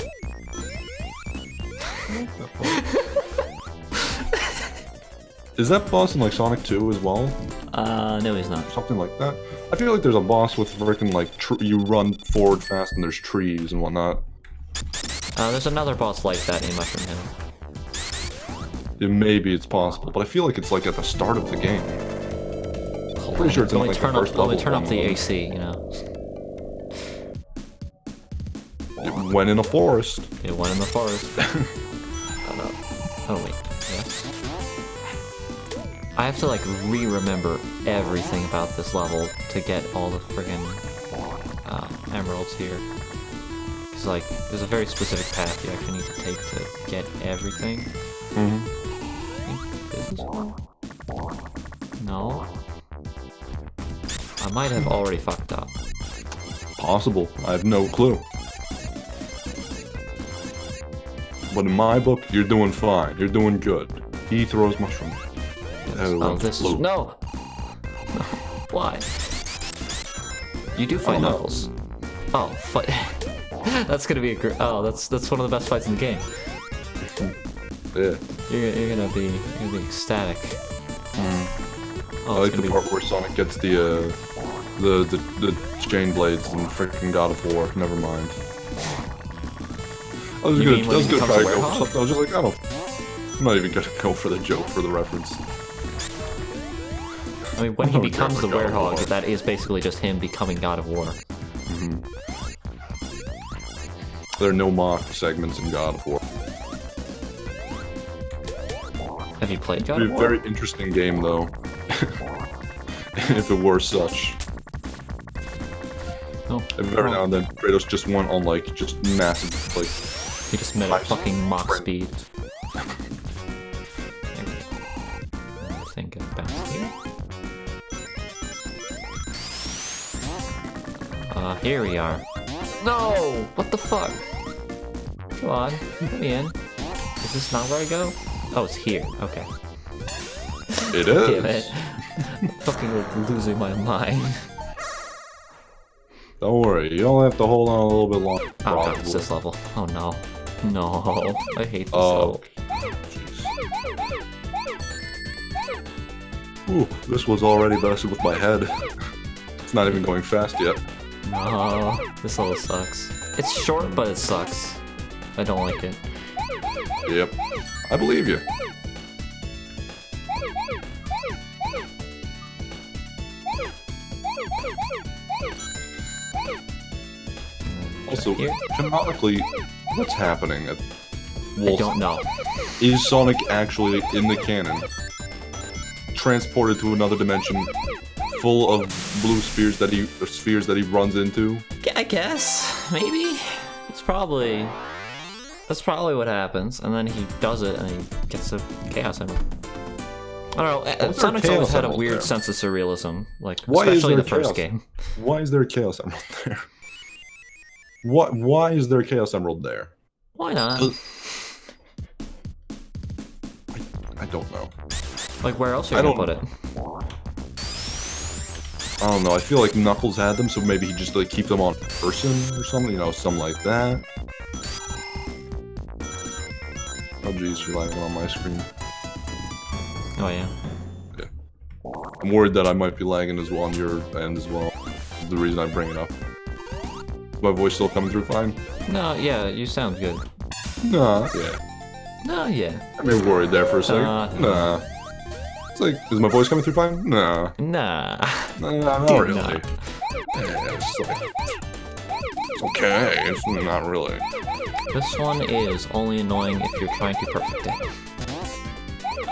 Is that boss in like Sonic 2 as well? No he's not. Something like that. I feel like there's a boss with freaking like you run forward fast and there's trees and whatnot. There's another boss like that in Mushroom Hill. Yeah, maybe it's possible, but I feel like it's like at the start of the game. I'm pretty sure it's in like the first level. Let me turn up the AC, you know. It went in a forest. It went in the forest. Oh wait, yes. I have to like re-remember everything about this level to get all the friggin' emeralds here. Cause like, there's a very specific path you actually need to take to get everything. I think this is one? No. I might have already fucked up. Possible. I have no clue. But in my book, you're doing fine. You're doing good. He throws mushrooms. Oh, this is... No! Why? You do fight Knuckles. Oh, fight... That's gonna be a great... Oh, that's one of the best fights in the game. Yeah. You're gonna be ecstatic. I like the part where Sonic gets the chain blades and freaking God of War. Never mind. I was gonna try to go for something. I was just like, I'm not even gonna go for the joke for the reference. I mean, when he becomes the werehog, that is basically just him becoming God of War. There are no mock segments in God of War. Have you played God of War? It'd be a very interesting game, though. If it were such. Oh. Every now and then, Kratos just went on, like, just massive, like... He just made a fucking Mach speed. I think I bounced here. Here we are. No! What the fuck? Come on, let me in. Is this not where I go? Oh, it's here. Okay. It is. Damn it. I'm fucking like, losing my mind. Don't worry, you don't have to hold on a little bit longer. Oh god, it's this level. Oh no. No, I hate this level. Jeez. Ooh, this was already messing with my head. It's not even going fast yet. No, this level sucks. It's short, but it sucks. I don't like it. Yep, I believe you. Also, canonically, what's happening at Wolf? I don't know. Is Sonic actually in the canon transported to another dimension full of blue spheres that he runs into? I guess maybe. That's probably what happens, and then he does it, and he gets a Chaos Emerald. don't know. Sonic's always had a weird sense of surrealism, like especially the first game. Why is there a Chaos Emerald there? Why is there a Chaos Emerald there? Why not? I don't know. Like, where else are you gonna put it? I don't know. I feel like Knuckles had them, so maybe he just like keep them on person or something. You know, something like that. Oh jeez, you're lagging on my screen. Oh yeah. Yeah. I'm worried that I might be lagging as well on your end as well. That's the reason I bring it up. Is my voice still coming through fine? No, yeah, you sound good. Nah, yeah. No, yeah. I may be worried there for a second. Nah. It's like, is my voice coming through fine? Nah. Nah. Nah, not really. Yeah, it's like, it's okay. It's not really. This one is only annoying if you're trying to perfect it.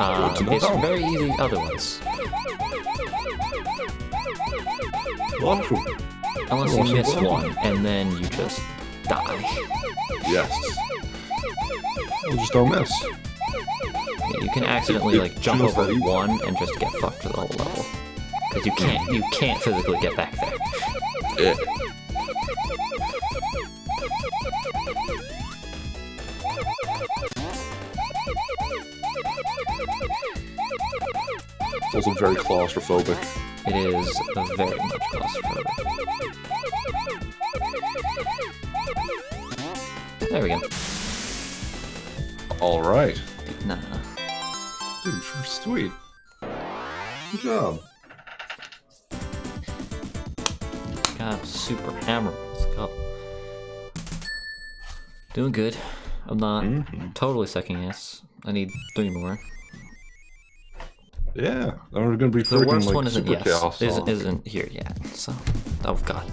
It's very easy otherwise. Awesome. Unless you miss one, and then you just die. Yes. You just don't miss. Yeah, you can accidentally like jump over one and just get fucked for the whole level. Because you can't physically get back there. Yeah. It's also very claustrophobic. It is very much claustrophobic. There we go. Alright. Nah. Dude, sweet. Good job. Got super hammer. Let's go. Doing good. I'm not totally second guess. I need 3 more. Yeah, we're gonna be the worst like one isn't Chaos isn't here yet. So, oh god,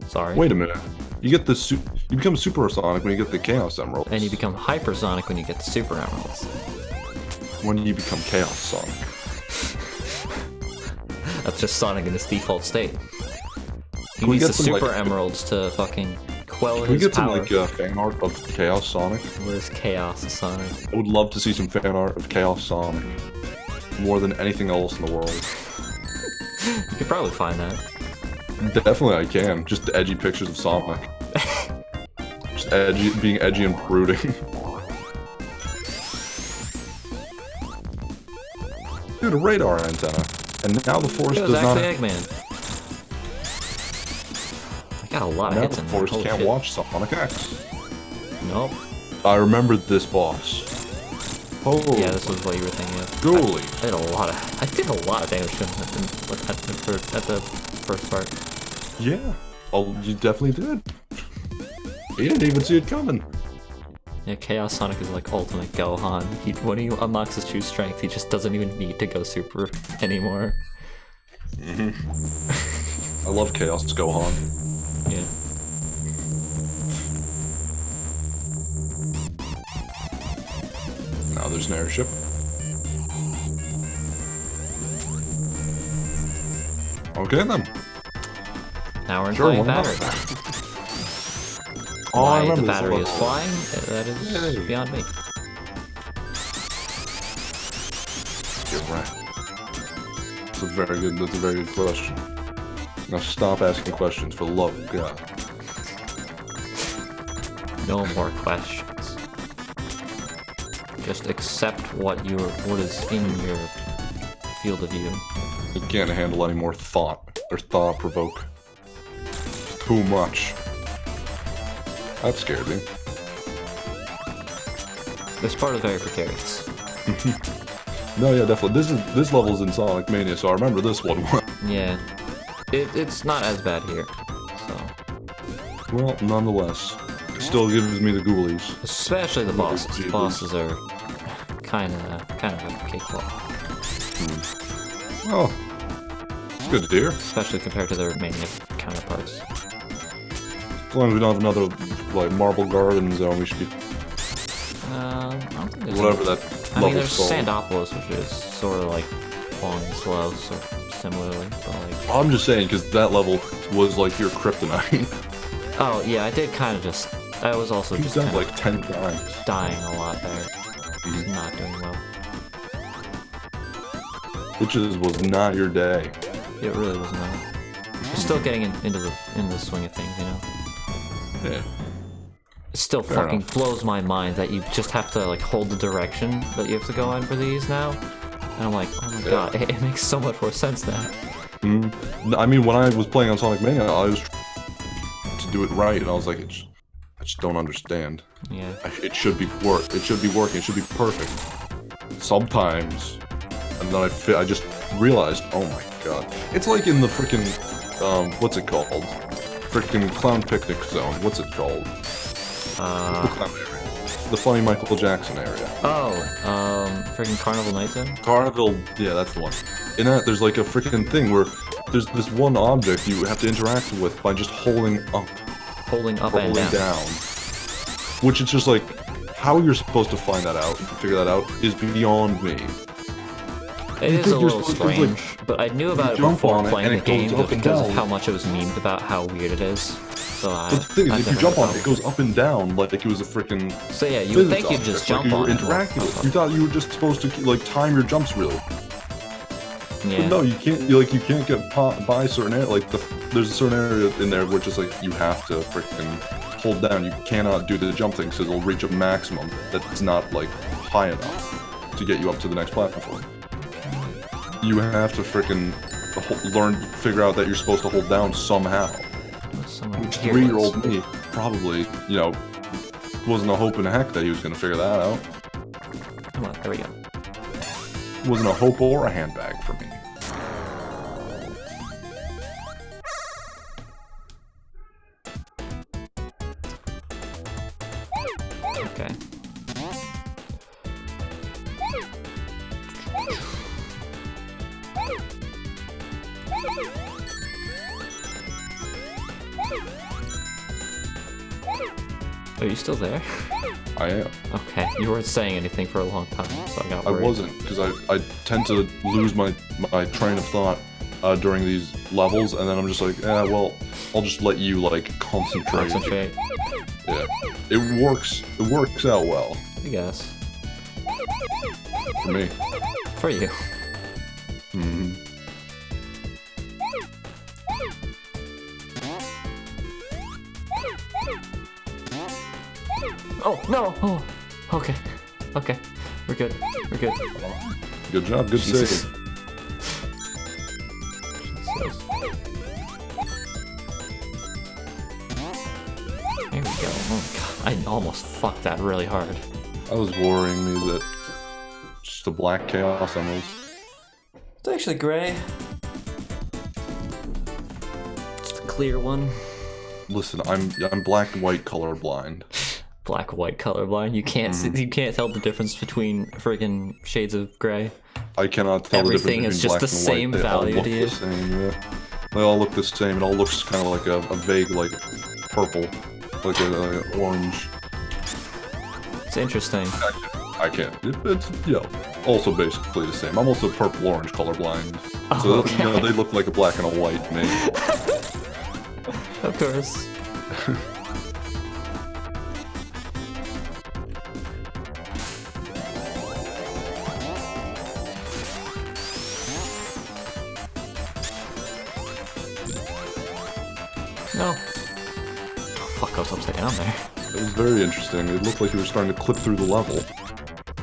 sorry. Wait a minute. You get the you become Super Sonic when you get the Chaos Emeralds. And you become Hypersonic when you get the Super Emeralds. When you become Chaos Sonic. That's just Sonic in his default state. He needs the Super Emeralds to fucking quell his power. Can we get some like fan art of Chaos Sonic? Where's Chaos Sonic? I would love to see some fan art of Chaos Sonic. More than anything else in the world. You could probably find that. Definitely I can. Just edgy pictures of Sonic. Just being edgy and brooding. Dude, a radar antenna. And now the force does not... Eggman. I got a lot of hits in there. Now the force can't watch Sonic X. Nope. I remembered this boss. Oh. Yeah, this was what you were thinking of. Ghoulie. I did a lot of damage to him at the first part. Yeah. Oh, you definitely did. He didn't even see it coming. Yeah, Chaos Sonic is like ultimate Gohan. When he unlocks his true strength, he just doesn't even need to go super anymore. I love Chaos Gohan. Yeah. Now there's an airship. Okay then. Now we're in flying battery. Why the battery is flying? That is beyond me. You're right. That's a very good question. Now stop asking questions for the love of God. No more questions. Just accept what is in your field of view. I can't handle any more thought or thought-provoke. Too much. That scared me. This part is very precarious. No, yeah, definitely. This level's in Sonic Mania, so I remember this one. Yeah, it's not as bad here. So. Well, nonetheless, it still gives me the ghoulies. Especially the bosses. The bosses are kind of a cakewalk. Oh, it's good to hear. Especially compared to their Mania counterparts. As long as we don't have another like Marble Garden zone, we should be. I don't think there's whatever that. I mean, there's Sandopolis, which is sort of like long and slow, so similarly, but like. I'm just saying because that level was like your kryptonite. Oh yeah, I did kind of just. I was also just died like 10 times. Dying a lot there. Not doing well. Witches was not your day. It really was not. You're still getting into the swing of things, you know. Yeah. It still Fair fucking enough. blows my mind that you just have to like hold the direction that you have to go in for these now. And I'm like, oh my god, it makes so much more sense now. I mean, when I was playing on Sonic Mania, I was trying to do it right, and I was like, I just don't understand. Yeah. It should be working. It should be perfect. Sometimes, and then I just realized, oh my god, it's like in the freaking what's it called? Freaking Clown Picnic Zone. What's it called? What's the clown area? The funny Michael Jackson area. Oh, freaking Carnival Night Zone? Carnival, yeah, that's the one. In that, there's like a freaking thing where there's this one object you have to interact with by just holding up. Holding up and Holding down. Which is just like, how you're supposed to find that out, figure that out, is beyond me. It is a little strange, but I knew about it before playing the game just because of how much it was memed about how weird it is. So But the thing is, if you jump on it, it goes up and down like it was a freaking. So yeah, you would think you'd just jump on it. Interacting with it. You thought you were just supposed to like time your jumps really. Yeah. But no, you can't. You can't get by certain area. Like there's a certain area in there where just like you have to freaking hold down. You cannot do the jump thing because it'll reach a maximum that's not like high enough to get you up to the next platform. You have to freaking figure out that you're supposed to hold down somehow. Which 3-year-old me probably, wasn't a hope in a heck that he was gonna figure that out. Come on, there we go. Wasn't a hope or a handbag for me. Okay. Are you still there? I am. Okay, you weren't saying anything for a long time, so I got worried. I wasn't, because I tend to lose my train of thought during these levels, and then I'm just like, yeah, well, I'll just let you, like, concentrate. Yeah. It works out well. I guess. For me. For you. Mm-hmm. Oh, no! Oh, okay. Okay. We're good. We're good. Good job, good Jesus. save. There we go. Oh, God. I almost fucked that really hard. I was worrying me that just a black chaos almost. It's actually gray. It's the clear one. Listen, I'm black and white colorblind. Black white colorblind. You can't see, you can't tell the difference between friggin' shades of gray. I cannot tell Everything the difference is between just black the and same white. value They all to look you. the same, yeah. They all look the same. It all looks kind of like a vague, like, purple. Like an orange. It's interesting. I can't. It's, also basically the same. I'm also purple-orange colorblind. Oh, So, okay. they look like a black and a white to me. Of course. No. Oh, fuck, I was upside down there. It was very interesting. It looked like you were starting to clip through the level.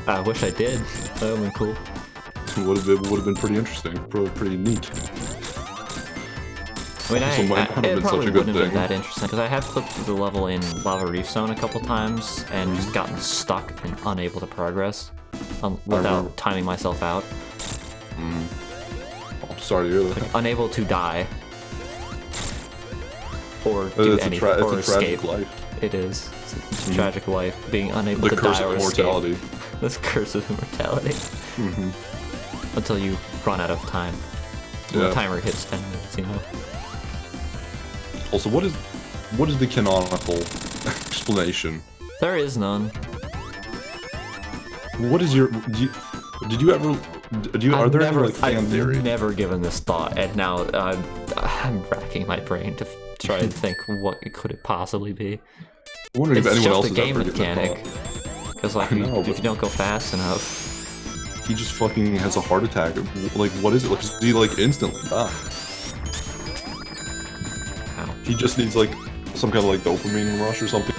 I wish I did. That would've been cool. It would have been pretty interesting. Pretty neat. I mean, Also might not have it been probably such a good wouldn't have been thing. that interesting, because I have clipped through the level in Lava Reef Zone a couple times, and just gotten stuck and unable to progress without timing myself out. I'm sorry to hear that. Unable to die. Or do It's anything, or a tragic escape. life. It is. It's a tragic life, being unable The to curse die or of escape. immortality. This curse of immortality. Until you run out of time. When the timer hits 10 minutes, Also, what is the canonical explanation? There is none. What is your? Did you ever? Are there any like fan theory? I've never given this thought, and now I'm racking my brain to try and think what it could it possibly be. I'm wondering It's if anyone just else a has game ever given that mechanic. thought. Because like, if you don't go fast enough, he just fucking has a heart attack. Like, what is it? Like, he like instantly die. He just needs like some kind of like dopamine rush or something.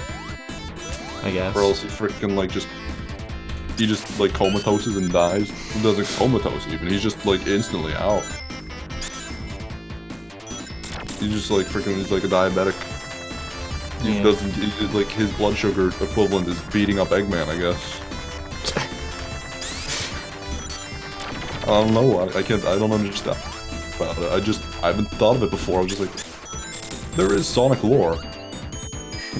I guess. Or else he freaking like he just like comatoses and dies. He doesn't comatose even. He's just like instantly out. He's just like freaking. He's like a diabetic. He doesn't like his blood sugar equivalent is beating up Eggman, I guess. I don't know. I can't. I don't understand about it. I haven't thought of it before. I was just like, there is Sonic lore.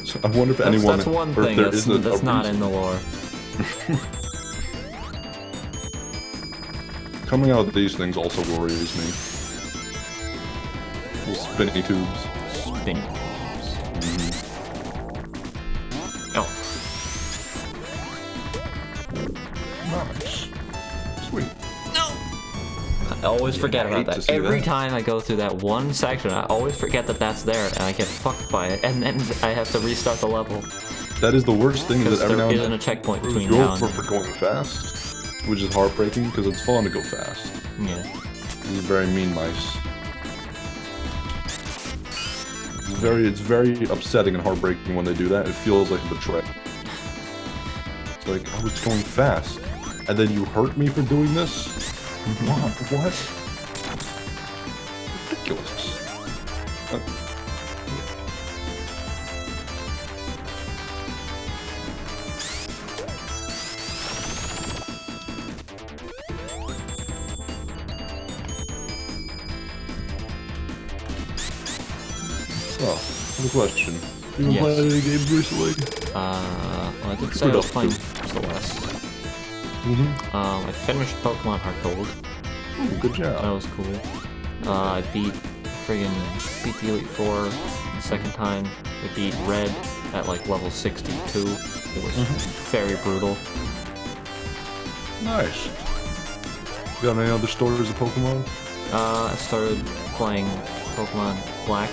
So I wonder if anyone. That's one thing that's not in the lore. Coming out of these things also worries me. Little spinny tubes. Spinny tubes. Oh. Nice. Sweet. I always forget about that. Every time I go through that one section, I always forget that that's there, and I get fucked by it, and then I have to restart the level. That is the worst thing, is that every now and then there isn't a checkpoint between now and then. for going fast, which is heartbreaking, because it's fun to go fast. Yeah. This is very mean mice. It's very upsetting and heartbreaking when they do that. It feels like a betrayal. It's like, I was going fast, and then you hurt me for doing this? What? Ridiculous. Oh, the question. You been playing any games recently? Well, I did say I was playing Celeste. I finished Pokemon Heart Gold. Ooh, good job. That was cool. I beat the Elite Four the second time. I beat Red at like level 62. It was very brutal. Nice. Got any other stories of Pokemon? I started playing Pokemon Black.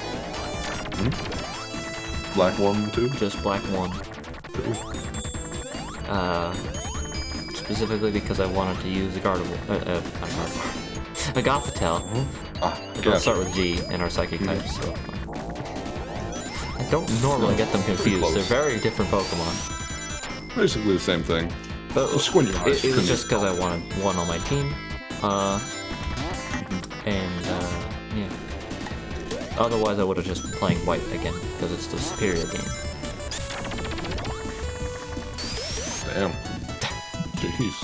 Black 1, 2? Just Black 1. Specifically because I wanted to use a Gothitelle. Let's start with G in our Psychic types. So. I don't normally get them confused. They're very different Pokemon. Basically the same thing. But it was just because I wanted one on my team. Yeah. Otherwise, I would have just been playing White again, because it's the superior game. Damn. Jeez.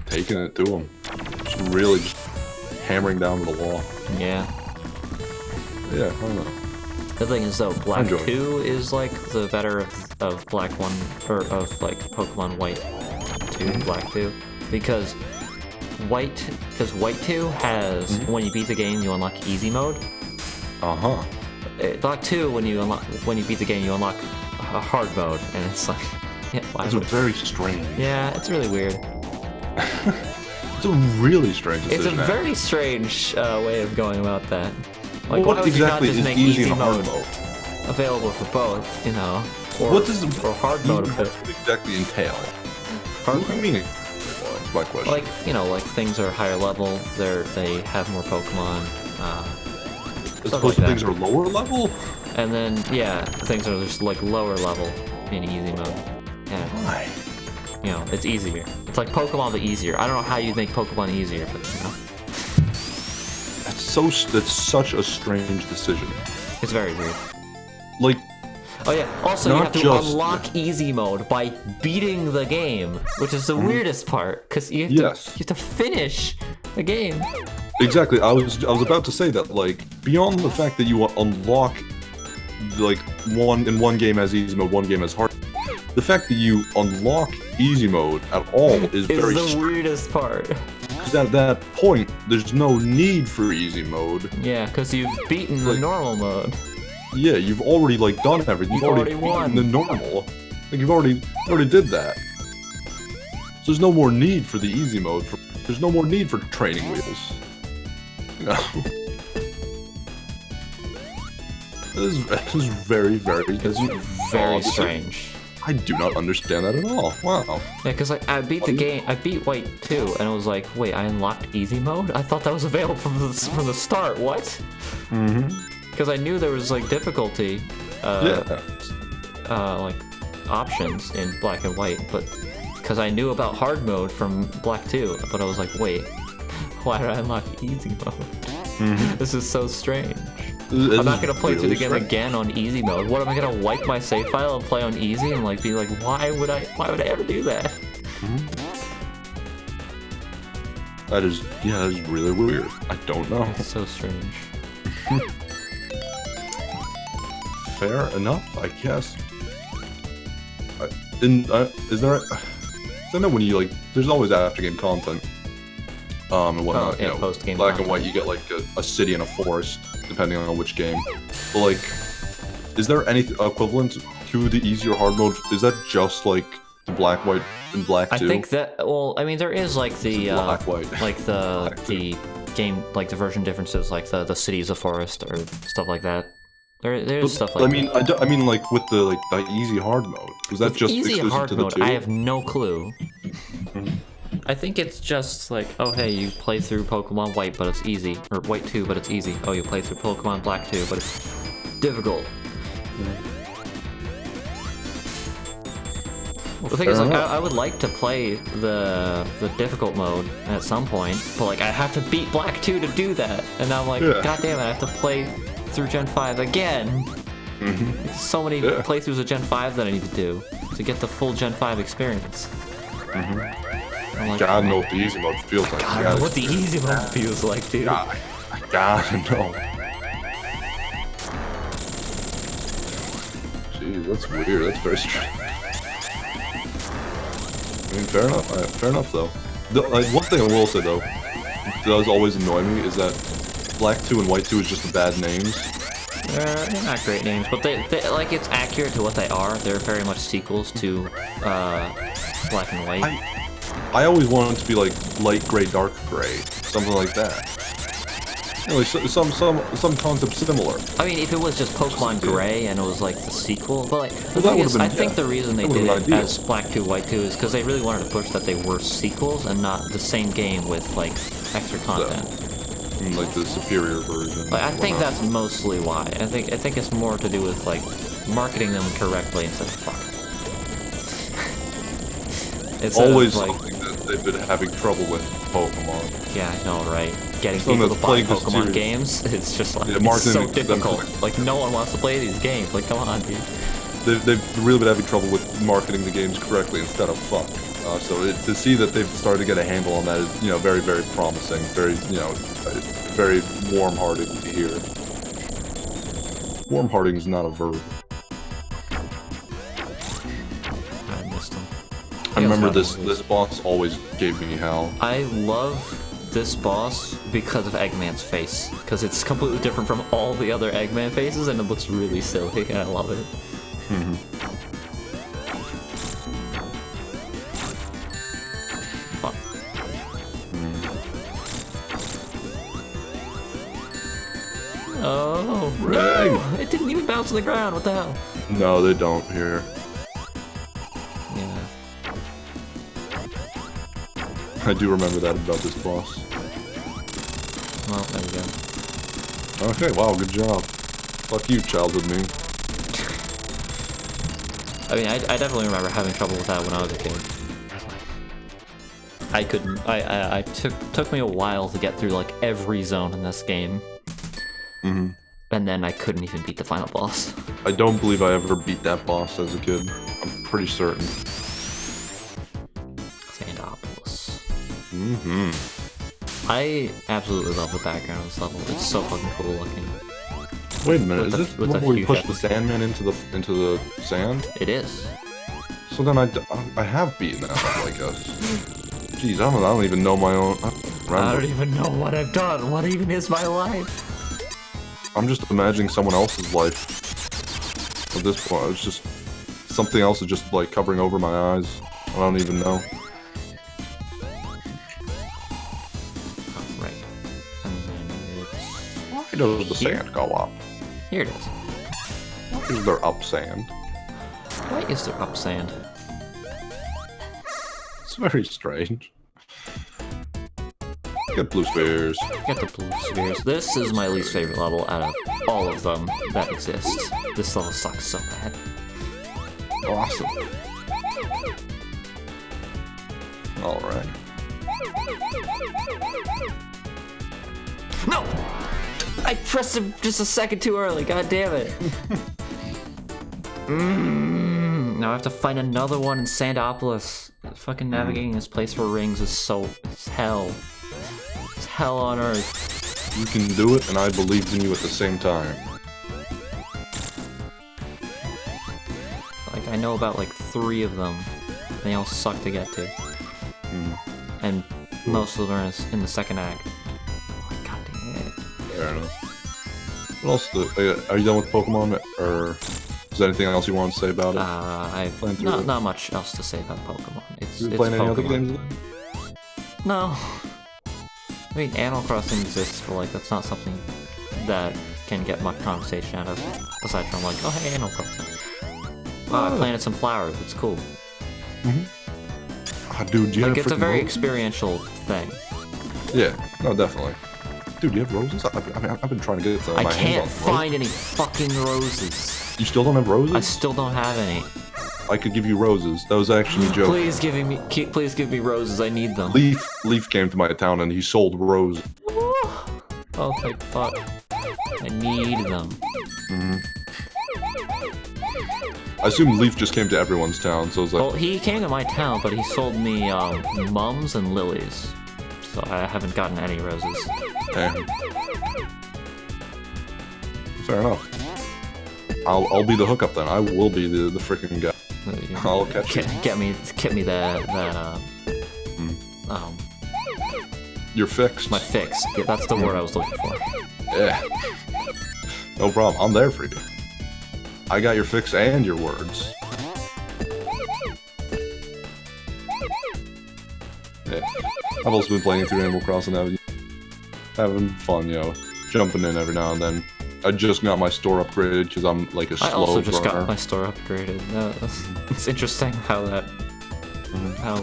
Taking it to him. Just really just hammering down to the wall. Yeah. Yeah, I don't know. The thing is, though, Black 2 is, like, the better of Black 1, or of, like, Pokemon White 2 and Black 2, because White 2 has, when you beat the game, you unlock easy mode. Black 2, when you beat the game, you unlock a hard mode, and it's like, it's very strange. Yeah, it's really weird. It's a really strange decision. It's a very strange way of going about that. Like, what why would exactly you not just make easy easy and hard mode available for both, you know? Or, what does or hard mode exactly entail? Hard what do you mean? That's my question. Like, you know, like things are higher level, they have more Pokemon, as opposed to things are lower level? And then, yeah, things are just like lower level in easy mode. And, why? You know, it's easier. It's like Pokemon but easier. I don't know how you'd make Pokemon easier, but you know. That's such a strange decision. It's very weird. Like, oh yeah, also you have to unlock easy mode by beating the game, which is the weirdest part, because you have to finish the game. Exactly, I was about to say that, like, beyond the fact that you unlock, like, one game as easy mode, one game as hard, the fact that you unlock easy mode at all is very the weirdest part. Because at that point, there's no need for easy mode. Yeah, because you've beaten the normal mode. Yeah, you've already, like, done everything. You've already won the normal. Like, you've already did that. So there's no more need for the easy mode. There's no more need for training wheels. You know? This is very, very... It's very strange. I do not understand that at all. Wow. Yeah, because like, I beat the game, I beat White 2, and it was like, wait, I unlocked easy mode? I thought that was available from the start, what? Mm-hmm. Because I knew there was like difficulty, like options in Black and White, but because I knew about hard mode from Black 2, but I was like, wait, why did I unlock easy mode? Mm-hmm. This is so strange. I'm not gonna play through the game again on easy mode. What am I gonna wipe my save file and play on easy and like be like, why would I ever do that? Mm-hmm. That is really weird. I don't know. It's so strange. Fair enough, I guess. Is there? I know when you like, there's always after game content. And whatnot. Oh, yeah, post-game Black content. and White, you get like a city and a forest, depending on which game. But like, is there any equivalent to the easy or hard mode? Is that just like the Black, White, and Black 2? I think that, well, I mean, there is like the Black, White. like the game, like the version differences, like the cities of forest or stuff like that. There's stuff like that. I mean, like with the easy hard mode. Was that just easy exclusive hard to the mode? 2? I have no clue. I think it's just like, oh hey, you play through Pokemon White, but it's easy, or White 2, but it's easy. Oh, you play through Pokemon Black 2, but it's difficult. Well, the thing is, like, I would like to play the difficult mode at some point, but like I have to beat Black 2 to do that, and now I'm like, god damn it, I have to play through Gen 5 again. So many playthroughs of Gen 5 that I need to do to get the full Gen 5 experience. I'm like, gotta know what the easy mode feels like. I know what the easy mode feels like, dude. I gotta know. Jeez, that's weird. That's very strange. I mean, fair enough. Fair enough, though. One thing I will say, though, that does always annoy me is that Black 2 and White 2 is just the bad names. They're not great names, but they like, it's accurate to what they are. They're very much sequels to Black and White. I always wanted it to be like light gray, dark gray, something like that. You know, like some concept similar. I mean, if it was just Pokemon Gray and it was like the sequel, but like the Well, thing is, been, I think the reason they that did would've it been ideal. as Black 2, White 2 is because they really wanted to push that they were sequels and not the same game with like extra content. Like the superior version. Like, I think that's mostly why. I think it's more to do with like marketing them correctly instead of fuck. It's always like, something that they've been having trouble with Pokemon. yeah, I know, right? Getting Someone people to that's buy playing this Pokemon series. games, it's just like, Yeah, it's marketing so them- difficult. Like, no one wants to play these games. Like, come on, dude. They've really been having trouble with marketing the games correctly instead of fuck. So to see that they've started to get a handle on that is, you know, very, very promising. Very, you know, very warm-hearted to hear. Warm-hearting is not a verb. I missed him. I remember this boss always gave me hell. I love this boss because of Eggman's face. Because it's completely different from all the other Eggman faces, and it looks really silly, and I love it. Fun. Oh, no! It didn't even bounce on the ground, what the hell? No, they don't here. Yeah. I do remember that about this boss. Well, there we go. Okay, wow, good job. Fuck you, childhood me. I mean, I definitely remember having trouble with that when I was a kid. I couldn't. Took me a while to get through like every zone in this game. And then I couldn't even beat the final boss. I don't believe I ever beat that boss as a kid. I'm pretty certain. Sandopolis. Mm-hmm. I absolutely love the background of this level. It's so fucking cool looking. Wait a minute, With is the- this with the the one where you huge push the Sandman into the sand? It is. So then I have beaten that level, I guess. Jeez, I don't even know my own. I don't even know what I've done. What even is my life? I'm just imagining someone else's life. At this point, it's just something else is just like covering over my eyes. I don't even know. Oh, right. And then it's... Why does the sand go up? Here it is. Why is there up sand? Why is there up sand? It's very strange. Get blue spheres. Get the blue spheres. This is my least favorite level out of all of them that exist. This level sucks so bad. Awesome. Alright. No! I pressed it just a second too early, god damn it. Now I have to find another one in Sandopolis. Fucking navigating this place for rings is so... it's hell. It's hell on earth. You can do it, and I believed in you at the same time. Like, I know about like 3 of them. They all suck to get to. And most of them are in the second act. Oh, god damn it. Fair enough. What else are you done with Pokemon, or is there anything else you want to say about it? I've not much else to say about Pokemon. It's playing any Pokemon. other games? No. I mean, Animal Crossing exists, but like that's not something that can get much conversation out of. Aside from like, oh hey, Animal Crossing. I planted some flowers. It's cool. Dude, do you like have it's a very roses? experiential thing. Yeah, no, definitely. Dude, do you have roses? I've been trying to get my hands on I can't roses. find any fucking roses. You still don't have roses? I still don't have any. I could give you roses. That was actually a joke. Please give me roses. I need them. Leaf came to my town and he sold roses. Oh thank fuck. I need them. I assume Leaf just came to everyone's town, so it was like... Well, he came to my town, but he sold me mums and lilies. So I haven't gotten any roses. Damn. Fair enough. I'll be the hookup then. I will be the freaking guy. I'll catch you. Get me that You're fixed. my fix. Yeah, that's the word I was looking for. Yeah. No problem. I'm there for you. I got your fix and your words. Yeah. I've also been playing through Animal Crossing, having fun, you know, jumping in every now and then. I just got my store upgraded because I'm like a slow I also just burner. got my store upgraded. It's interesting how that how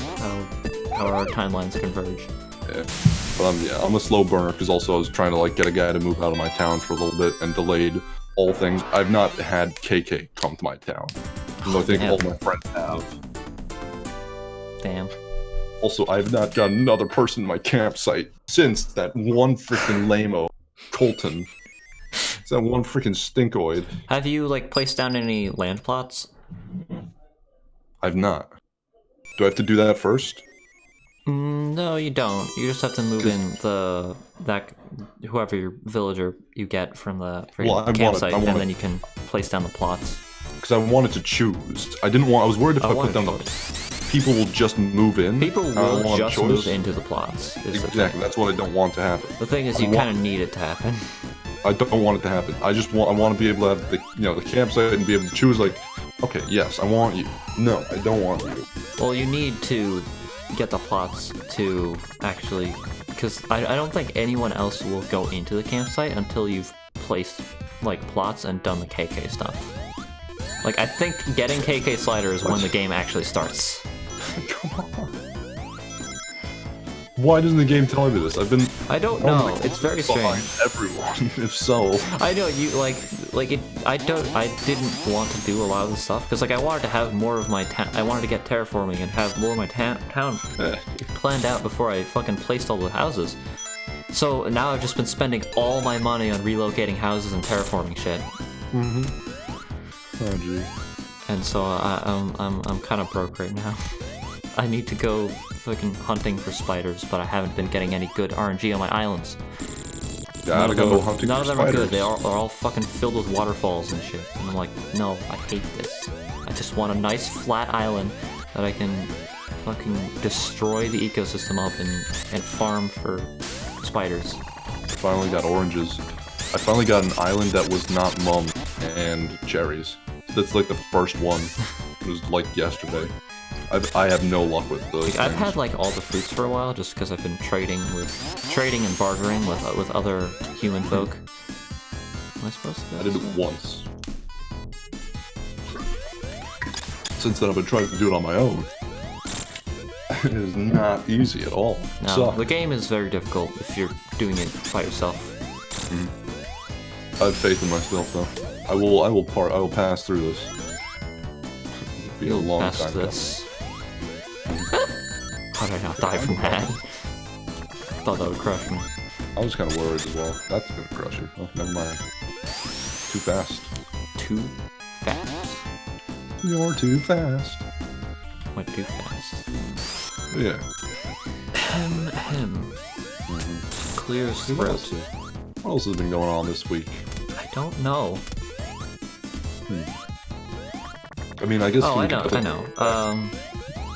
our timelines converge. Yeah. But I'm a slow burner because also I was trying to like get a guy to move out of my town for a little bit and delayed all things. I've not had KK come to my town. I think all my friends have. Damn. Also, I've not got another person in my campsite since that one freaking lame-o, Colton. It's that one freaking stinkoid. Have you like placed down any land plots? I've not. Do I have to do that first? No, you don't. You just have to move in whoever your villager you get from the campsite, and then you can place down the plots. Because I wanted to choose. I was worried if I put down the people will just move in. People will just move into the plots. Exactly. That's what I don't want to happen. The thing is, you kind of need it to happen. I don't want it to happen. I want to be able to have the campsite and be able to choose like, okay, yes, I want you. No, I don't want you. Well, you need to get the plots to actually, because I don't think anyone else will go into the campsite until you've placed like plots and done the KK stuff. Like I think getting KK slider is when the game actually starts. Come on. Why doesn't the game tell me this? I don't know. It's very strange. Everyone, if so. I know you like it. I didn't want to do a lot of the stuff because like I wanted to have more of my town. I wanted to get terraforming and have more of my town planned out before I fucking placed all the houses. So now I've just been spending all my money on relocating houses and terraforming shit. Oh gee. And so I'm kind of broke right now. I need to go fucking hunting for spiders, but I haven't been getting any good RNG on my islands. None of them are good. They are all fucking filled with waterfalls and shit. And I'm like, no, I hate this. I just want a nice flat island that I can fucking destroy the ecosystem of and farm for spiders. I finally got oranges. I finally got an island that was not mums and cherries. That's like the first one. It was like yesterday. I have no luck with those things. I've had like all the fruits for a while just because I've been trading and bartering with other human folk. Am I supposed to? I did it once. since then I've been trying to do it on my own. It is not easy at all. No, the game is very difficult if you're doing it by yourself. I have faith in myself, though. I will pass through this. It'll be a long pass time this. How did I not die from that? Thought that would crush me. I was kind of worried as well. That's gonna crush you. Oh, never mind. Too fast. Too fast? You're too fast. Went too fast. Yeah. Clear his throat. What else has been going on this week? I don't know. I mean, I guess. Oh, I know.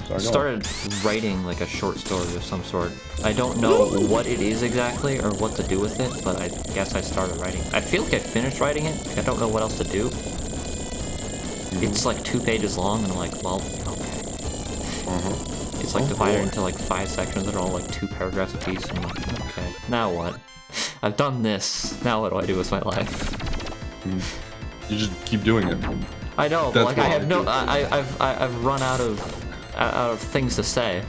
Sorry, started writing like a short story of some sort. I don't know what it is exactly or what to do with it, but I guess I started writing. I feel like I finished writing it. I don't know what else to do. It's like 2 pages long, and I'm like, well, okay. It's like divided into like 5 sections that are all like 2 paragraphs apiece, and I'm like, okay, now what? I've done this. Now what do I do with my life? You just keep doing it. I know, but like I have no. I've run out of things to say.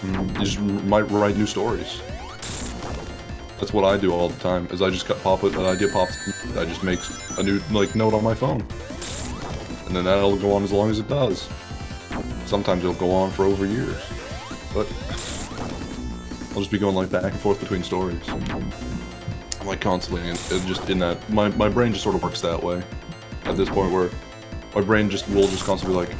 You just might write new stories. That's what I do all the time. Is I just pop it, an idea pops. I just make a new note on my phone, and then that'll go on as long as it does. Sometimes it'll go on for over years, but I'll just be going like back and forth between stories. I'm like constantly just in that. My brain just sort of works that way. At this point, where my brain will just constantly be like,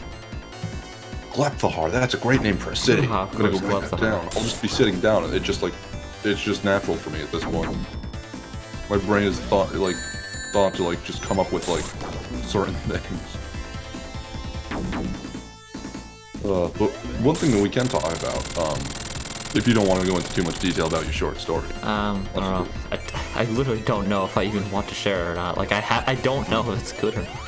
Glepthahar, that's a great name for a city. I'm gonna go write that down. I'll just be sitting down, and it's just natural for me at this point. My brain is thought to like just come up with like certain things. But one thing that we can talk about, if you don't want to go into too much detail about your short story. I don't know. I literally don't know if I even want to share it or not. Like I don't know if it's good or not.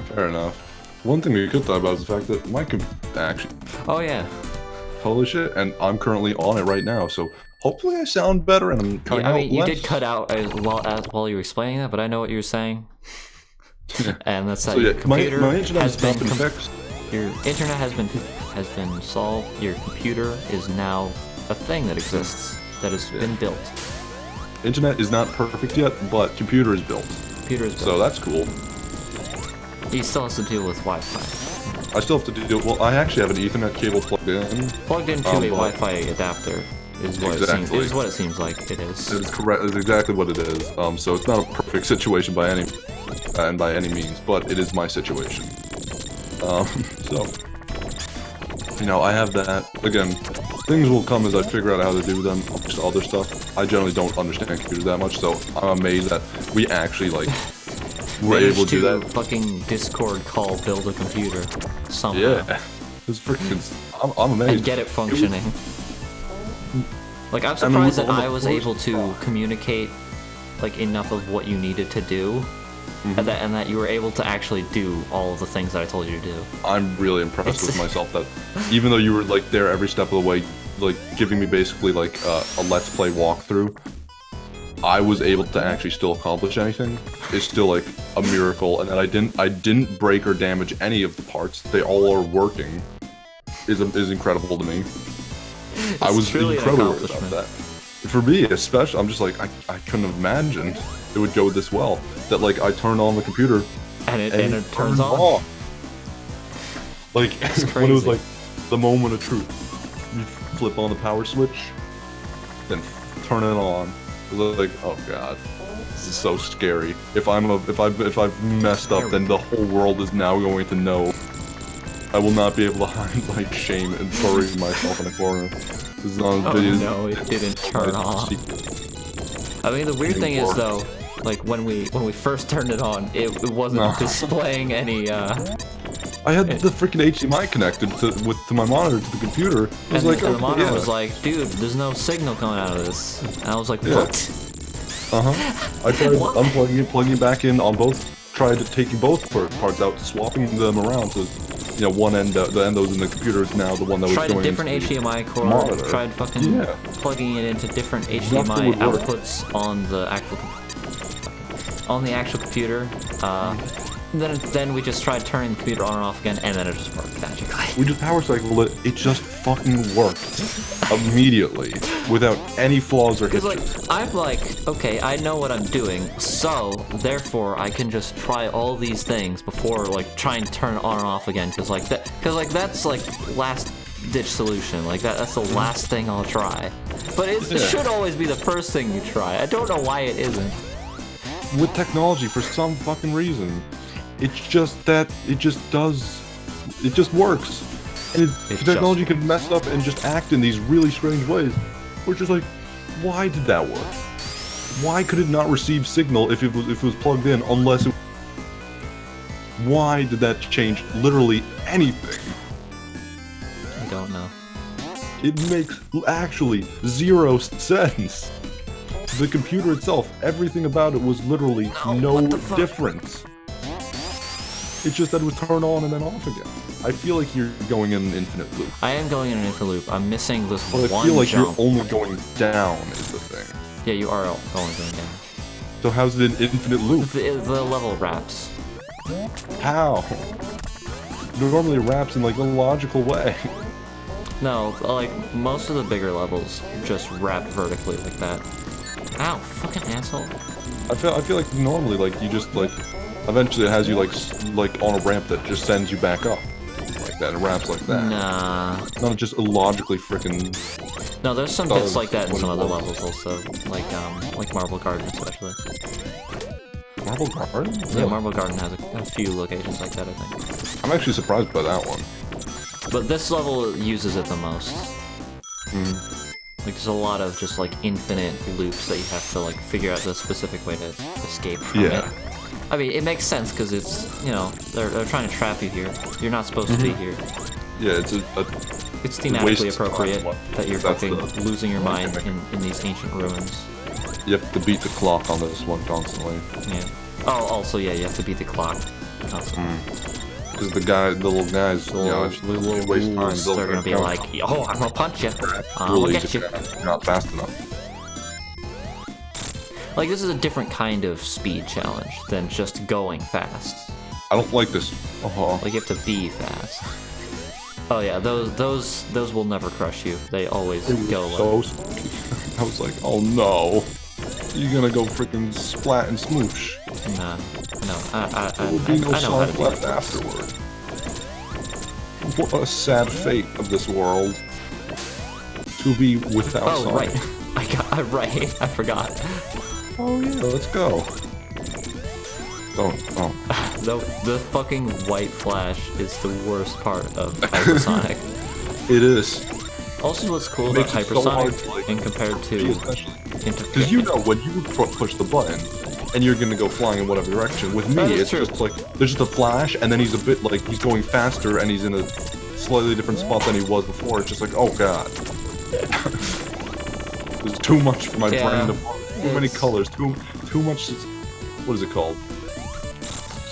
Fair enough. One thing we could talk about is the fact that my computer actually. Oh yeah. Publish it, and I'm currently on it right now, so hopefully I sound better and I'm cutting out less. You did cut out while you were explaining that, but I know what you were saying. And that's that your computer my internet has been fixed. Your internet has been solved. Your computer is now a thing that exists, that has been built. Internet is not perfect yet, but computer is built. Computer is built. So that's cool. He still has to deal with Wi-Fi. I still have to deal. Well, I actually have an Ethernet cable plugged in. Plugged into a Wi-Fi adapter is what it seems like it is. It's correct. It's exactly what it is. So it's not a perfect situation by any means, but it is my situation. So I have that. Again, things will come as I figure out how to do them. Just other stuff. I generally don't understand computers that much, so I'm amazed that we actually we're able to do that. Fucking Discord call build a computer somehow. Yeah, it's freaking. I'm amazed. And get it functioning. I'm surprised that I was able to communicate enough of what you needed to do, and that you were able to actually do all of the things that I told you to do. I'm really impressed with myself that even though you were there every step of the way, giving me basically a let's play walkthrough, I was able to actually still accomplish anything. It's still a miracle, and that I didn't break or damage any of the parts. They all are working. Is incredible to me. I was incredibly about that. For me, especially, I'm just I couldn't have imagined it would go this well. That I turn on the computer and it turns on. When it was the moment of truth. You flip on the power switch, then turn it on. It was oh god, this is so scary. If I've messed up, then the whole world is now going to know. I will not be able to hide shame and bury myself in a corner. This is on video. No, it didn't turn on. I mean, the weird thing is though, when we first turned it on, it wasn't displaying any. I had the freaking HDMI connected to my monitor to the computer. It was and the monitor was dude, there's no signal coming out of this. And I was like, what? I tried unplugging it, plugging it back in on both. Tried taking both parts out, swapping them around. So one end, the end that was in the computer is now the one that was going into the Tried a different HDMI cord. Tried fucking plugging it into different HDMI outputs on the actual computer. then we just tried turning the computer on and off again, and then it just worked magically. We just power cycled it. It just fucking worked immediately, without any flaws or hitches. Because, like, I'm like, okay, I know what I'm doing, so therefore I can just try all these things before like trying to turn it on and off again. Because that's like last ditch solution. Like that's the last thing I'll try. But it should always be the first thing you try. I don't know why it isn't. With technology, for some fucking reason, it's just that it just works. And technology can mess up and just act in these really strange ways. We're just like, why did that work? Why could it not receive signal if it was plugged in unless it... Why did that change literally anything? I don't know. It makes actually zero sense. The computer itself, everything about it was literally no difference. It's just that it would turn on and then off again. I feel like you're going in an infinite loop. I am going in an infinite loop. I'm missing this one jump. I feel like you're only going down is the thing. Yeah, you are only going down. So how's it an infinite loop? The level wraps. How? Normally wraps in like a logical way. No, like most of the bigger levels just wrap vertically like that. Ow, fucking asshole. I feel like normally like you just like eventually it has you like on a ramp that just sends you back up like that and wraps like that. Nah. Not just illogically freaking. No, there's some bits like that in some other levels also, like Marble Garden especially. Marble Garden? Yeah, Marble Garden has a few locations like that, I think. I'm actually surprised by that one. But this level uses it the most. Like, there's a lot of just, like, infinite loops that you have to, like, figure out the specific way to escape from it. I mean, it makes sense, because it's, you know, they're trying to trap you here. You're not supposed to be here. Yeah, it's it's thematically appropriate that you're fucking losing your mind in these ancient ruins. You have to beat the clock on this one constantly. Yeah. Oh, also, yeah, you have to beat the clock constantly. Because the little guys, you know, if you waste time, they're gonna be like, oh, I'm gonna punch you. I'm really gonna get you. You're not fast enough. Like, this is a different kind of speed challenge than just going fast. I don't like this. Like, you have to be fast. Oh yeah, those will never crush you. They always go so spooky. I was like, oh no. You're gonna go freaking splat and smoosh. Nah, no, I There will be no know how to song left afterward. What a sad fate of this world. To be without song. Right. I forgot. Oh yeah, let's go. The fucking white flash is the worst part of Hypersonic. It is. Also, what's cool about Hypersonic and compared to... Because you know, when you push the button, and you're gonna go flying in whatever direction, with me, it's just like, there's just a flash, and then he's a bit like, he's going faster, and he's in a slightly different spot than he was before. It's just like, oh god. There's too much for my brain to... Too many colors, too much... What is it called?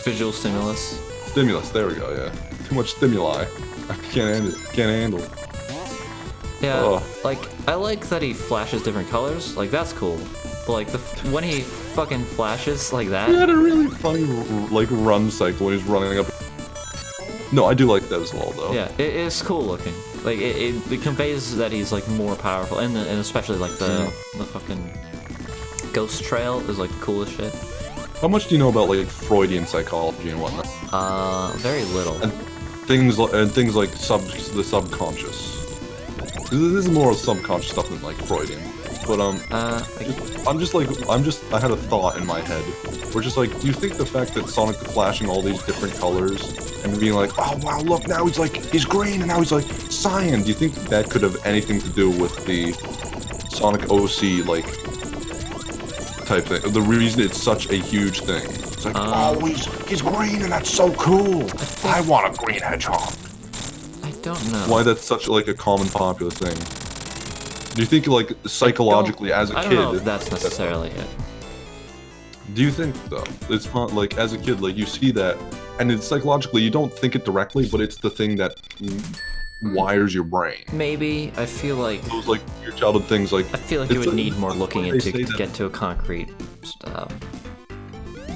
Visual stimulus. Stimulus, there we go, yeah. Too much stimuli. I can't handle it. Yeah, like, I like that he flashes different colors, like, that's cool. But, like, when he fucking flashes like that... He had a really funny, like, run cycle when he was running up. No, I do like that as well, though. Yeah, it's cool looking. Like, it conveys that he's, like, more powerful, and especially, like, the fucking ghost trail is, like, the coolest shit. How much do you know about, like, Freudian psychology and whatnot? Very little. And things like the subconscious. This is more subconscious stuff than like Freudian. But I had a thought in my head. We're just like, do you think the fact that Sonic flashing all these different colors and being like, oh wow, look, now he's green and now he's like cyan, do you think that could have anything to do with the Sonic OC like type thing? The reason it's such a huge thing. It's like, oh, he's green and that's so cool. I want a green hedgehog. I don't know. Why that's such like a common popular thing. Do you think like psychologically as a kid? I don't know if that's necessarily it. Do you think though? It's not like as a kid, like you see that, and it's psychologically you don't think it directly, but it's the thing that wires your brain. Maybe. I feel like those like your childhood things like. I feel like you would need more looking into to get to a concrete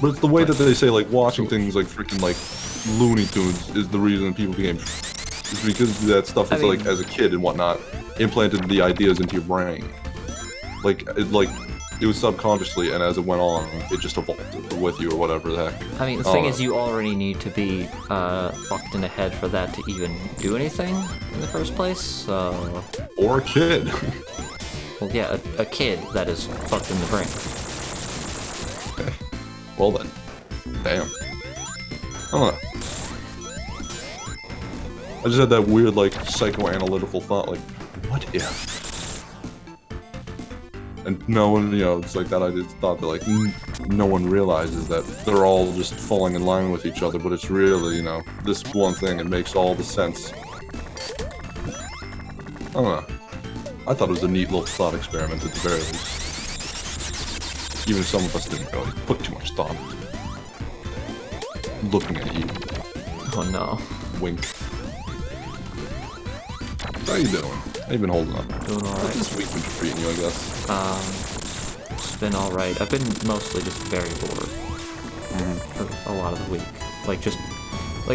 But it's the way that they say, like, watching things like freaking, like, Looney Tunes is the reason people became... It's because that stuff is, like, as a kid and whatnot, implanted the ideas into your brain. Like, it was subconsciously, and as it went on, it just evolved with you or whatever the heck. I mean, the thing is, you already need to be fucked in the head for that to even do anything in the first place, so... Or a kid. Well, yeah, a kid that is fucked in the brain. Okay. Well then. Damn. I don't know. I just had that weird, like, psychoanalytical thought, like, what if? And no one, you know, it's like that I just thought that, like, no one realizes that they're all just falling in line with each other, but it's really, you know, this one thing, it makes all the sense. I don't know. I thought it was a neat little thought experiment at the very least. Even some of us didn't really put too much thought into it. Looking at you. Oh no. Wink. How you doing? How you been holding up? Doing alright. What's this week been treating you, I guess? It's been alright. I've been mostly just very bored. For a lot of the week. Like,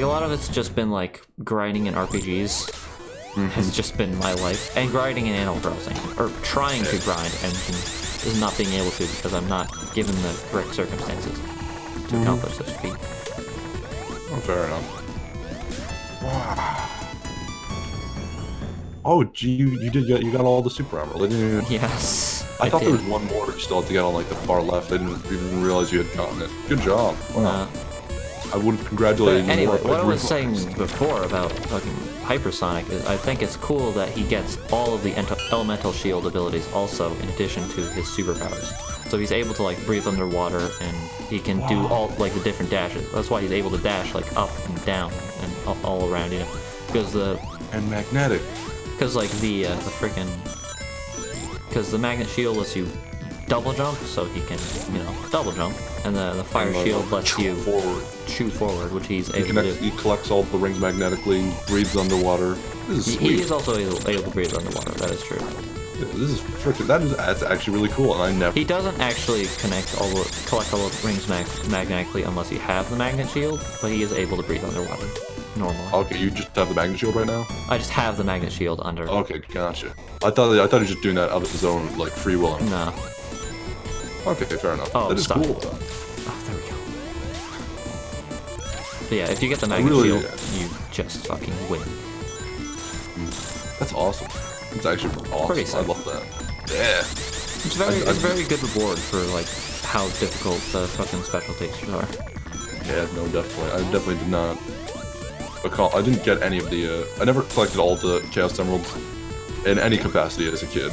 a lot of it's just been, like, grinding in RPGs. Has just been my life. And grinding in Animal Crossing. Or trying to grind and is not being able to because I'm not given the correct circumstances to accomplish such a feat. Oh, fair enough. Wow. Oh, gee, you got all the Super Emerald, didn't you? Yes, I thought did. there was one more you still had to get on, like, the far left. I didn't even realize you had gotten it. Good job. Wow. I would have congratulated you anyway, more if what I was realized. saying before about fucking Hypersonic is I think it's cool that he gets all of the elemental shield abilities also in addition to his superpowers. So he's able to, like, breathe underwater and he can do all, like, the different dashes. That's why he's able to dash, like, up and down and all around, you know. Because And magnetic. Because, like, the frickin'... Because the magnet shield lets you double jump, so he can, you know, double jump. And the fire shield lets you shoot forward, which he's able to do. He collects all the rings magnetically, breathes underwater. This is sweet. He is also able to breathe underwater, that is true. Yeah, this is freaking... That's actually really cool, and I never... He doesn't actually collect all the rings magnetically unless you have the magnet shield, but he is able to breathe underwater. Normally. Okay, you just have the magnet shield right now? I just have the magnet shield under. Okay, gotcha. I thought he was just doing that of his own, like, free will. No. Okay, fair enough. Oh, that is stop. cool. Oh, there we go. But yeah, if you get the magnet shield, you just fucking win. That's awesome. It's actually awesome. Pretty sick. I love that. Yeah. It's very good reward for, like, how difficult the fucking special tastes are. Yeah, no, definitely. I definitely did not... I didn't get any of the, I never collected all the Chaos Emeralds in any capacity as a kid.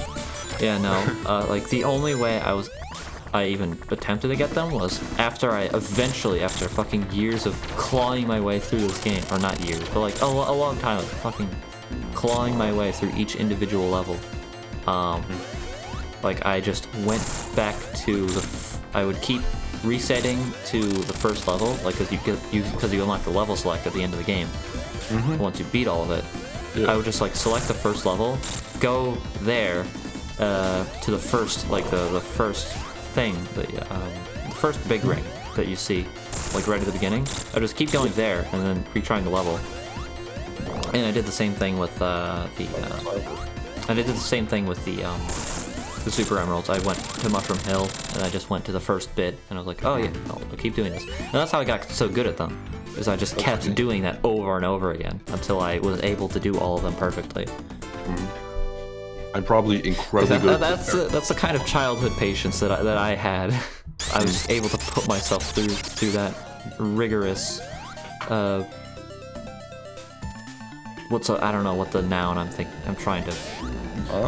Yeah, no, like, the only way I even attempted to get them was after after fucking years of clawing my way through this game, or not years, but like a long time of fucking clawing my way through each individual level. Like, I just went back to I would keep resetting to the first level, like, because you unlock the level select at the end of the game. Once you beat all of it, yeah. I would just, like, select the first level, go there to the first, like, the first thing, the first big ring that you see, like, right at the beginning. I would just keep going there and then retrying the level. And I did the same thing with the Super Emeralds. I went to Mushroom Hill, and I just went to the first bit, and I was like, oh yeah, I'll keep doing this. And that's how I got so good at them, is I just kept doing that over and over again, until I was able to do all of them perfectly. I'm probably incredibly good at that's the kind of childhood patience that I had. I was able to put myself through that rigorous, I don't know what the noun I'm trying to...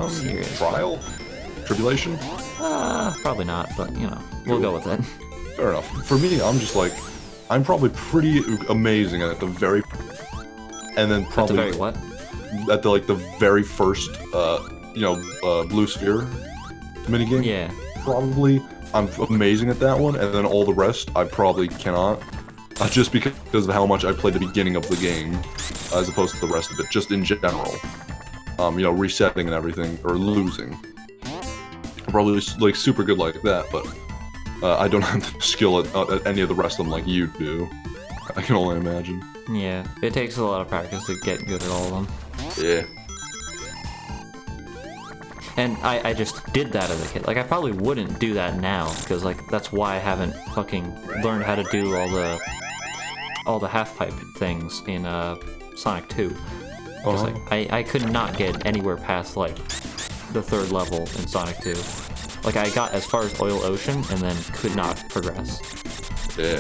serious. Trial? Tribulation? Probably not, but, you know, we'll go with it. Fair enough. For me, I'm just like, I'm probably pretty amazing at the very... And then probably... At the very what? At the, like, the very first, blue sphere minigame. Yeah. Probably, I'm amazing at that one, and then all the rest, I probably cannot. Just because of how much I played the beginning of the game, as opposed to the rest of it, just in general. Resetting and everything, or losing. I'm probably, like, super good like that, but I don't have the skill at any of the rest of them like you do. I can only imagine. Yeah, it takes a lot of practice to get good at all of them. Yeah. And I just did that as a kid. Like, I probably wouldn't do that now, because, like, that's why I haven't fucking learned how to do all the half-pipe things in, Sonic 2. Because, like, I could not get anywhere past, like, the 3rd level in Sonic 2. Like, I got as far as Oil Ocean, and then could not progress. Yeah.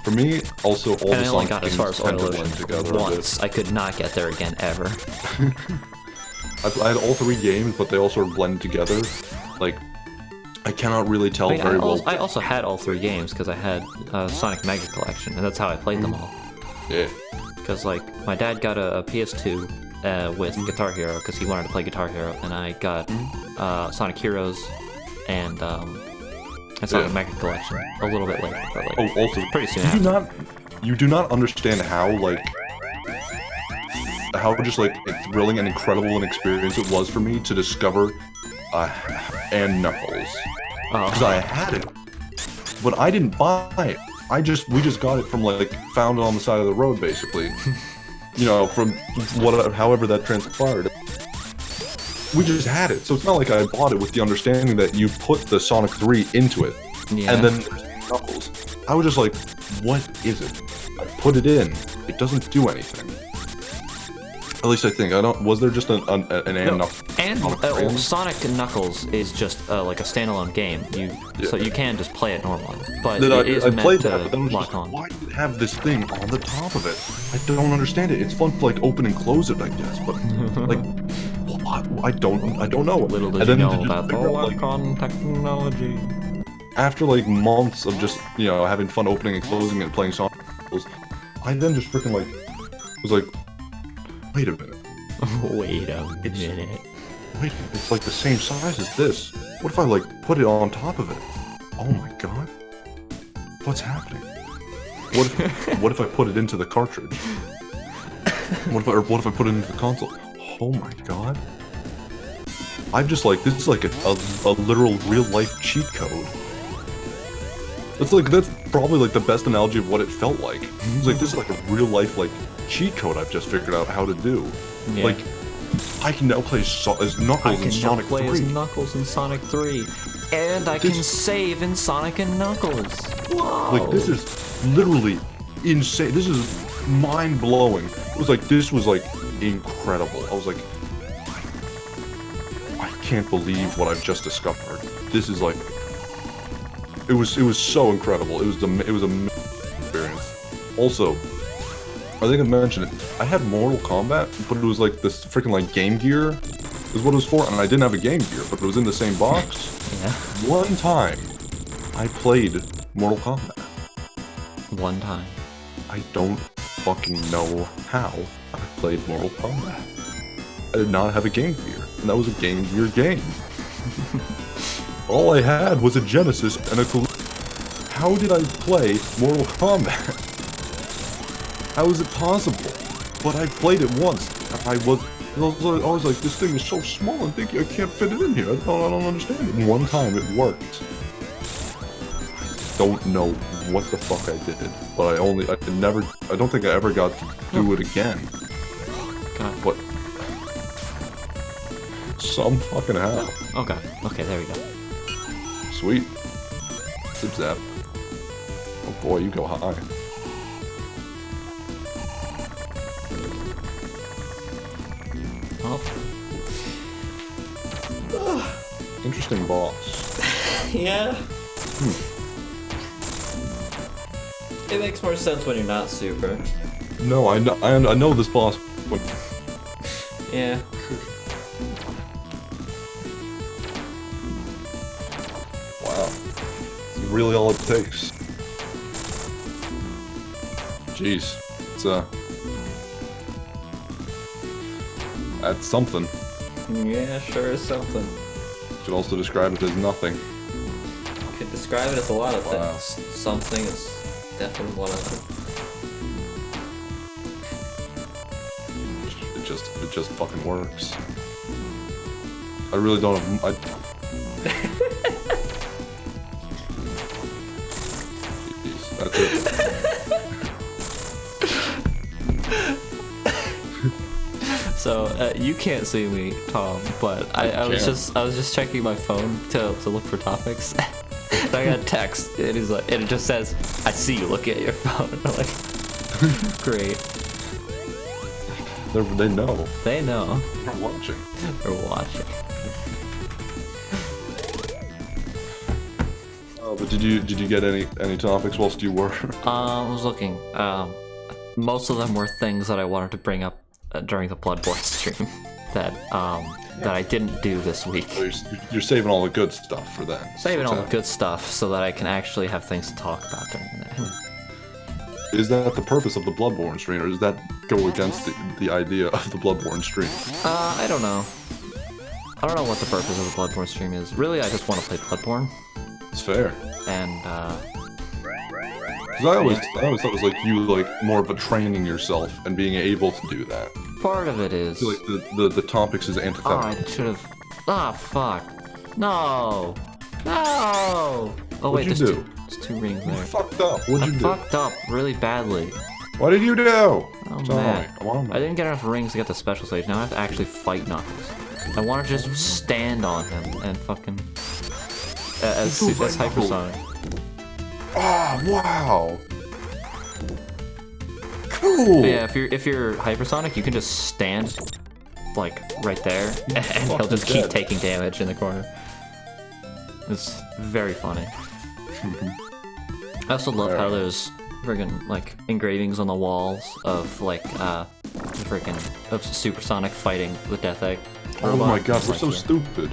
For me, also, all and the I only Sonic got as games far as tend Oil to blend Ocean together a bit. once. I could not get there again, ever. I had all 3 games, but they all sort of blend together. Like, I cannot really tell very well. I also had all 3 games, because I had Sonic Mega Collection, and that's how I played them all. Yeah. Because, like, my dad got a PS2 with Guitar Hero, because he wanted to play Guitar Hero, and I got Sonic Heroes and Sonic Mega Collection a little bit later. But, like, also, pretty soon after. You do not understand how, like, how just, like, thrilling and incredible an experience it was for me to discover and Knuckles. Because I had it, but I didn't buy it. We just got it from, like, found it on the side of the road, basically. You know, from however that transpired. We just had it, so it's not like I bought it with the understanding that you put the Sonic 3 into it, and then there's Knuckles. I was just like, what is it? I put it in. It doesn't do anything. At least I think. Was there just an Knuckles? And Sonic Knuckles is just like a standalone game. So you can just play it normally, but it is meant to lock on. Why do you have this thing on the top of it? I don't understand it. It's fun to, like, open and close it, I guess, but like, I don't know. Little did you know about the lock-on technology. After, like, months of just, you know, having fun opening and closing and playing Sonic, I then just freaking, like, was like, wait a minute. Wait a minute. Wait, it's like the same size as this. What if I, like, put it on top of it? Oh my god. What's happening? What if I put it into the cartridge? What if I put it into the console? Oh my god. I'm just like, this is like a literal real-life cheat code. That's probably, like, the best analogy of what it felt like. It's like, this is like a real-life, like, cheat code I've just figured out how to do. Yeah. Like, I can now play as Knuckles in Sonic 3. I can now play as Knuckles in Sonic 3. And I can save in Sonic and Knuckles. Whoa! Like, this is literally insane. This is mind-blowing. It was like, this was, like, incredible. I was like, I can't believe what I've just discovered. This is, like, it was so incredible. It was a experience. Also, I think I mentioned it. I had Mortal Kombat, but it was like this freaking, like, Game Gear is what it was for, and I didn't have a Game Gear, but it was in the same box. Yeah. One time, I played Mortal Kombat. One time. I don't fucking know how I played Mortal Kombat. I did not have a Game Gear, and that was a Game Gear game. All I had was a Genesis and a Collection. How did I play Mortal Kombat? How is it possible? But I played it once. I was like, this thing is so small and thinking I can't fit it in here. I don't understand it. And one time it worked. I don't know what the fuck I did, but I don't think I ever got to do it again. God. But some fucking hell. Okay, there we go. Sweet. Zip zap. Oh boy, you go high. Well. Interesting boss. Yeah. It makes more sense when you're not super. No, I know this boss. But... Yeah. Wow. It's really all it takes. Jeez. It's that's something. Yeah, sure is something. You could also describe it as nothing. You could describe it as a lot of things. Something is definitely one of them. It just fucking works. I really don't have... So you can't see me, Tom, but I was just checking my phone to look for topics. And I got a text, and it just says, "I see you looking at your phone." And I'm like, great. They know. They know. They're watching. They're watching. But did you get any topics whilst you were? I was looking. Most of them were things that I wanted to bring up during the Bloodborne stream that I didn't do this week. So you're saving all the good stuff for that. Saving all the good stuff so that I can actually have things to talk about during that. Is that the purpose of the Bloodborne stream, or does that go against the idea of the Bloodborne stream? I don't know. I don't know what the purpose of the Bloodborne stream is. Really, I just want to play Bloodborne. It's fair. And, Because I always thought it was like you, like, more of a training yourself and being able to do that. part of it is... I feel like the topics is antithetical. Oh, I should have... Ah, fuck. No! No! Oh, wait, there's two rings there. You fucked up. What'd you do? I fucked up really badly. What did you do? Oh, Tell man. me. Come on, man. I didn't get enough rings to get the special stage. Now I have to actually fight Knuckles. I want to just stand on him and fucking... as Hypersonic. Oh, wow! Cool! But yeah, if you're Hypersonic, you can just stand, like, right there, and he'll just keep taking damage in the corner. It's very funny. I also love how there's friggin' like engravings on the walls of like of Supersonic fighting the Death Egg. Oh my god, we're so stupid.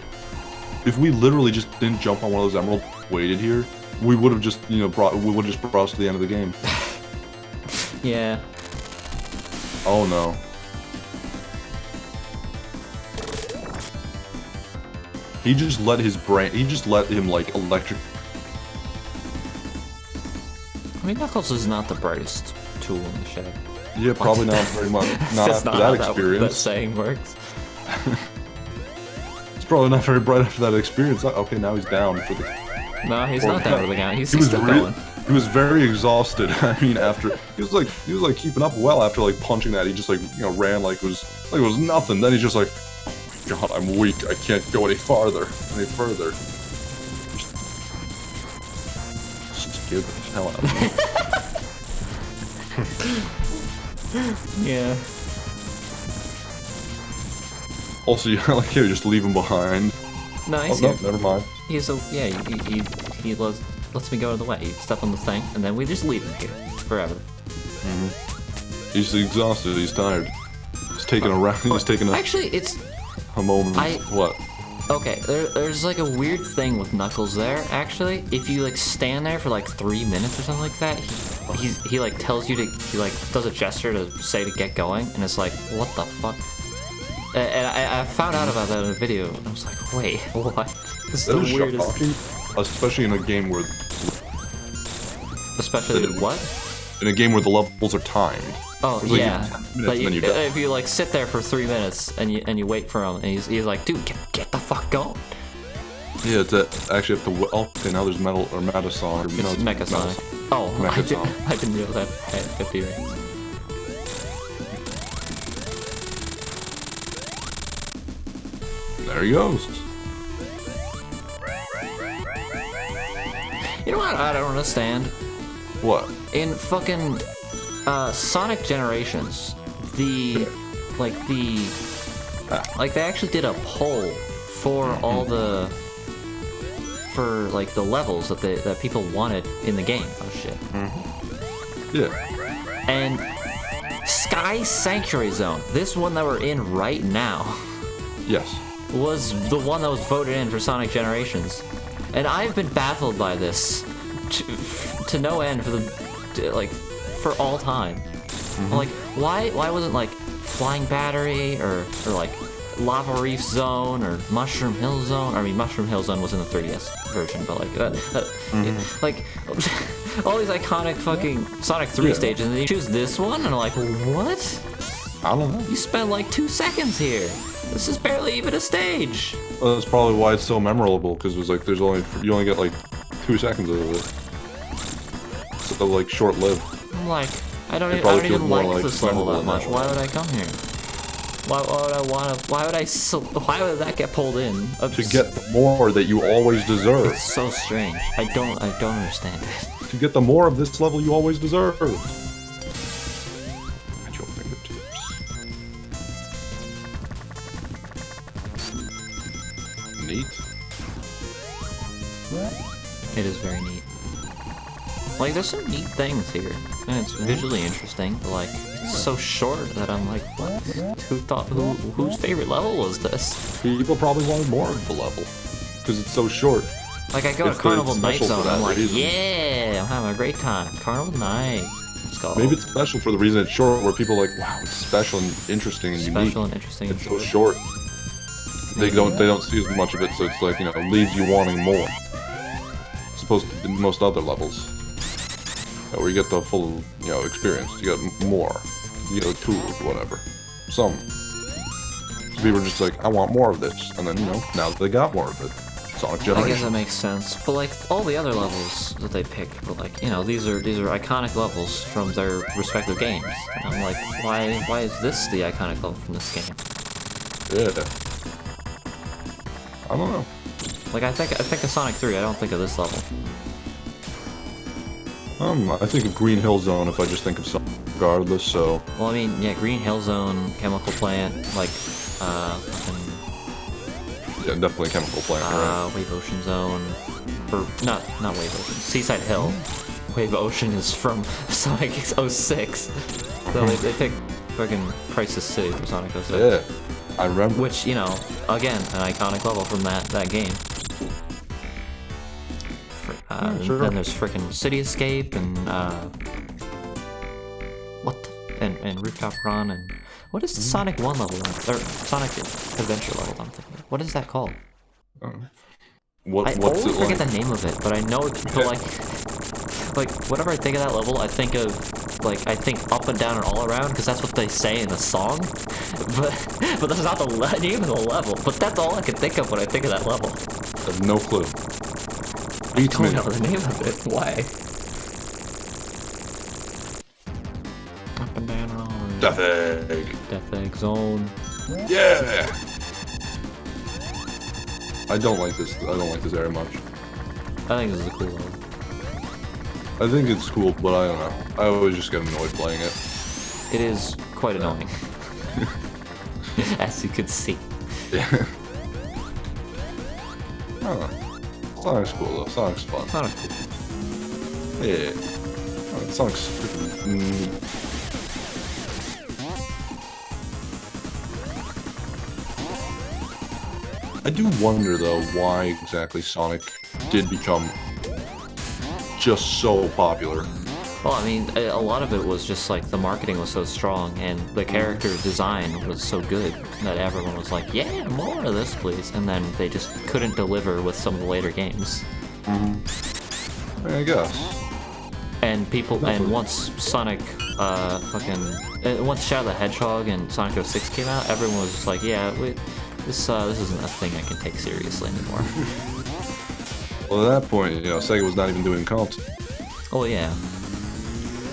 If we literally just didn't jump on one of those emeralds, waited here, we would have just, you know, brought us to the end of the game. Yeah. Oh no. He just let him like electric. I mean, Knuckles is not the brightest tool in the shed. Yeah, probably not very much. Not after that experience. That saying works. It's probably not very bright after that experience. Okay, now he's down for the... No, he's not down for the count. He's still going. He was very exhausted. I mean, after he was like keeping up well after like punching that. He just like, you know, ran like it was nothing. Then he's just like, oh my god, I'm weak. I can't go any further. Scared the hell out of me. Yeah. Also, you like here, just leave him behind. No, he's here. No, never mind. He's so yeah. He lets me go out of the way. He step on the thing, and then we just leave him here forever. He's exhausted. He's tired. He's taking a round. He's taking a. Actually, it's a moment. What? Okay, there's like a weird thing with Knuckles there, actually. If you like stand there for like 3 minutes or something like that, he like tells you to, he like does a gesture to say to get going, and it's like, what the fuck? And I found out about that in a video, and I was like, wait, what? This is the weirdest. Especially in a game where... Especially what? In a game where the levels are timed. Oh, like yeah. But if you like sit there for 3 minutes and you wait for him, and he's like, dude, get the fuck going. Yeah, it's actually have to. Oh, okay, now there's Metal or Metasonic. It's Mechasonic. Oh, I didn't realize I had 50 rings. There he goes. You know what I don't understand? What? In fucking Sonic Generations, they actually did a poll for all the the levels that people wanted in the game. Oh shit. Yeah. And Sky Sanctuary Zone, this one that we're in right now, yes, was the one that was voted in for Sonic Generations. And I've been baffled by this to no end for all time. I'm like, why wasn't like Flying Battery or like Lava Reef Zone or Mushroom Hill Zone? I mean, Mushroom Hill Zone was in the 3DS version, but like like all these iconic fucking Sonic 3 stages, and then you choose this one, and I'm like, what? I don't know. You spent like 2 seconds here. This is barely even a stage. Well, that's probably why it's so memorable, because it was like you only get like 2 seconds of it. So like short-lived. I'm like, I don't even like this level that much. Why would I come here? Why would I wanna? Why would that get pulled in? To get the more that you always deserve. It's so strange. I don't understand it. To get the more of this level you always deserve. At your fingertips. Neat. It is very neat. Like, there's some neat things here, and it's visually interesting, but like, it's so short that I'm like, what? Whose favorite level was this? People probably wanted more of the level, because it's so short. Like, I go to Carnival Night Zone, I'm like, yeah, I'm having a great time. Carnival Night. Let's go. Maybe it's special for the reason it's short, where people are like, wow, it's special and interesting and unique. Special and interesting. It's so short. They don't see as much of it, so it's like, you know, it leaves you wanting more. As opposed to most other levels. Where you get the full, you know, experience. You get more. You get a tool or whatever. Some. So people are just like, I want more of this. And then, you know, now they got more of it. Sonic Generations. I guess that makes sense. But like, all the other levels that they pick, but like, you know, these are iconic levels from their respective games. And I'm like, why is this the iconic level from this game? Yeah. I don't know. Like, I think of Sonic 3, I don't think of this level. I think of Green Hill Zone if I just think of something regardless, so... Well, I mean, yeah, Green Hill Zone, Chemical Plant, like, fucking... Yeah, definitely Chemical Plant, right? Wave Ocean Zone... Or, not Wave Ocean, Seaside Hill. Wave Ocean is from Sonic 06. So they picked fucking Crisis City for Sonic 06. Yeah, I remember. Which, you know, again, an iconic level from that game. Sure. Then there's frickin' City Escape and and Rooftop Run and what is the Sonic 1 level or Sonic Adventure level I'm thinking of? What is that called? I What's always it forget like? the name of it, but I know it. But like whenever I think of that level, I think of I think up and down and all around because that's what they say in the song. But that's not the name of the level. But that's all I can think of when I think of that level. I have no clue. I don't know the name of it. Why? Up and down and all. Death Egg. Death Egg Zone. Yeah. I don't like this. I don't like this very much. I think this is a cool level. I think it's cool, but I don't know. I always just get annoyed playing it. It is quite annoying, as you could see. Yeah. I don't know. Sonic's cool though. Sonic's fun. Sonic's cool. Yeah. Sonic's freaking neat. I do wonder though why exactly Sonic did become just so popular. Well, I mean, a lot of it was just like the marketing was so strong and the character design was so good that everyone was like, yeah, more of this, please. And then they just couldn't deliver with some of the later games. I guess. And once Sonic, once Shadow the Hedgehog and Sonic 06 came out, everyone was just like, yeah, this isn't a thing I can take seriously anymore. Well, at that point, you know, Sega was not even doing comps. Oh yeah.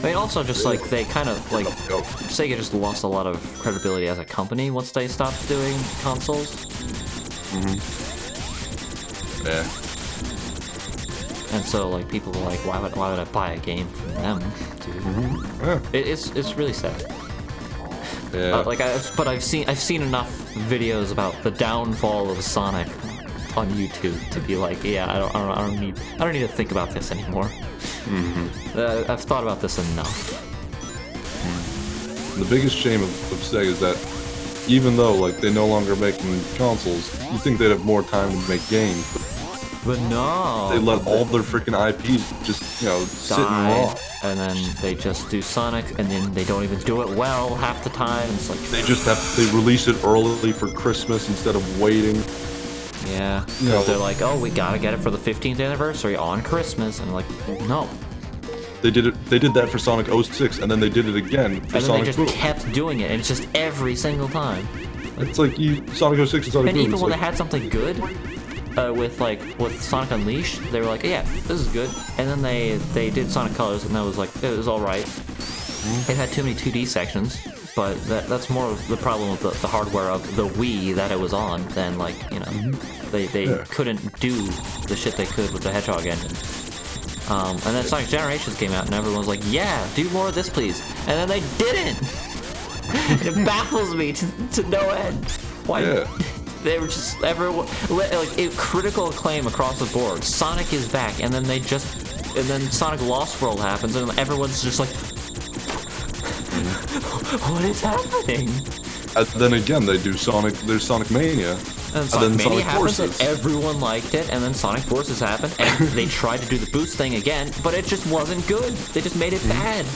I mean, also just like they kind of like Sega just lost a lot of credibility as a company once they stopped doing consoles. Yeah. And so like people were like, why would I buy a game from them, dude? Yeah. It's really sad. Yeah. I've seen enough videos about the downfall of Sonic on YouTube to be like, yeah, I don't need to think about this anymore. I've thought about this enough. The biggest shame of Sega is that even though like they're no longer making consoles, you think they'd have more time to make games, But no. they let all their freaking IPs just, you know, sit and rot. And then they just do Sonic, and then they don't even do it well half the time. It's like They release it early for Christmas instead of waiting. yeah, because they're like, oh, we gotta get it for the 15th anniversary on Christmas, and I'm like, no. They did that for Sonic 06, and then they did it again for And then Sonic they just Boom. kept doing it, and it's just every single time. It's like Sonic 06 and Sonic And Boom. even it's when like, they had something good, with Sonic Unleashed, they were like, yeah, this is good. And then they did Sonic Colors, and that was like, it was all right. It had too many 2D sections, but that's more of the problem with the hardware of the Wii that it was on than, like, you know, they couldn't do the shit they could with the Hedgehog engine. And then Sonic Generations came out, and everyone was like, yeah, do more of this, please. And then they didn't! It baffles me to no end. Why? Yeah. They were just, everyone, like, critical acclaim across the board. Sonic is back, and then and then Sonic Lost World happens, and everyone's just like, what is happening? And then again, there's Sonic Mania. And then Sonic happens, and everyone liked it, and then Sonic Forces happened, and they tried to do the boost thing again, but it just wasn't good. They just made it bad.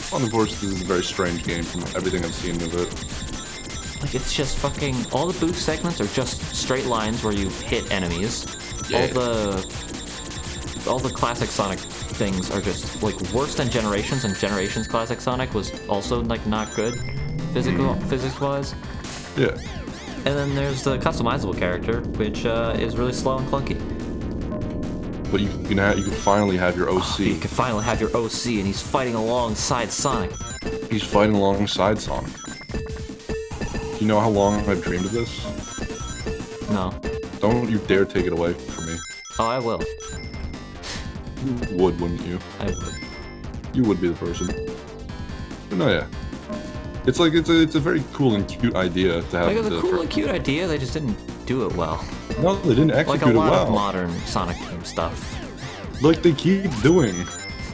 Sonic Forces is a very strange game from everything I've seen of it. Like, it's just fucking, all the boost segments are just straight lines where you hit enemies. Yeah. All the classic Sonic things are just, like, worse than Generations, and Generations classic Sonic was also, like, not good physics-wise. Yeah. And then there's the customizable character, which is really slow and clunky. But you can finally have your OC. Oh, you can finally have your OC, and he's fighting alongside Sonic. He's fighting alongside Sonic. Do you know how long I've dreamed of this? No. Don't you dare take it away from me. Oh, I will. You would, wouldn't you? I would. You would be the person. But no, yeah. It's like, it's a very cool and cute idea to have. Like, it's a cool and cute idea, they just didn't do it well. No, they didn't execute it well. Like a lot of modern Sonic team stuff. Like, they keep doing.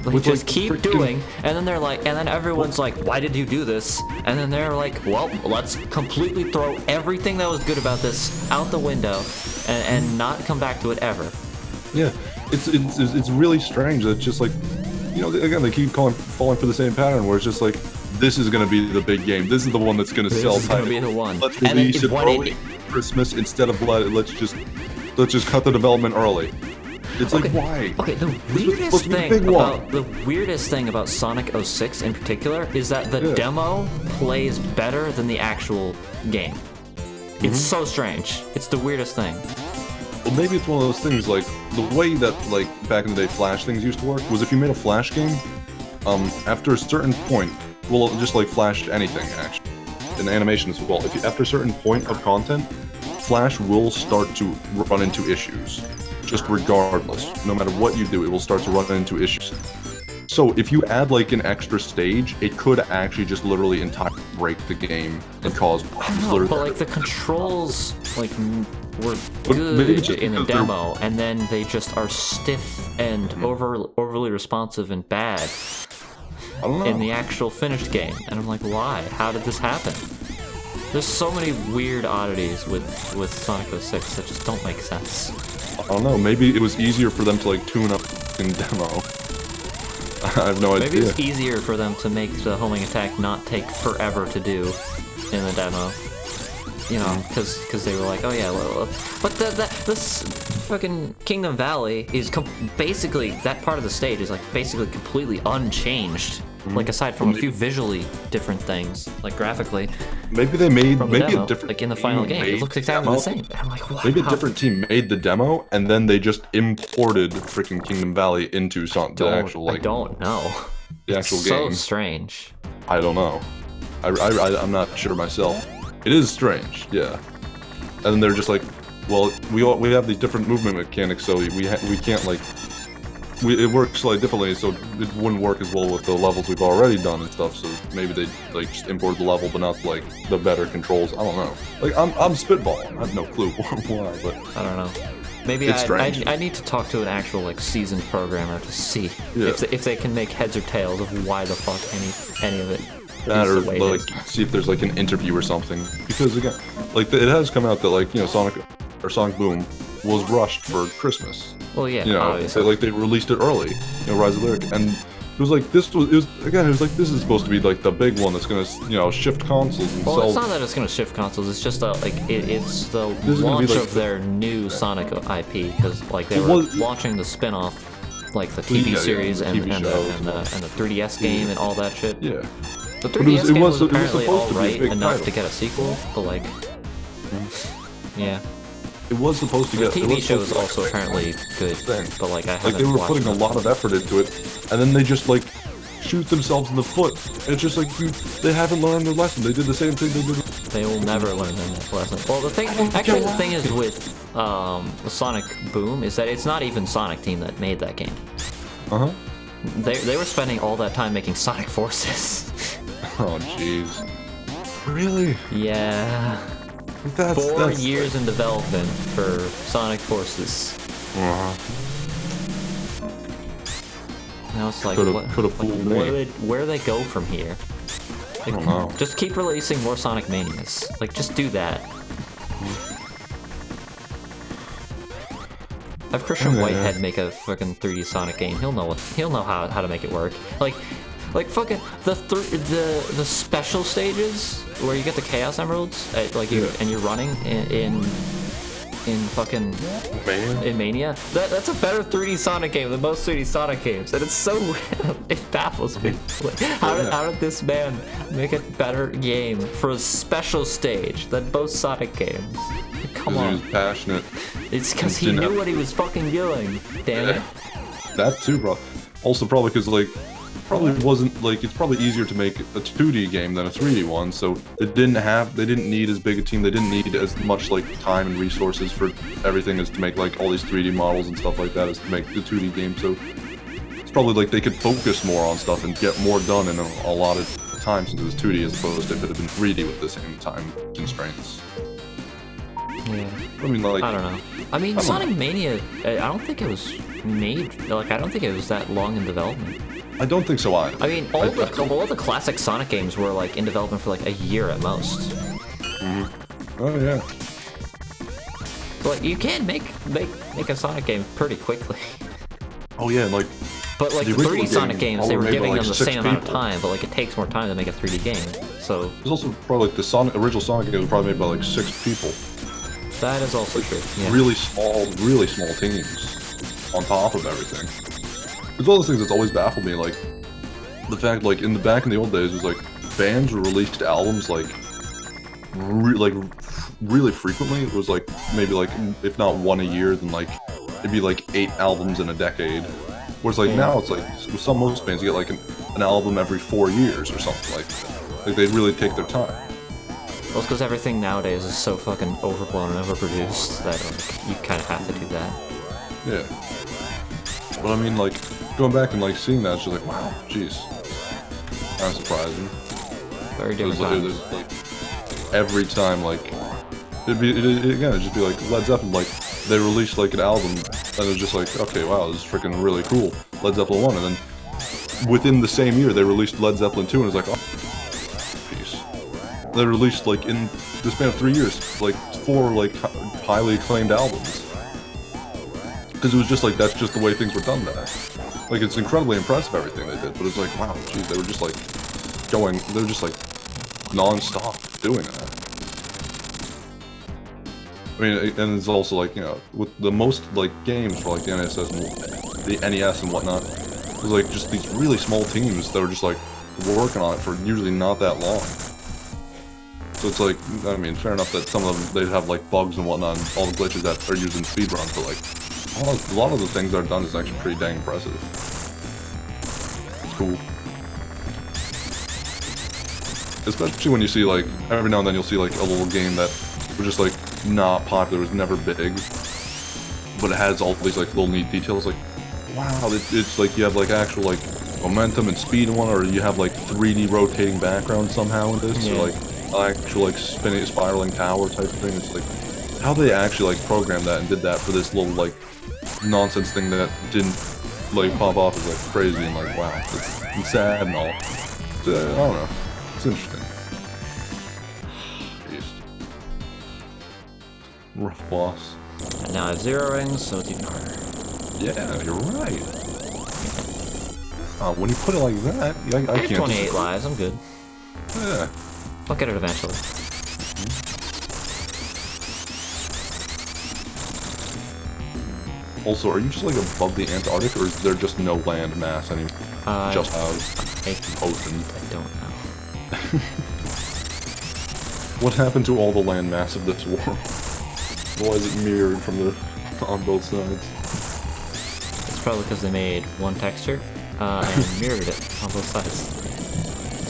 Like, just keep doing, and then they're like, and then everyone's like, why did you do this? And then they're like, well, let's completely throw everything that was good about this out the window, and not come back to it ever. Yeah, it's really strange that it's just like, you know, again, they keep falling for the same pattern where it's just like, this is gonna be the big game. This is the one that's gonna sell. This is gonna be the one. Let's release it early Christmas instead of let's just cut the development early. It's okay, like, why? Okay, the weirdest thing about Sonic 06 in particular is that the demo plays better than the actual game. It's so strange. It's the weirdest thing. Well, maybe it's one of those things, like, the way that, like, back in the day Flash things used to work was if you made a Flash game, after a certain point, well, just like Flash anything, actually, in animation as well, after a certain point of content, Flash will start to run into issues. Just regardless, no matter what you do, it will start to run into issues. So if you add like an extra stage, it could actually just literally entirely break the game and cause. I don't know, but like the controls like were good in the demo, and then they just are stiff and overly responsive and bad in the actual finished game. And I'm like, why? How did this happen? There's so many weird oddities with Sonic 06 that just don't make sense. I don't know, maybe it was easier for them to like tune up in demo. I have no idea. Maybe it's easier for them to make the homing attack not take forever to do in the demo. You know, because they were like, oh yeah, well, but this fucking Kingdom Valley is basically, that part of the stage is like basically completely unchanged. Like aside from a few visually different things, like graphically. Maybe they made a different, like in the final game, it looks exactly the same. I'm like, what? Maybe a different team made the demo and then they just imported freaking Kingdom Valley into the actual like. I don't know. The actual game. So strange. I don't know. I'm not sure myself. It is strange, yeah. And then they're just like, well, we have these different movement mechanics, so we can't like. It works slightly differently, so it wouldn't work as well with the levels we've already done and stuff. So maybe they like just import the level, but not like the better controls. I don't know. Like I'm spitballing. I have no clue why, but I don't know. Maybe I need to talk to an actual like seasoned programmer to see if they can make heads or tails of why the fuck any of it. That or like see if there's like an interview or something. Because again, like it has come out that like, you know, Sonic Boom was rushed for Christmas. Well, yeah, you know, obviously. Like they released it early, you know, Rise of Lyric, and it was like this was like this is supposed to be like the big one that's gonna, you know, shift consoles and sell. Well, it's not that it's gonna shift consoles. It's just like it's the launch of their new Sonic IP, because like they were launching the spin-off, like the TV series and the 3DS game and all that shit. Yeah. The 3DS game was apparently alright enough to get a sequel, but like, yeah. it was supposed to The get. TV show is also apparently good, but like I haven't Like they were watched putting a lot of effort into it, and then they just like shoot themselves in the foot. It's just like they haven't learned their lesson. They did the same thing they did. They will never learn that lesson. Well, the thing, actually, the thing is with Sonic Boom is that it's not even Sonic Team that made that game. They were spending all that time making Sonic Forces. Oh jeez. Really? Yeah. That's 4 years in development for Sonic Forces. Now it's like, where do they go from here? Like, I don't know. Just keep releasing more Sonic Manias. Like, just do that. Have Christian Whitehead make a fucking 3D Sonic game. He'll know how to make it work. Like fucking the special stages where you get the Chaos Emeralds, and you're running in fucking Mania. That's a better 3D Sonic game than most 3D Sonic games, and it's so it baffles me. Like, how did this man make a better game for a special stage than most Sonic games? Come on. He was passionate. It's because he knew what he was fucking doing. Damn it. That too, bro. Also, probably because it's probably easier to make a 2D game than a 3D one. So they didn't need as big a team. They didn't need as much like time and resources for everything as to make like all these 3D models and stuff like that as to make the 2D game. So it's probably like they could focus more on stuff and get more done in a lot of time since it was 2D as opposed to if it had been 3D with the same time constraints. Yeah. I mean, like, I don't know. I mean, Sonic Mania, I don't think it was made, like, I don't think it was that long in development. I don't think so either. I mean, all the classic Sonic games were, like, in development for, like, a year at most. Oh, yeah. But, like, you can make a Sonic game pretty quickly. Oh, yeah, like... But, like, the 3D Sonic games, they were giving them the same amount of people. time, but, like, it takes more time to make a 3D game, so... There's also probably, like, the original Sonic game was probably made by, like, 6 people. That is also true, yeah. Really small teams on top of everything. It's one of those things that's always baffled me, like, the fact, like, back in the old days, it was like, bands released albums, like, really frequently. It was, like, maybe, like, if not one a year, then, like, it'd be, like, 8 albums in a decade. Whereas, like, now it's, like, with most bands, you get, like, an album every 4 years or something like that. Like, they really take their time. Well, it's because everything nowadays is so fucking overblown and overproduced that like, you kind of have to do that. Yeah. But I mean, like, going back and like seeing that, it's just like, wow, jeez. Kind of surprising. Very different times. Like, every time, like, it'd just be like Led Zeppelin, like, they released like an album, and it was just like, okay, wow, this is freaking really cool. Led Zeppelin 1, and then within the same year, they released Led Zeppelin 2, and it was like, oh, they released, like, in the span of 3 years, like, 4, like, highly acclaimed albums. Because it was just like, that's just the way things were done there. Like, it's incredibly impressive, everything they did, but it's like, wow, geez, they were just, like, they were just, like, non-stop doing that. I mean, and it's also, like, you know, with the most, like, games for, like, the NES and whatnot, it was, like, just these really small teams that were just, like, working on it for usually not that long. So it's like, I mean, fair enough that some of them, they'd have like bugs and whatnot, and all the glitches that are used in speedruns, but like, a lot of the things that are done is actually pretty dang impressive. It's cool. Especially when you see like, every now and then you'll see like a little game that was just like not popular, was never big, but it has all these like little neat details, like, wow, it's like you have like actual like momentum and speed in one, or you have like 3D rotating background somehow in this, or like, actual like spiraling tower type of thing. It's like how they actually like programmed that and did that for this little like nonsense thing that didn't like pop off is like crazy and like, wow, it's sad and all. I don't know, it's interesting. Jeez. Rough boss. And now I have 0 rings, so it's even harder. Yeah, you're right. When you put it like that, I can't. 28 lives, I'm good. Yeah. I'll get it eventually. Also, are you just like above the Antarctic, or is there just no land mass anymore? Just ocean. I don't know. What happened to all the land mass of this world? Why is it mirrored from the on both sides? It's probably because they made one texture and mirrored it on both sides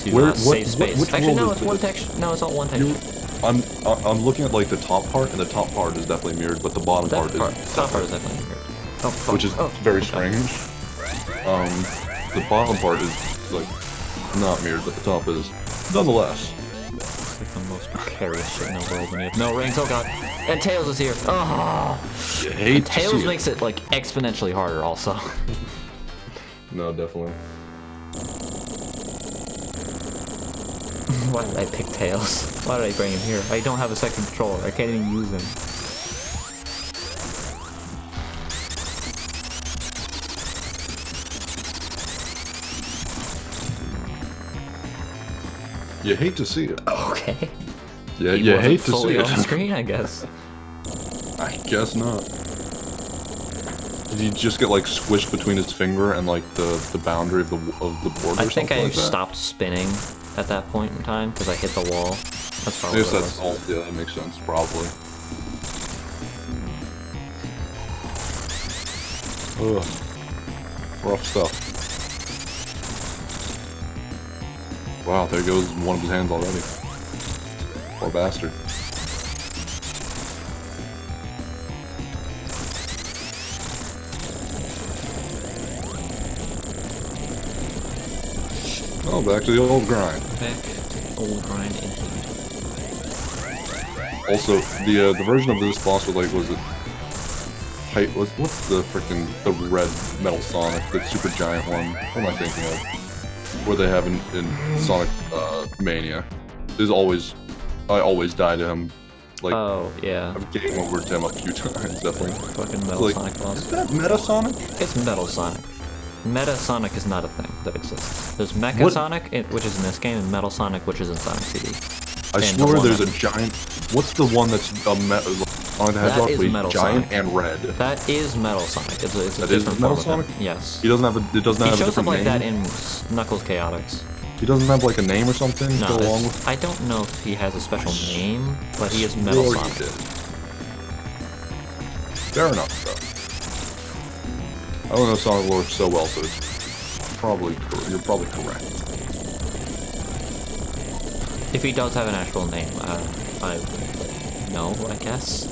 to save space. Actually, no, it's one texture. No, it's all one texture. I'm looking at like the top part, and the top part is definitely mirrored, but the bottom part is top part is definitely mirrored. Oh, fuck. Which is very strange. The bottom part is like not mirrored, but the top is. Nonetheless. It's like the most precarious shit in the world when you have no rings. Oh god. And Tails is here. Oh. And Tails makes it like exponentially harder also. No, definitely. Why did I pick Tails? Why did I bring him here? I don't have a second controller. I can't even use him. You hate to see it. Okay. Yeah, you hate to see fully it. on screen, I guess. I guess not. Did he just get like squished between his finger and like the boundary of the board? I think I stopped spinning at that point in time because I hit the wall. That's probably. I guess that's all. Yeah, that makes sense. Probably. Ugh. Rough stuff. Wow, there goes one of his hands already. Poor bastard. Oh, back to the old grind. Back to the old grind indeed. Also, the version of this boss was it? What's the freaking red Metal Sonic, the super giant one? What am I thinking of? Where they have in Sonic Mania. I always die to him. Like, oh yeah. I've game over to him a few times, definitely. Fucking Metal Sonic boss. Is that Meta Sonic? It's Metal Sonic. Meta Sonic is not a thing that exists. There's Mecha Sonic, which is in this game, and Metal Sonic, which is in Sonic CD. I swear there's a giant. What's the one that's on the Hedgehog? That is Metal giant Sonic. and red. That is Metal Sonic. It's a That different is Metal form of Sonic? him. Yes. He doesn't have a. It doesn't have a different name. He shows up like that in Knuckles Chaotix. He doesn't have like a name or something to No, go along with. I don't know if he has a special name, but he is Metal Sure Sonic. he did. Fair enough, though. I don't know Sonic lore so well, so it's you're probably correct. If he does have an actual name, I no, I guess.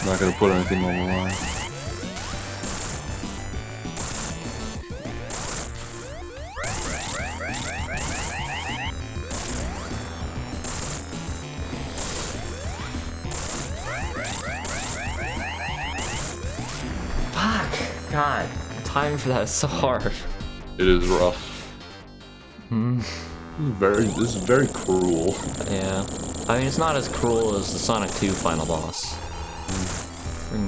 I'm not gonna put anything on the line. Fuck! God, time for that is so hard. It is rough. This is very cruel. Yeah. I mean, it's not as cruel as the Sonic 2 final boss.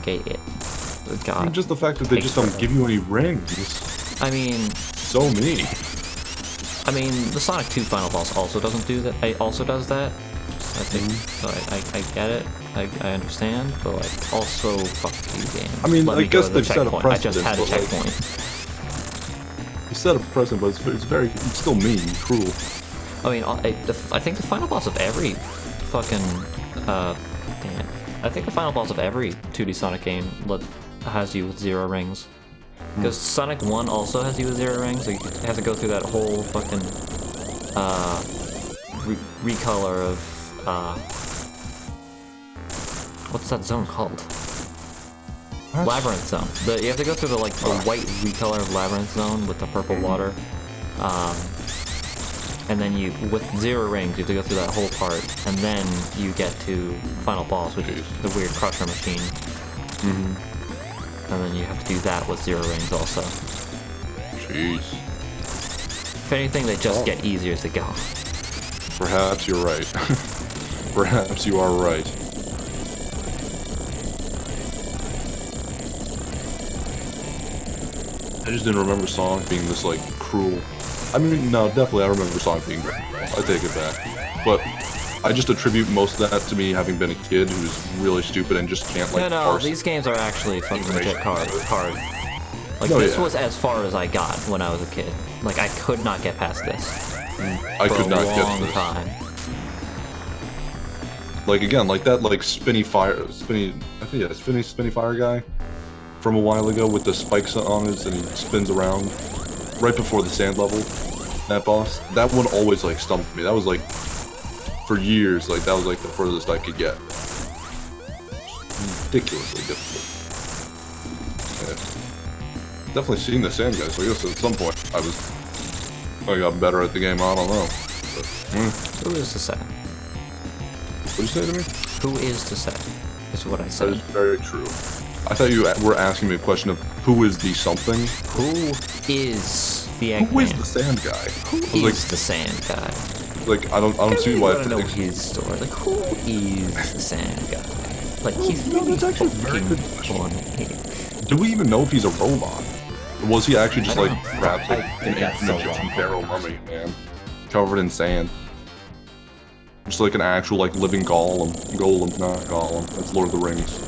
Gate it. God. I mean, just the fact that they just don't give you any rings. I mean, so mean. I mean, the Sonic 2 final boss also doesn't do that. It also does that. I think. So I get it. I understand, but like, also fuck you, game. I mean, Let I me go guess to the they've set a checkpoint. I precedent. just had a but, like, checkpoint. you set a precedent, but it's still mean, cruel. I mean, I think the final boss of every fucking damn it. I think the final boss of every 2D Sonic game has you with 0 rings. Because Sonic 1 also has you with 0 rings, so you have to go through that whole fucking recolor of what's that zone called? What? Labyrinth Zone. You have to go through the white recolor of Labyrinth Zone with the purple water. And then with 0 rings, you have to go through that whole part, and then you get to final boss, which is the weird crusher machine. And then you have to do that with 0 rings also. Jeez. If anything, they just get easier as they go. Perhaps you're right. Perhaps you are right. I just didn't remember Sonic being this, like, cruel. I mean, no, definitely I remember Sonic being great. I take it back. But I just attribute most of that to me having been a kid who's really stupid and just can't, like, No, parse. these games are actually fucking legit hard. Like, Oh, this yeah. was as far as I got when I was a kid. Like, I could not get past this. I could not for a get long this. time. Like again, like that like spinny, I think yeah, spinny fire guy from a while ago with the spikes on his and he spins around right before the sand level. That boss, that one always like stumped me. That was like for years, like that was like the furthest I could get. Ridiculously difficult. Yeah. Definitely seen the sand guy, so I guess at some point I got better at the game. I don't know. But, Who is to say? What'd you say to me? Who is to say? Is what I said. That is very true. I thought you were asking me a question of who is the something. Who is the Eggman? Who is the sand guy? Who is the sand guy? Like I don't see why. I don't know his story. Like who is the sand guy? Like he's no, really that's actually a very good funny. Do we even know if he's a robot? Or was he actually just like wrapped like an that's so Egyptian wrong. pharaoh mummy, man, covered in sand? Just like an actual like living golem, not golem. That's Lord of the Rings.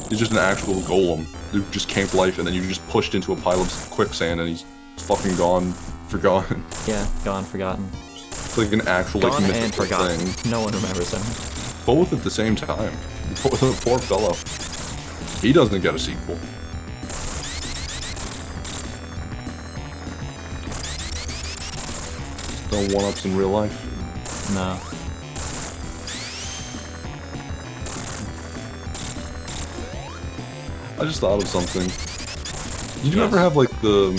He's just an actual golem who just came to life, and then you just pushed into a pile of quicksand, and he's fucking gone, forgotten. Yeah, gone, forgotten. It's like an actual Gone like and mythical forgotten. thing. No one remembers him. Both at the same time. Poor fellow. He doesn't get a sequel. No one-ups in real life. No. I just thought of something. Did you ever have like the?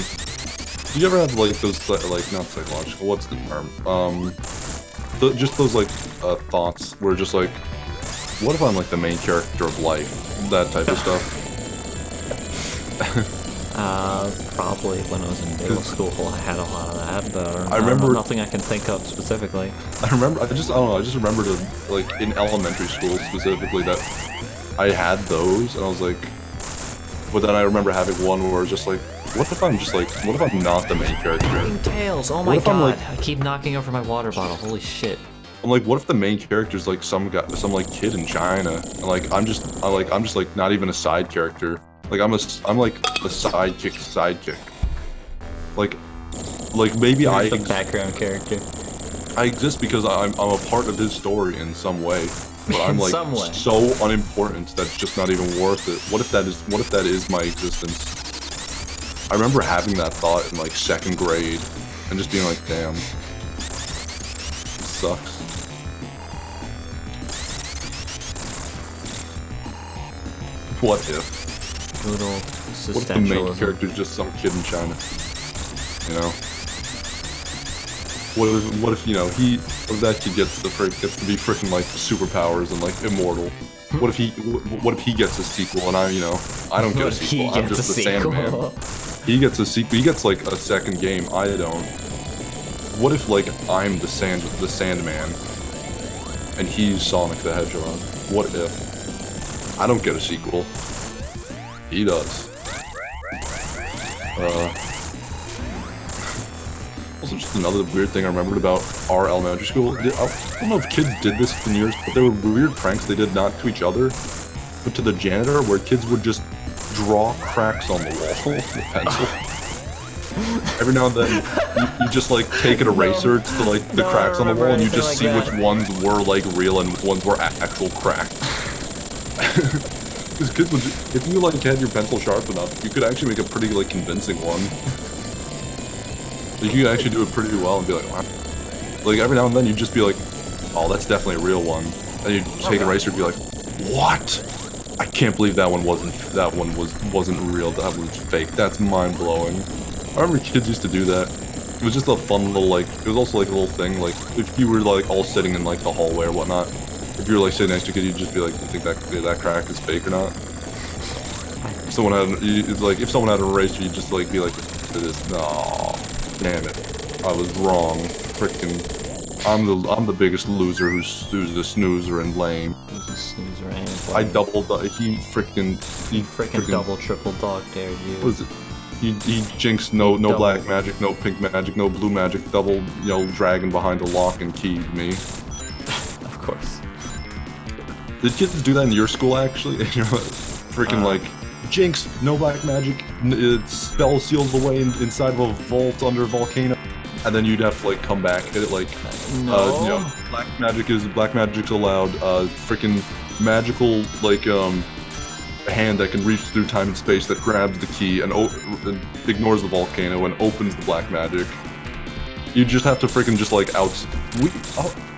Did you ever have like those like not psychological? What's the term? Just those like thoughts where just like, what if I'm like the main character of life? That type of stuff. Probably when I was in middle school, I had a lot of that, but I remember nothing I can think of specifically. I don't know. I just remember like in elementary school specifically that I had those, and I was like, but then I remember having one where it's just like, what if I'm not the main character? Tails, oh What my if I'm, god, like- I keep knocking over my water bottle, holy shit. I'm like, what if the main character is like some guy, some like kid in China, and like I'm just like not even a side character. Like I'm like a sidekick. Like maybe You're the background character. I exist because I'm a part of his story in some way. But I'm In like some way. so unimportant that's just not even worth it. What if that is my existence? I remember having that thought in like 2nd grade and just being like, damn. This sucks. What if? Good old What if the main existentialism. character's just some kid in China? You know? What if you know what if that kid gets to be freaking like superpowers and like immortal? What if he gets a sequel and I don't get a sequel? I'm just the Sandman. He gets a sequel. He gets like a 2nd game. I don't. What if like I'm the Sandman and he's Sonic the Hedgehog? What if I don't get a sequel? He does. Also, just another weird thing I remembered about our elementary school. I don't know if kids did this in yours, but there were weird pranks they did not to each other, but to the janitor, where kids would just draw cracks on the wall with a pencil. Every now and then, you just like take an eraser to like the cracks on the wall, and you just see which ones were like real and which ones were actual cracks. Because kids would, if you like had your pencil sharp enough, you could actually make a pretty like convincing one. Like, you could actually do it pretty well and be like, wow. Like every now and then you'd just be like, oh, that's definitely a real one. And you'd take an eraser and be like, what? I can't believe that one wasn't real. That was fake. That's mind blowing. I remember kids used to do that. It was just a fun little like. It was also like a little thing. Like if you were like all sitting in like the hallway or whatnot, if you were like sitting next to a kid, you'd just be like, you think that crack is fake or not? If someone had an eraser, you'd just like be like, it is. No, damn it, I was wrong. Frickin', I'm the biggest loser who's a snoozer and lame. Who's a snoozer and I doubled. He freaking double triple dog dared you. What was it? He jinxed no black magic, no pink magic, no blue magic, double dragon behind a lock and keyed me. Of course. Did kids do that in your school actually? Freaking like jinx, no black magic, spell seals away inside of a vault under a volcano. and then you'd have to like come back at it like No. you know, black magic's allowed. Freaking magical like hand that can reach through time and space that grabs the key and ignores the volcano and opens the black magic. You just have to freaking just like I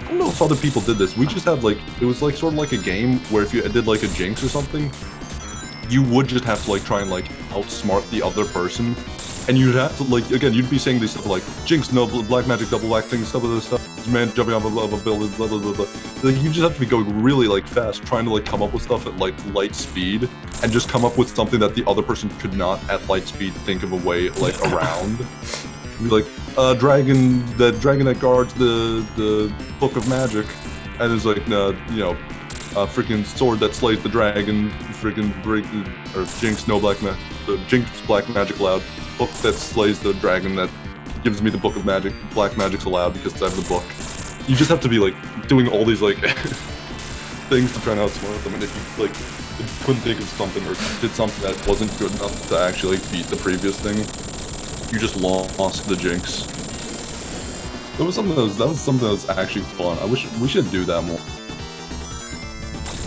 don't know if other people did this. We just had like, it was like sort of like a game where if you did like a jinx or something, you would just have to like try and like outsmart the other person. And you'd have to like, again, you'd be saying these stuff like, jinx, no, black magic, double black things, stuff of this stuff, man jumping off a building, blah, blah, blah, blah. Like, you just have to be going really like fast, trying to like come up with stuff at like light speed, and just come up with something that the other person could not at light speed think of a way like around. Be like, dragon that guards the book of magic, and it's like, you know, freaking sword that slays the dragon, freaking jinx no black jinx black magic allowed, book that slays the dragon that gives me the book of magic, black magic's allowed because I have the book. You just have to be like doing all these like things to try and outsmart them, and if you like couldn't think of something or did something that wasn't good enough to actually like beat the previous thing, you just lost the jinx. That was something that was actually fun. I wish we should do that more.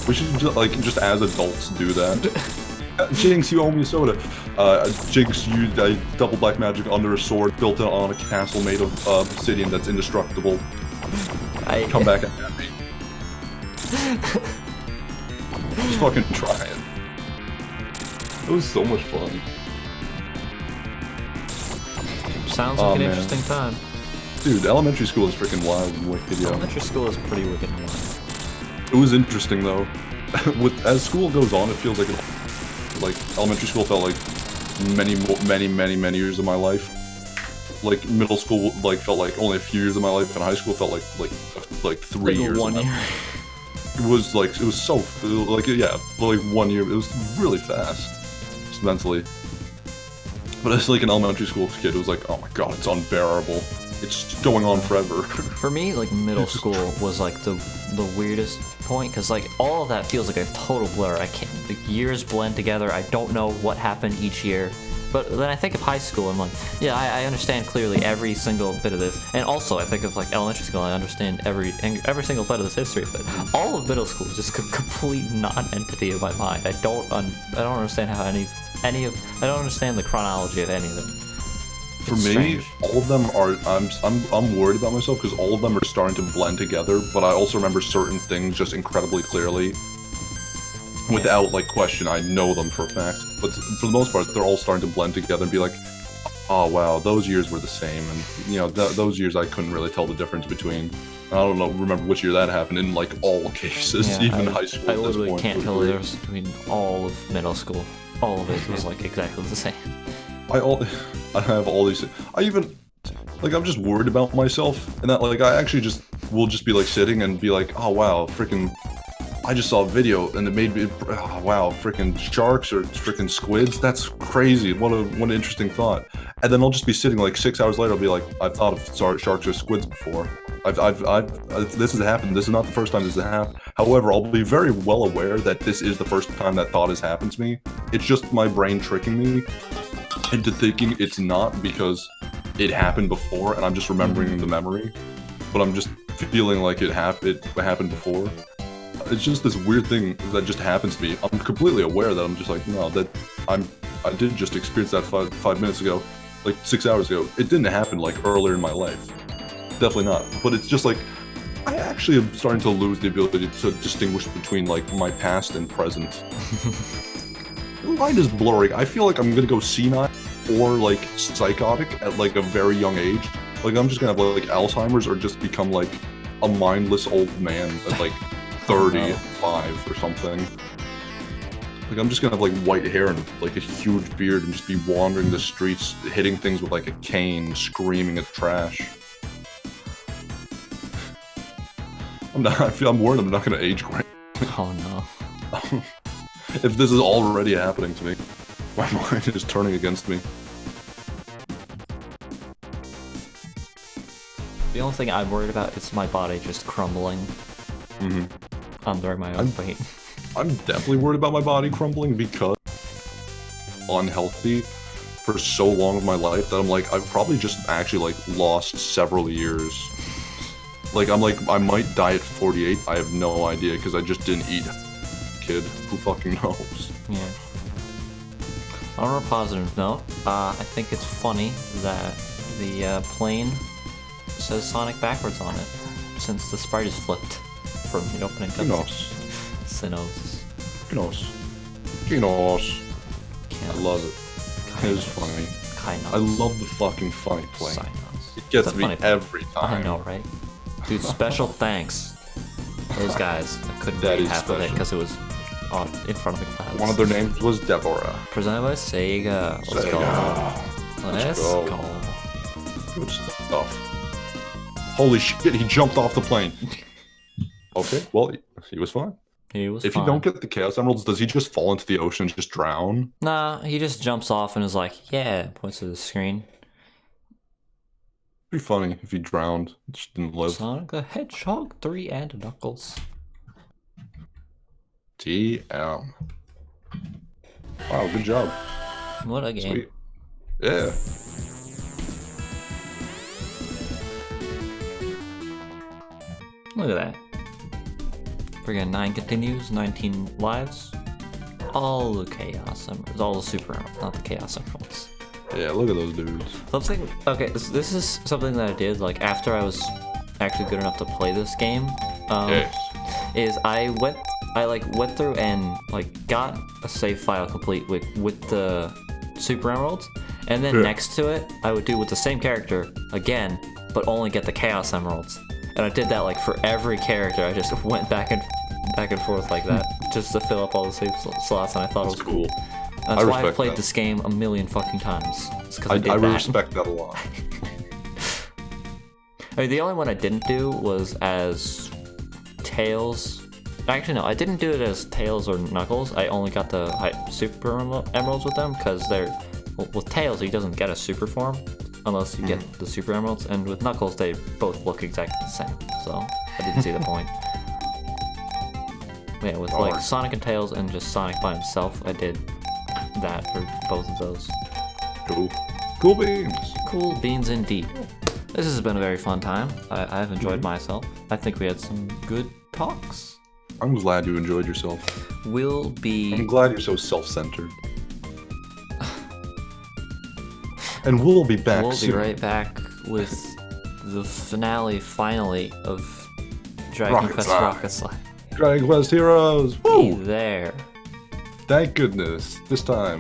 We should just as adults do that. Jinx, you owe me a soda. Jinx, you double black magic under a sword built on a castle made of obsidian that's indestructible. Come back and at me. Just fucking try it. It was so much fun. Sounds like an interesting time. Dude, elementary school is freaking wild and wicked, yo. Elementary school is pretty wicked and wild. It was interesting though. As school goes on, it feels like elementary school felt like many years of my life. Like middle school felt like only a few years of my life, and high school felt like 3 years. 1 year. It was so like 1 year. It was really fast, just mentally. But as like an elementary school kid, it was like, oh my god, it's unbearable. It's going on forever. For me, like middle school was like the weirdest point, because like all of that feels like a total blur. I can't, the years blend together. I don't know what happened each year. But then I think of high school, I'm like, yeah, I understand clearly every single bit of this. And also, I think of like elementary school, I understand every single bit of this history. But all of middle school is just a complete non-entity in my mind. I don't understand how I don't understand the chronology of any of them. For me, all of them are. I'm worried about myself because all of them are starting to blend together. But I also remember certain things just incredibly clearly. Without like question, I know them for a fact. But for the most part, they're all starting to blend together and be like, oh wow, those years were the same. And you know, those years I couldn't really tell the difference between. I don't know, remember which year that happened in like all cases, yeah, even high school. I literally can't tell the difference between all of middle school. All of it was like exactly the same. I have all these. I even like I'm just worried about myself, and that like I actually will just be like sitting and be like, oh wow, freaking. I just saw a video and it made me, oh, wow, freaking sharks or freaking squids. That's crazy. What an interesting thought. And then I'll just be sitting like 6 hours later. I'll be like, I've thought of sharks or squids before. This has happened. This is not the first time this has happened. However, I'll be very well aware that this is the first time that thought has happened to me. It's just my brain tricking me into thinking it's not because it happened before and I'm just remembering the memory. But I'm just feeling like it happened before. It's just this weird thing that just happens to me. I'm completely aware that I'm just like, no, that I did just experience that five minutes ago, like 6 hours ago. It didn't happen like earlier in my life. Definitely not. But it's just like, I actually am starting to lose the ability to distinguish between like my past and present. The line is blurring. I feel like I'm gonna go senile or like psychotic at like a very young age. Like I'm just gonna have like Alzheimer's or just become like a mindless old man at like 35 or something. Like I'm just gonna have like white hair and like a huge beard and just be wandering the streets, hitting things with like a cane, screaming at trash. I'm worried I'm not gonna age great. Oh no. If this is already happening to me, my mind is turning against me. The only thing I'm worried about is my body just crumbling. Under my own weight. I'm definitely worried about my body crumbling because unhealthy. for so long of my life that I'm like, I've probably just actually like lost several years. Like I might die at 48. I have no idea because I just didn't eat. Kid, who fucking knows? Yeah. On a positive note, I think it's funny that the plane says Sonic backwards on it, since the sprite is flipped from the opening cutscene. Sinos. I love it. It is funny. I love the fucking funny plane. It gets me every time. I know, right? Dude, special thanks. Those guys. I couldn't read half of it because it was in front of the clouds. One of their names was Deborah. Presented by Sega. Let's go. Let's go. Good stuff. Holy shit, he jumped off the plane. Okay, well, he was fine. If you don't get the Chaos Emeralds, does he just fall into the ocean and just drown? Nah, he just jumps off and is like, yeah, points to the screen. It'd be funny if he drowned, just didn't live. Sonic the Hedgehog 3 and Knuckles. TM. Wow, good job. What a game. Sweet. Yeah. Look at that. Friggin' 9 continues, 19 lives. All the Chaos Emeralds, all the Super Emeralds, not the Chaos Emeralds. Yeah, look at those dudes. Something, okay, this is something that I did, like, after I was actually good enough to play this game. Yes. Is I went through and, like, got a save file complete with the Super Emeralds, and then next to it, I would do with the same character again, but only get the Chaos Emeralds. And I did that like for every character. I just went back and forth like that just to fill up all the save slots, and I thought it was cool. That's why I've played this game a million fucking times. It's because I did that. I respect that a lot. I mean, the only one I didn't do was as Tails. Actually, no, I didn't do it as Tails or Knuckles. I only got the Super Emeralds with them because with Tails he doesn't get a super form unless you get the Super Emeralds, and with Knuckles they both look exactly the same, so I didn't see the point. Yeah, with like Sonic and Tails and just Sonic by himself, I did that for both of those. Cool. Cool beans. Cool beans indeed. This has been a very fun time. I have enjoyed myself. I think we had some good talks. I'm glad you enjoyed yourself. I'm glad you're so self-centered. And we'll be back soon. We'll be right back with the finally, of Dragon Quest Rocket Slide. Dragon Quest Heroes! Woo! Be there. Thank goodness. This time.